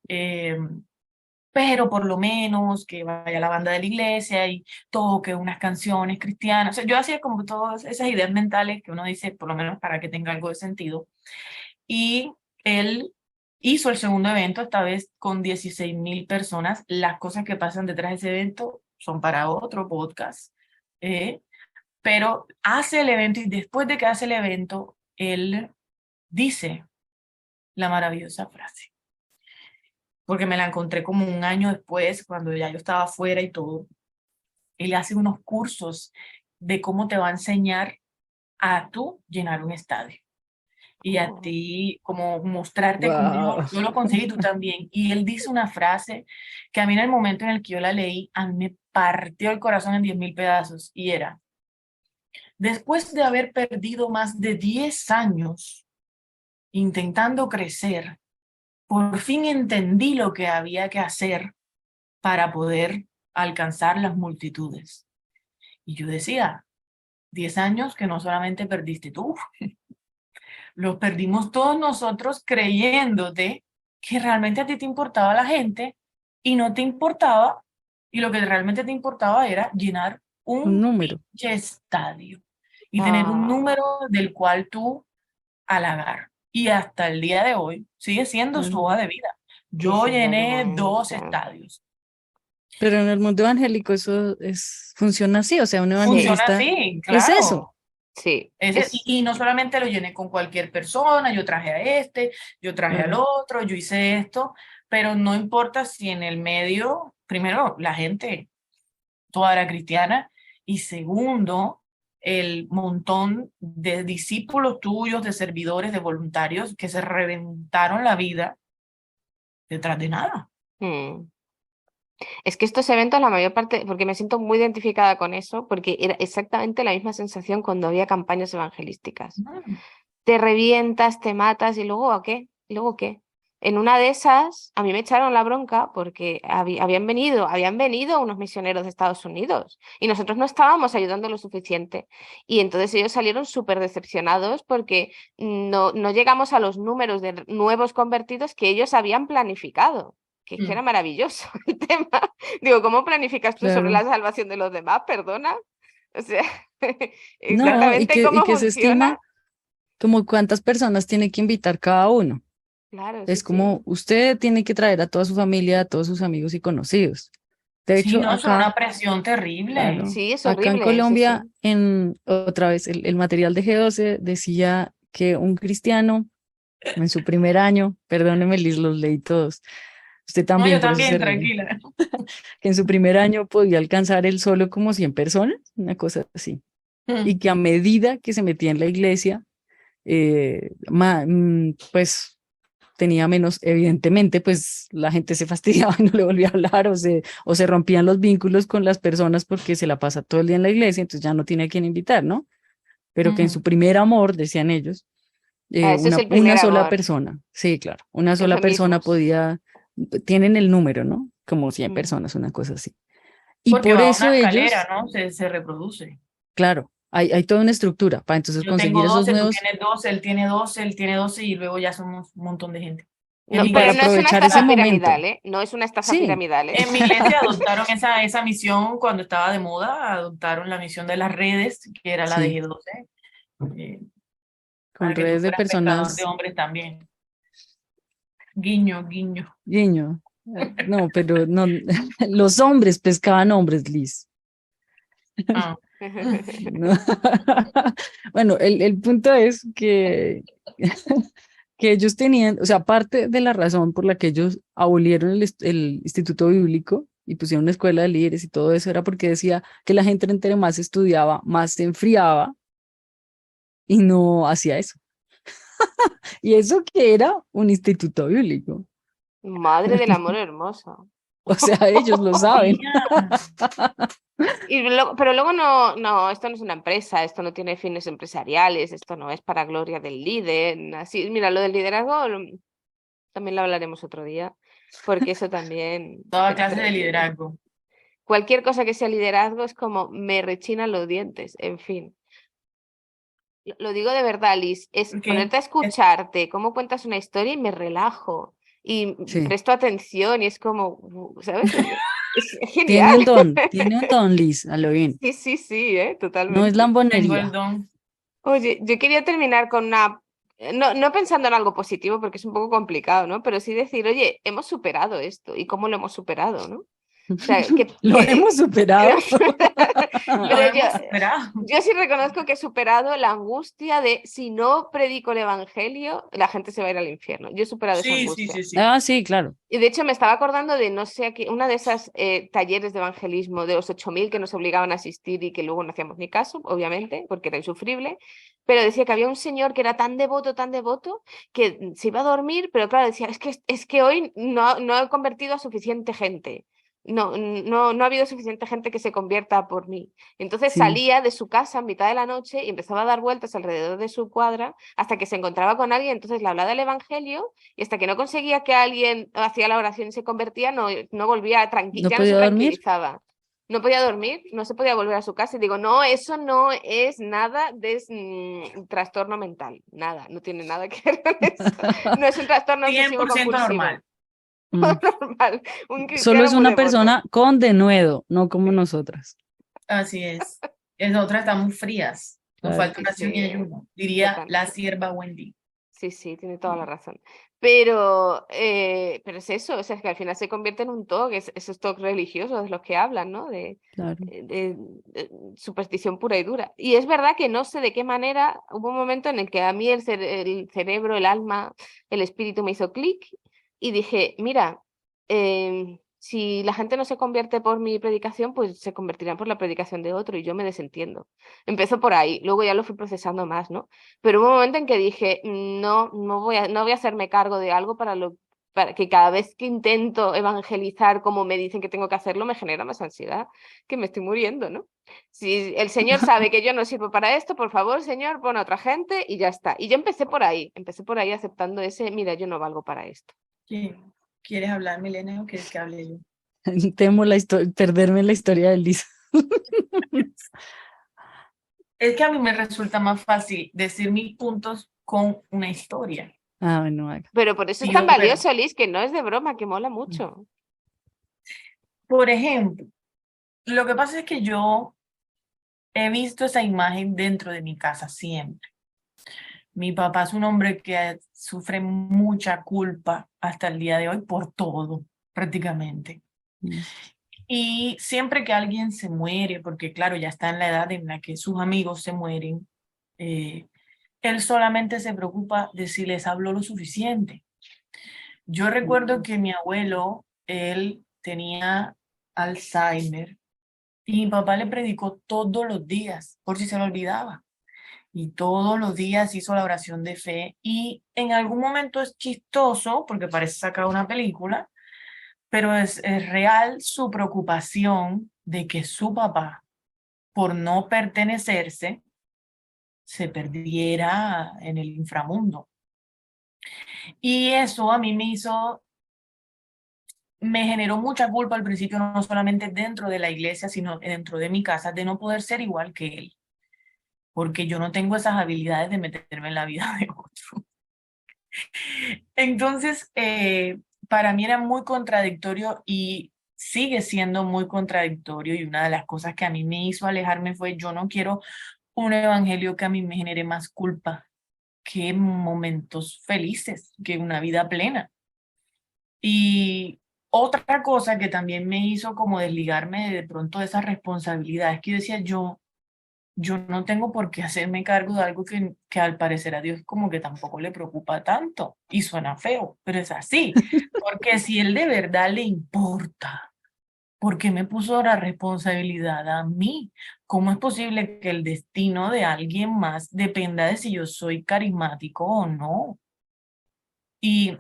Eh, pero por lo menos que vaya la banda de la iglesia y toque unas canciones cristianas. O sea, yo hacía como todas esas ideas mentales que uno dice, por lo menos para que tenga algo de sentido. Y él hizo el segundo evento, esta vez con 16.000 personas. Las cosas que pasan detrás de ese evento son para otro podcast. Pero hace el evento y después de que hace el evento, él dice la maravillosa frase, porque me la encontré como un año después, cuando ya yo estaba afuera y todo. Él hace unos cursos de cómo te va a enseñar a tú llenar un estadio y a ti como mostrarte con Dios. Wow. Yo lo conseguí, tú también. Y él dice una frase que a mí en el momento en el que yo la leí, a mí me partió el corazón en 10.000 pedazos y era, después de haber perdido más de 10 años intentando crecer, por fin entendí lo que había que hacer para poder alcanzar las multitudes. Y yo decía, 10 años que no solamente perdiste tú, los perdimos todos nosotros creyéndote que realmente a ti te importaba la gente y no te importaba, y lo que realmente te importaba era llenar Un un número. pinche estadio y tener un número del cual tú halagar. Y hasta el día de hoy sigue siendo su hoja de vida. Yo llené 2 estadios. Pero en el mundo evangélico funciona así, o sea, un Funciona evangelista así, es eso. claro. Y no solamente lo llené con cualquier persona, yo traje a este, yo traje al Claro. otro, yo hice esto, pero no importa si en el medio, primero, la gente toda era cristiana, y segundo, el montón de discípulos tuyos, de servidores, de voluntarios que se reventaron la vida detrás de nada. Mm. Es que estos eventos, la mayor parte, porque me siento muy identificada con eso, porque era exactamente la misma sensación cuando había campañas evangelísticas. Mm. Te revientas, te matas y luego ¿a qué? ¿Y luego qué? En una de esas, a mí me echaron la bronca porque habían venido unos misioneros de Estados Unidos y nosotros no estábamos ayudando lo suficiente. Y entonces ellos salieron súper decepcionados porque no llegamos a los números de nuevos convertidos que ellos habían planificado, que es que era maravilloso el tema. Digo, ¿cómo planificas tú sobre Claro. la salvación de los demás? Perdona. O sea, No, y exactamente cómo que se funciona. estima como cuántas personas tiene que invitar cada uno. Claro, sí, Es sí. como usted tiene que traer a toda su familia, a todos sus amigos y conocidos. De Sí, hecho, no, eso era acá, una presión terrible. claro, Sí, es acá en horrible, sí, sí. Colombia, otra vez, el material de G12 decía que un cristiano En su primer año, perdóneme, Liz, los leí todos. Usted No, también, yo por eso también, se ríe. tranquila. Que en su primer año podía alcanzar él solo como 100 personas, una cosa así. Y que a medida que se metía en la iglesia, pues tenía menos, evidentemente, pues la gente se fastidiaba y no le volvía a hablar o se rompían los vínculos con las personas porque se la pasa todo el día en la iglesia, entonces ya no tiene a quién invitar, ¿no? Pero que en su primer amor, decían ellos, Ese es el una primer sola amor. persona, sí, claro, una sola persona Eufemismos. podía, tienen el número, ¿no? Como 100 Mm. personas, una cosa así. Y Porque por va a una eso escalera, ellos, ¿no? Se reproduce. claro, hay toda una estructura para entonces Yo tengo conseguir esos 12, tú nuevos, tienes 12, él tiene 12, él tiene 12 y luego ya somos un montón de gente. En No, mi y para pero no iglesia, es una aprovechar ese estafa momento. piramidal, ¿eh? No es una estafa Sí, piramidal, ¿eh? en mi iglesia adoptaron esa misión cuando estaba de moda, adoptaron la misión de las redes, que era la de sí, G12, eh, con para que tú redes de fueras pescador de personas, hombres también. Guiño, guiño. guiño. No, pero no, los hombres pescaban hombres, Liz. Ah. No. Bueno, el punto es que, que ellos tenían, o sea, parte de la razón por la que ellos abolieron el instituto bíblico y pusieron una escuela de líderes y todo eso era porque decía que la gente entre más estudiaba, más se enfriaba y no hacía eso. Y eso que era un instituto bíblico. Madre del amor hermoso. O sea, ellos lo saben. Mía. Pero luego no, esto no es una empresa, esto no tiene fines empresariales, esto no es para gloria del líder. Así, mira, lo del liderazgo también lo hablaremos otro día, porque eso también, Toda clase de liderazgo. cualquier cosa que sea liderazgo es como me rechinan los dientes, en fin. Lo digo de verdad, Liz, es Porque ponerte a escucharte cómo cuentas una historia y me relajo y Sí. presto atención y es como, ¿sabes? Es genial. Tiene un don, Liz, a lo bien. Sí, sí, sí, No es totalmente. tengo el lambonería. don. Oye, yo quería terminar con una, no pensando en algo positivo porque es un poco complicado, ¿no? Pero sí decir, oye, hemos superado esto y cómo lo hemos superado, ¿no? O sea, Lo hemos superado. Lo pero hemos superado. yo sí reconozco que he superado la angustia de si no predico el evangelio, la gente se va a ir al infierno. Yo he superado esa Sí, sí, angustia. sí, sí. Ah, sí, claro. Y de hecho me estaba acordando de, no sé, una de esas talleres de evangelismo de los 8.000 que nos obligaban a asistir y que luego no hacíamos ni caso, obviamente, porque era insufrible, pero decía que había un señor que era tan devoto, que se iba a dormir, pero claro, decía, es que hoy no he convertido a suficiente gente. No ha habido suficiente gente que se convierta por mí. Entonces Sí. salía de su casa a mitad de la noche y empezaba a dar vueltas alrededor de su cuadra hasta que se encontraba con alguien, entonces le hablaba del evangelio y hasta que no conseguía que alguien hacía la oración y se convertía, no volvía ¿No ya no se podía dormir? tranquilizaba. No podía dormir, no se podía volver a su casa. Y digo, no, eso no es nada de trastorno mental. Nada, no tiene nada que ver con eso. No es un trastorno Cien obsesivo por ciento compulsivo. normal. Mm. Normal. Un Solo cristiano es muy una devoto. persona con denuedo, no como Sí, nosotras. Así es. Nosotras estamos frías. Nos Claro. falta sí, oración y sí, ayuno. Diría la totalmente. sierva Wendy. Sí, sí, tiene toda la razón. Pero es eso, o sea, es que al final se convierte en un TOC, esos TOC religiosos de los que hablan, ¿no? Claro. De superstición pura y dura. Y es verdad que no sé de qué manera, hubo un momento en el que a mí el cerebro, el alma, el espíritu me hizo clic y dije, mira, si la gente no se convierte por mi predicación, pues se convertirán por la predicación de otro y yo me desentiendo. Empezó por ahí, luego ya lo fui procesando más, ¿no? Pero hubo un momento en que dije, no voy a hacerme cargo de algo para que cada vez que intento evangelizar como me dicen que tengo que hacerlo, me genera más ansiedad, que me estoy muriendo, ¿no? Si el Señor sabe que yo no sirvo para esto, por favor, Señor, pon a otra gente y ya está. Y yo empecé por ahí aceptando mira, yo no valgo para esto. ¿Qué? ¿Quieres hablar, Milena, o quieres que hable yo? Temo perderme la historia de Liz. Es que a mí me resulta más fácil decir mis puntos con una historia. Ah, bueno, haga. Pero por eso es tan Digo, pero, valioso, Liz, que no es de broma, que mola mucho. por ejemplo, lo que pasa es que yo he visto esa imagen dentro de mi casa siempre. Mi papá es un hombre que sufre mucha culpa hasta el día de hoy por todo, prácticamente. Mm. Y siempre que alguien se muere, porque claro, ya está en la edad en la que sus amigos se mueren, Él solamente se preocupa de si les habló lo suficiente. Yo recuerdo que mi abuelo, él tenía Alzheimer y mi papá le predicó todos los días, por si se lo olvidaba. Y todos los días hizo la oración de fe y en algún momento es chistoso porque parece sacar una película, pero es real su preocupación de que su papá, por no pertenecerse, se perdiera en el inframundo. Y eso a mí me generó mucha culpa al principio, no solamente dentro de la iglesia, sino dentro de mi casa, de no poder ser igual que él, porque yo no tengo esas habilidades de meterme en la vida de otro. Entonces, para mí era muy contradictorio y sigue siendo muy contradictorio, y una de las cosas que a mí me hizo alejarme fue: yo no quiero un evangelio que a mí me genere más culpa que momentos felices, que una vida plena. Y otra cosa que también me hizo como desligarme de pronto de esa responsabilidad es que yo decía: yo no tengo por qué hacerme cargo de algo que al parecer a Dios como que tampoco le preocupa tanto. Y suena feo, pero es así. Porque si Él de verdad le importa, ¿por qué me puso la responsabilidad a mí? ¿Cómo es posible que el destino de alguien más dependa de si yo soy carismático o no? Y,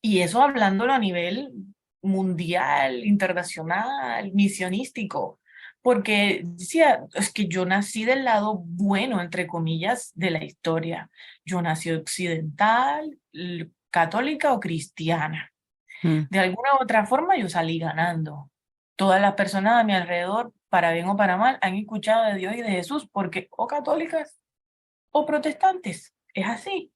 y eso hablándolo a nivel mundial, internacional, misionístico, porque decía, es que yo nací del lado bueno, entre comillas, de la historia. Yo nací occidental, católica o cristiana. Mm. De alguna u otra forma yo salí ganando. Todas las personas a mi alrededor, para bien o para mal, han escuchado de Dios y de Jesús, porque o católicas o protestantes. Es así.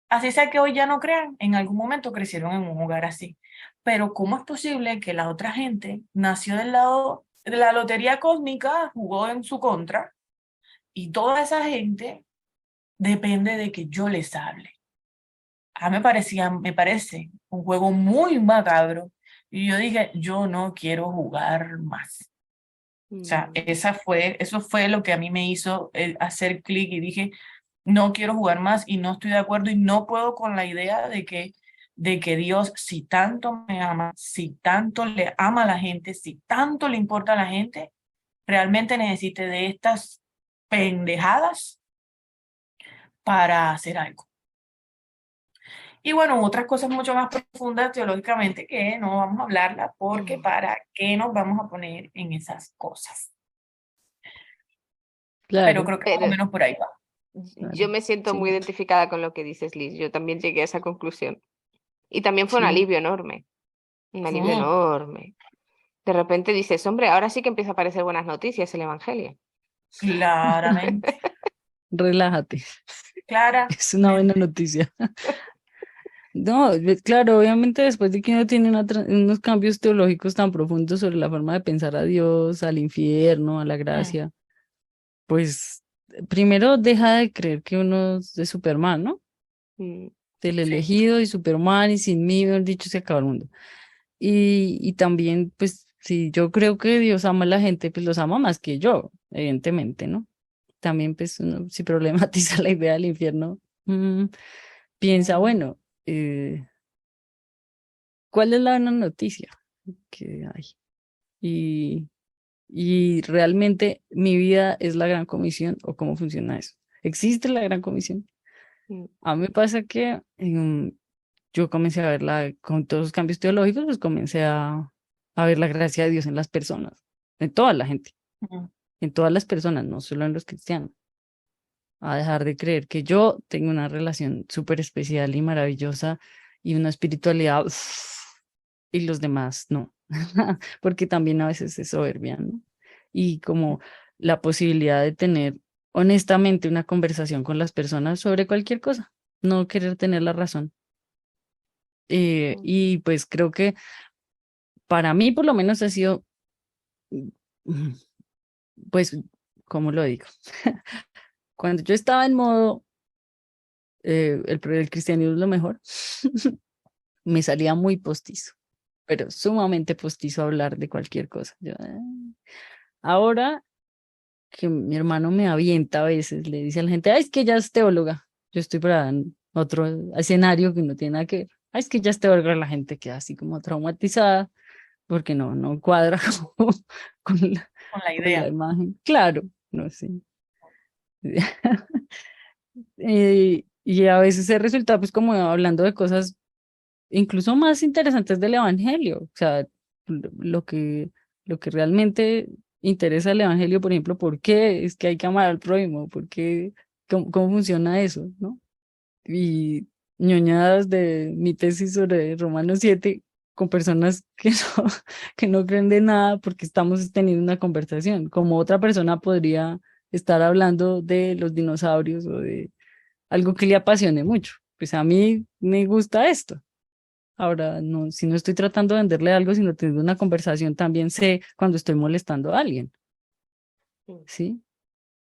Así sea que hoy ya no crean, en algún momento crecieron en un hogar así. Pero ¿cómo es posible que la otra gente nació del lado de la lotería cósmica, jugó en su contra, y toda esa gente depende de que yo les hable? A mí me parece un juego muy macabro. Y yo dije: yo no quiero jugar más. O sea, Mm. eso fue lo que a mí me hizo hacer clic y dije: no quiero jugar más y no estoy de acuerdo y no puedo con la idea de que Dios, si tanto me ama, si tanto le ama a la gente, si tanto le importa a la gente, realmente necesite de estas pendejadas para hacer algo. Y bueno, otras cosas mucho más profundas teológicamente que no vamos a hablarla porque para qué nos vamos a poner en esas cosas. Pero Claro, creo que más o Pero menos por ahí va. yo claro. me siento Sí, muy identificada con lo que dices, Liz. Yo también llegué a esa conclusión. Y también fue un sí. alivio enorme, un alivio Mm, enorme. De repente dices, hombre, ahora sí que empieza a aparecer buenas noticias el Evangelio. claramente, Relájate. Es una buena claramente. noticia. No, claro, obviamente después de que uno tiene unos cambios teológicos tan profundos sobre la forma de pensar a Dios, al infierno, a la Mm, gracia, pues primero deja de creer que uno es de Superman, ¿no? Mm, Del sí. elegido y Superman y sin mí, mejor dicho, se acaba el mundo. Y también, pues, si yo creo que Dios ama a la gente, pues los ama más que yo, evidentemente, ¿no? También, pues, uno si problematiza la idea del infierno, piensa, Mm, bueno, eh, ¿cuál es la buena noticia que hay? Y, y realmente mi vida es la gran comisión o cómo funciona eso. ¿Existe la gran comisión? mm, A mí me pasa que yo comencé a verla con todos los cambios teológicos, pues comencé a ver la gracia de Dios en las personas, en toda la gente, mm, en todas las personas, no solo en los cristianos. A dejar de creer que yo tengo una relación súper especial y maravillosa y una espiritualidad y los demás no, porque también a veces es soberbia, ¿no? Y como la posibilidad de tener honestamente una conversación con las personas sobre cualquier cosa, no querer tener la razón. mm, Y pues creo que para mí por lo menos ha sido, mm, pues, ¿cómo lo digo? Cuando yo estaba en modo, el cristianismo es lo mejor, me salía muy postizo, pero sumamente postizo hablar de cualquier cosa. Ahora que mi hermano me avienta a veces, le dice a la gente: "Ay, es que ella es teóloga". Yo estoy para otro escenario que no tiene nada que ver. Ay, es que ya este verga la gente queda así como traumatizada porque no cuadra como con con la con la idea. imagen. Claro, no sé. Y a veces se resulta pues como hablando de cosas incluso más interesantes del evangelio. O sea, lo que, lo que realmente interesa el evangelio, por ejemplo, ¿por qué es que hay que amar al prójimo? ¿Por qué? ¿Cómo funciona eso? ¿No? Y ñoñadas de mi tesis sobre Romanos 7 con personas que no, que no creen de nada porque estamos teniendo una conversación. Como otra persona podría estar hablando de los dinosaurios o de algo que le apasione mucho. Pues a mí me gusta esto. Ahora, no, si no estoy tratando de venderle algo, sino teniendo una conversación, también sé cuando estoy molestando a alguien, Mm, ¿sí?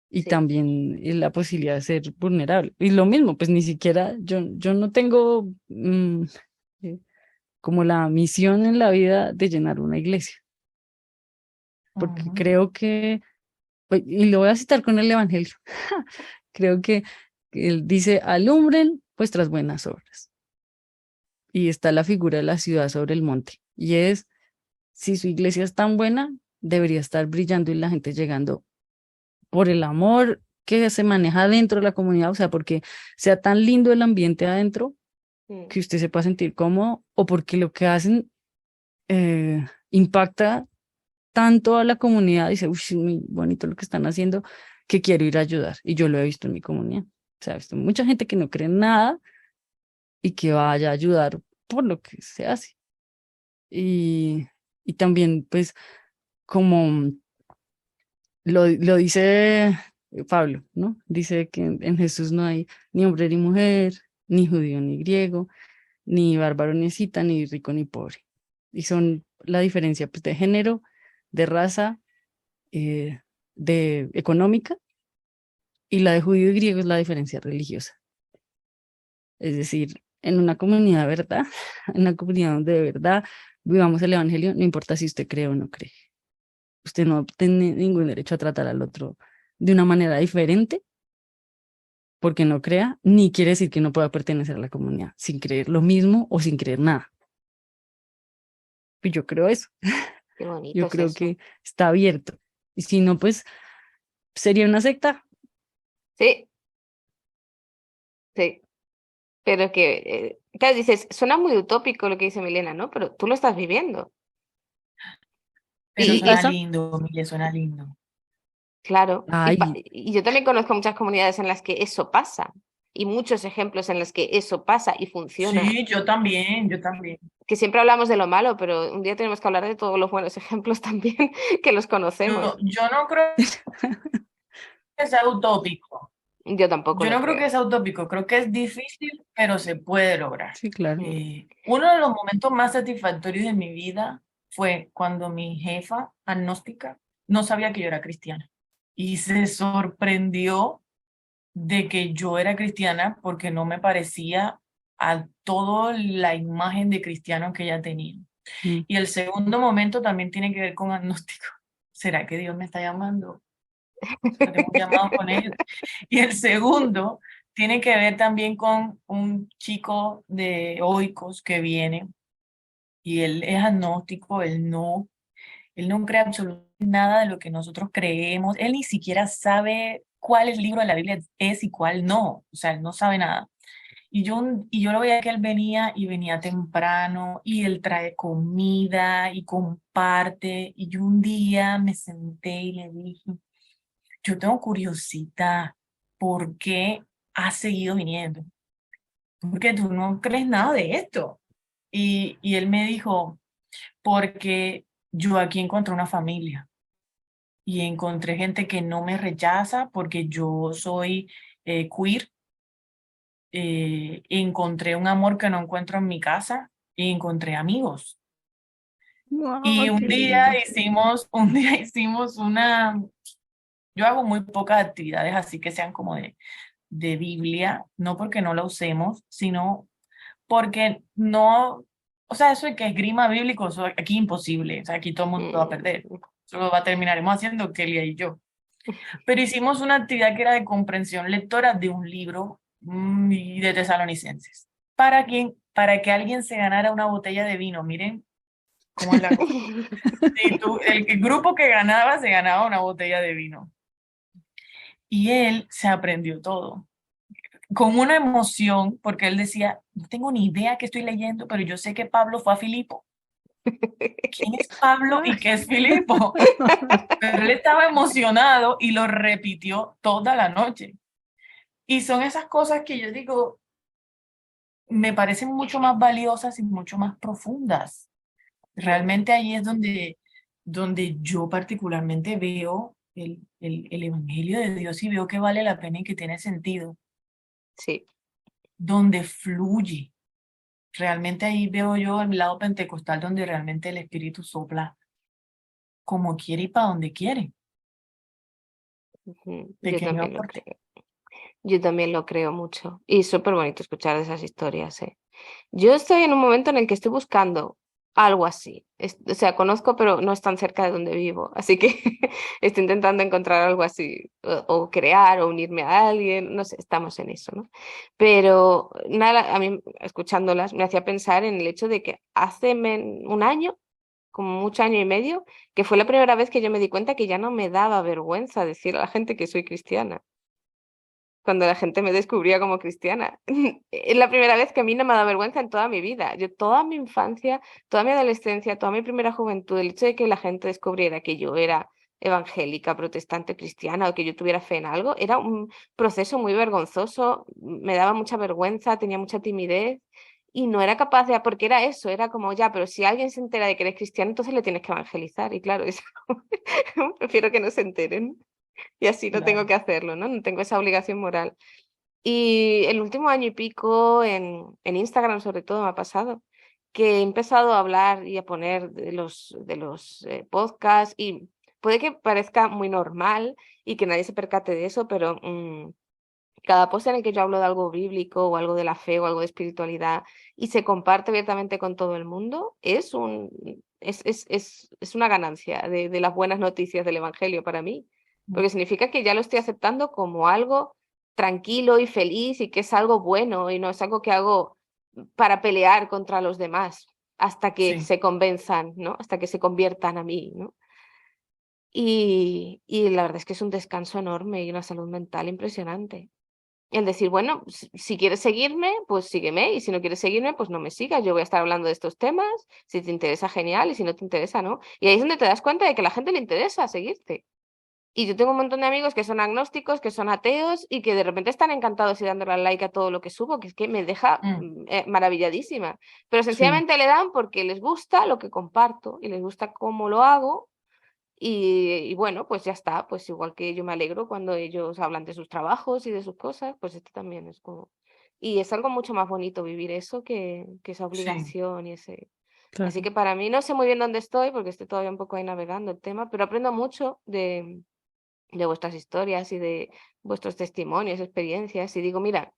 Y sí, también la posibilidad de ser vulnerable. Y lo mismo, pues ni siquiera, yo no tengo eh, como la misión en la vida de llenar una iglesia, porque Ujú. creo que, pues, y lo voy a citar con el Evangelio, creo que él dice, alumbren vuestras buenas obras. Y está la figura de la ciudad sobre el monte. Y es, si su iglesia es tan buena, debería estar brillando y la gente llegando por el amor que se maneja dentro de la comunidad, o sea, porque sea tan lindo el ambiente adentro mm, que usted se pueda sentir cómodo o porque lo que hacen impacta tanto a la comunidad, dice, uy, es muy bonito lo que están haciendo, que quiero ir a ayudar. Y yo lo he visto en mi comunidad. O sea, he visto mucha gente que no cree en nada y que vaya a ayudar por lo que se hace. Y, y también, pues, como lo dice Pablo, ¿no? Dice que en Jesús no hay ni hombre ni mujer, ni judío ni griego, ni bárbaro ni escita, ni rico ni pobre. Y son la diferencia, pues, de género, de raza, eh, de económica, y la de judío y griego es la diferencia religiosa. Es decir, en una comunidad, ¿verdad? En una comunidad donde de verdad vivamos el evangelio, no importa si usted cree o no cree. Usted no tiene ningún derecho a tratar al otro de una manera diferente porque no crea, ni quiere decir que no pueda pertenecer a la comunidad sin creer lo mismo o sin creer nada. Pues yo creo eso. qué bonito Yo es creo eso. que está abierto. Y si no, pues sería una secta. Sí, sí, pero que, claro, dices, suena muy utópico lo que dice Milena, ¿no? Pero tú lo estás viviendo. Pero Sí, Y suena pasa. lindo, Miguel, suena lindo. claro, Ay, y yo también conozco muchas comunidades en las que eso pasa, y muchos ejemplos en los que eso pasa y funciona. Sí, yo también, yo también. Que siempre hablamos de lo malo, pero un día tenemos que hablar de todos los buenos ejemplos también que los Yo, conocemos. yo no creo que sea utópico. Yo tampoco Yo lo no creo creo. que sea utópico, creo que es difícil, pero se puede lograr. sí, claro. Mm. Uno de los momentos más satisfactorios de mi vida fue cuando mi jefa agnóstica no sabía que yo era cristiana y se sorprendió de que yo era cristiana porque no me parecía a toda la imagen de cristiano que ella tenía. Mm. Y el segundo momento también tiene que ver con agnóstico. ¿Será que Dios me está llamando? ¿Será tengo un llamado con él? Y el segundo tiene que ver también con un chico de Oikos que viene y él es agnóstico, él no cree absolutamente nada de lo que nosotros creemos, él ni siquiera sabe cuál el libro de la Biblia es y cuál no, o sea, él no sabe nada. Y yo lo veía que él venía y venía temprano y él trae comida y comparte. Y yo un día me senté y le dije, yo tengo curiosidad, ¿por qué has seguido viniendo? Porque tú no crees nada de esto. Y él me dijo, porque yo aquí encontré una familia y encontré gente que no me rechaza porque yo soy queer. Encontré un amor que no encuentro en mi casa y encontré amigos. Y Wow, qué un día hicimos yo hago muy pocas actividades así que sean como de Biblia, no porque no la usemos, sino porque no, o sea, eso de que esgrima bíblico, eso aquí imposible, o sea, aquí todo el mundo va a perder. Mm. Solo terminaremos haciendo Kelia y yo. Pero hicimos una actividad que era de comprensión lectora de un libro y de Tesalonicenses. Para que alguien se ganara una botella de vino. Miren cómo es la cosa. Sí, el grupo que ganaba se ganaba una botella de vino. Y él se aprendió todo. Con una emoción, porque él decía, no tengo ni idea qué estoy leyendo, pero yo sé que Pablo fue a Filipo. ¿Quién es Pablo y qué es Filipo? Pero él estaba emocionado y lo repitió toda la noche. Y son esas cosas que yo digo, me parecen mucho más valiosas y mucho más profundas. Realmente ahí es donde yo particularmente veo el Evangelio de Dios y veo que vale la pena y que tiene sentido, Sí, donde fluye. Realmente ahí veo yo el lado pentecostal donde realmente el Espíritu sopla como quiere y para donde quiere. yo Pequeño también lo aporte. creo. Yo también lo creo mucho. Y es súper bonito escuchar esas historias, ¿eh? Yo estoy en un momento en el que estoy buscando algo así. O sea, conozco, pero no es tan cerca de donde vivo. Así que estoy intentando encontrar algo así, o crear, o unirme a alguien. No sé, estamos en eso, ¿no? Pero nada, a mí, escuchándolas, me hacía pensar en el hecho de que hace un año, como mucho año y medio, que fue la primera vez que yo me di cuenta que ya no me daba vergüenza decir a la gente que soy cristiana cuando la gente me descubría como cristiana. Es la primera vez que a mí no me ha dado vergüenza en toda mi vida. Yo toda mi infancia, toda mi adolescencia, toda mi primera juventud, el hecho de que la gente descubriera que yo era evangélica, protestante, cristiana o que yo tuviera fe en algo, era un proceso muy vergonzoso, me daba mucha vergüenza, tenía mucha timidez y no era capaz de, porque era eso, era como ya, pero si alguien se entera de que eres cristiano, entonces le tienes que evangelizar y claro, eso, prefiero que no se enteren y así no tengo Claro. que hacerlo, ¿no? No tengo esa obligación moral. Y el último año y pico en Instagram sobre todo me ha pasado que he empezado a hablar y a poner de los podcasts y puede que parezca muy normal y que nadie se percate de eso, pero cada post en el que yo hablo de algo bíblico o algo de la fe o algo de espiritualidad y se comparte abiertamente con todo el mundo es una ganancia de las buenas noticias del Evangelio para mí, porque significa que ya lo estoy aceptando como algo tranquilo y feliz y que es algo bueno y no es algo que hago para pelear contra los demás hasta que Sí, se convenzan, ¿no? Hasta que se conviertan a mí, ¿no? Y la verdad es que es un descanso enorme y una salud mental impresionante. El decir, bueno, si quieres seguirme, pues sígueme, y si no quieres seguirme, pues no me sigas. Yo voy a estar hablando de estos temas, si te interesa, genial, y si no te interesa, no. Y ahí es donde te das cuenta de que a la gente le interesa seguirte. Y yo tengo un montón de amigos que son agnósticos, que son ateos, y que de repente están encantados y dándole al like a todo lo que subo, que es que me deja maravilladísima. Pero Sí, sencillamente le dan porque les gusta lo que comparto, y les gusta cómo lo hago, y bueno, pues ya está, pues igual que yo me alegro cuando ellos hablan de sus trabajos y de sus cosas, pues esto también es como... Y es algo mucho más bonito vivir eso que esa sí, obligación y ese... Así claro. que para mí no sé muy bien dónde estoy porque estoy todavía un poco ahí navegando el tema, pero aprendo mucho de vuestras historias y de vuestros testimonios, experiencias y digo, mira,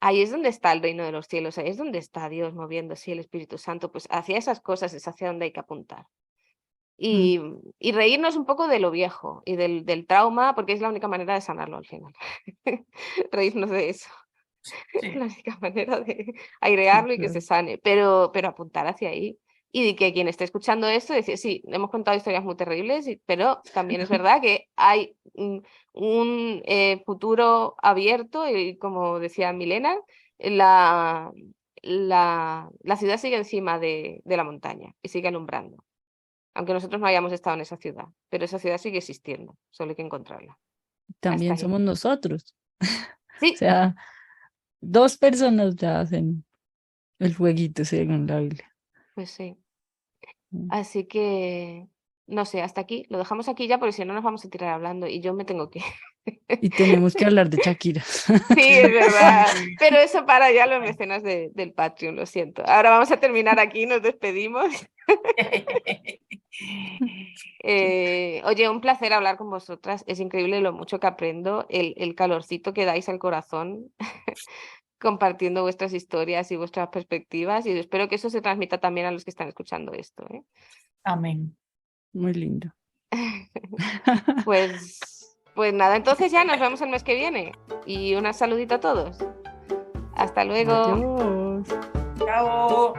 ahí es donde está el reino de los cielos, ahí es donde está Dios moviéndose, el Espíritu Santo, pues hacia esas cosas es hacia donde hay que apuntar Mm. y reírnos un poco de lo viejo y del trauma, porque es la única manera de sanarlo al final. Reírnos de eso, es sí, la única manera de Sí, airearlo y que se claro. sane, pero apuntar hacia ahí. Y de que quien esté escuchando esto, decir, sí, hemos contado historias muy terribles, pero también es verdad que hay un futuro abierto y como decía Milena, la, la ciudad sigue encima de la montaña y sigue alumbrando aunque nosotros no hayamos estado en esa ciudad, pero esa ciudad sigue existiendo, solo hay que encontrarla. Hasta También ahí. somos nosotros. O Sí, sea, dos personas ya hacen el fueguito, según la Biblia. pues sí. Mm. Así que, no sé, hasta aquí. Lo dejamos aquí ya porque si no nos vamos a tirar hablando y yo me tengo que... Y tenemos que hablar de Shakira. Sí, es verdad. sí. Pero eso para ya los mecenas del Patreon, lo siento. Ahora vamos a terminar aquí, nos despedimos. Oye, un placer hablar con vosotras. Es increíble lo mucho que aprendo, el calorcito que dais al corazón compartiendo vuestras historias y vuestras perspectivas y espero que eso se transmita también a los que están escuchando esto, ¿eh? Amén. Muy lindo. Pues nada, entonces ya nos vemos el mes que viene y una saludita a todos. Hasta luego. Adiós. Chao.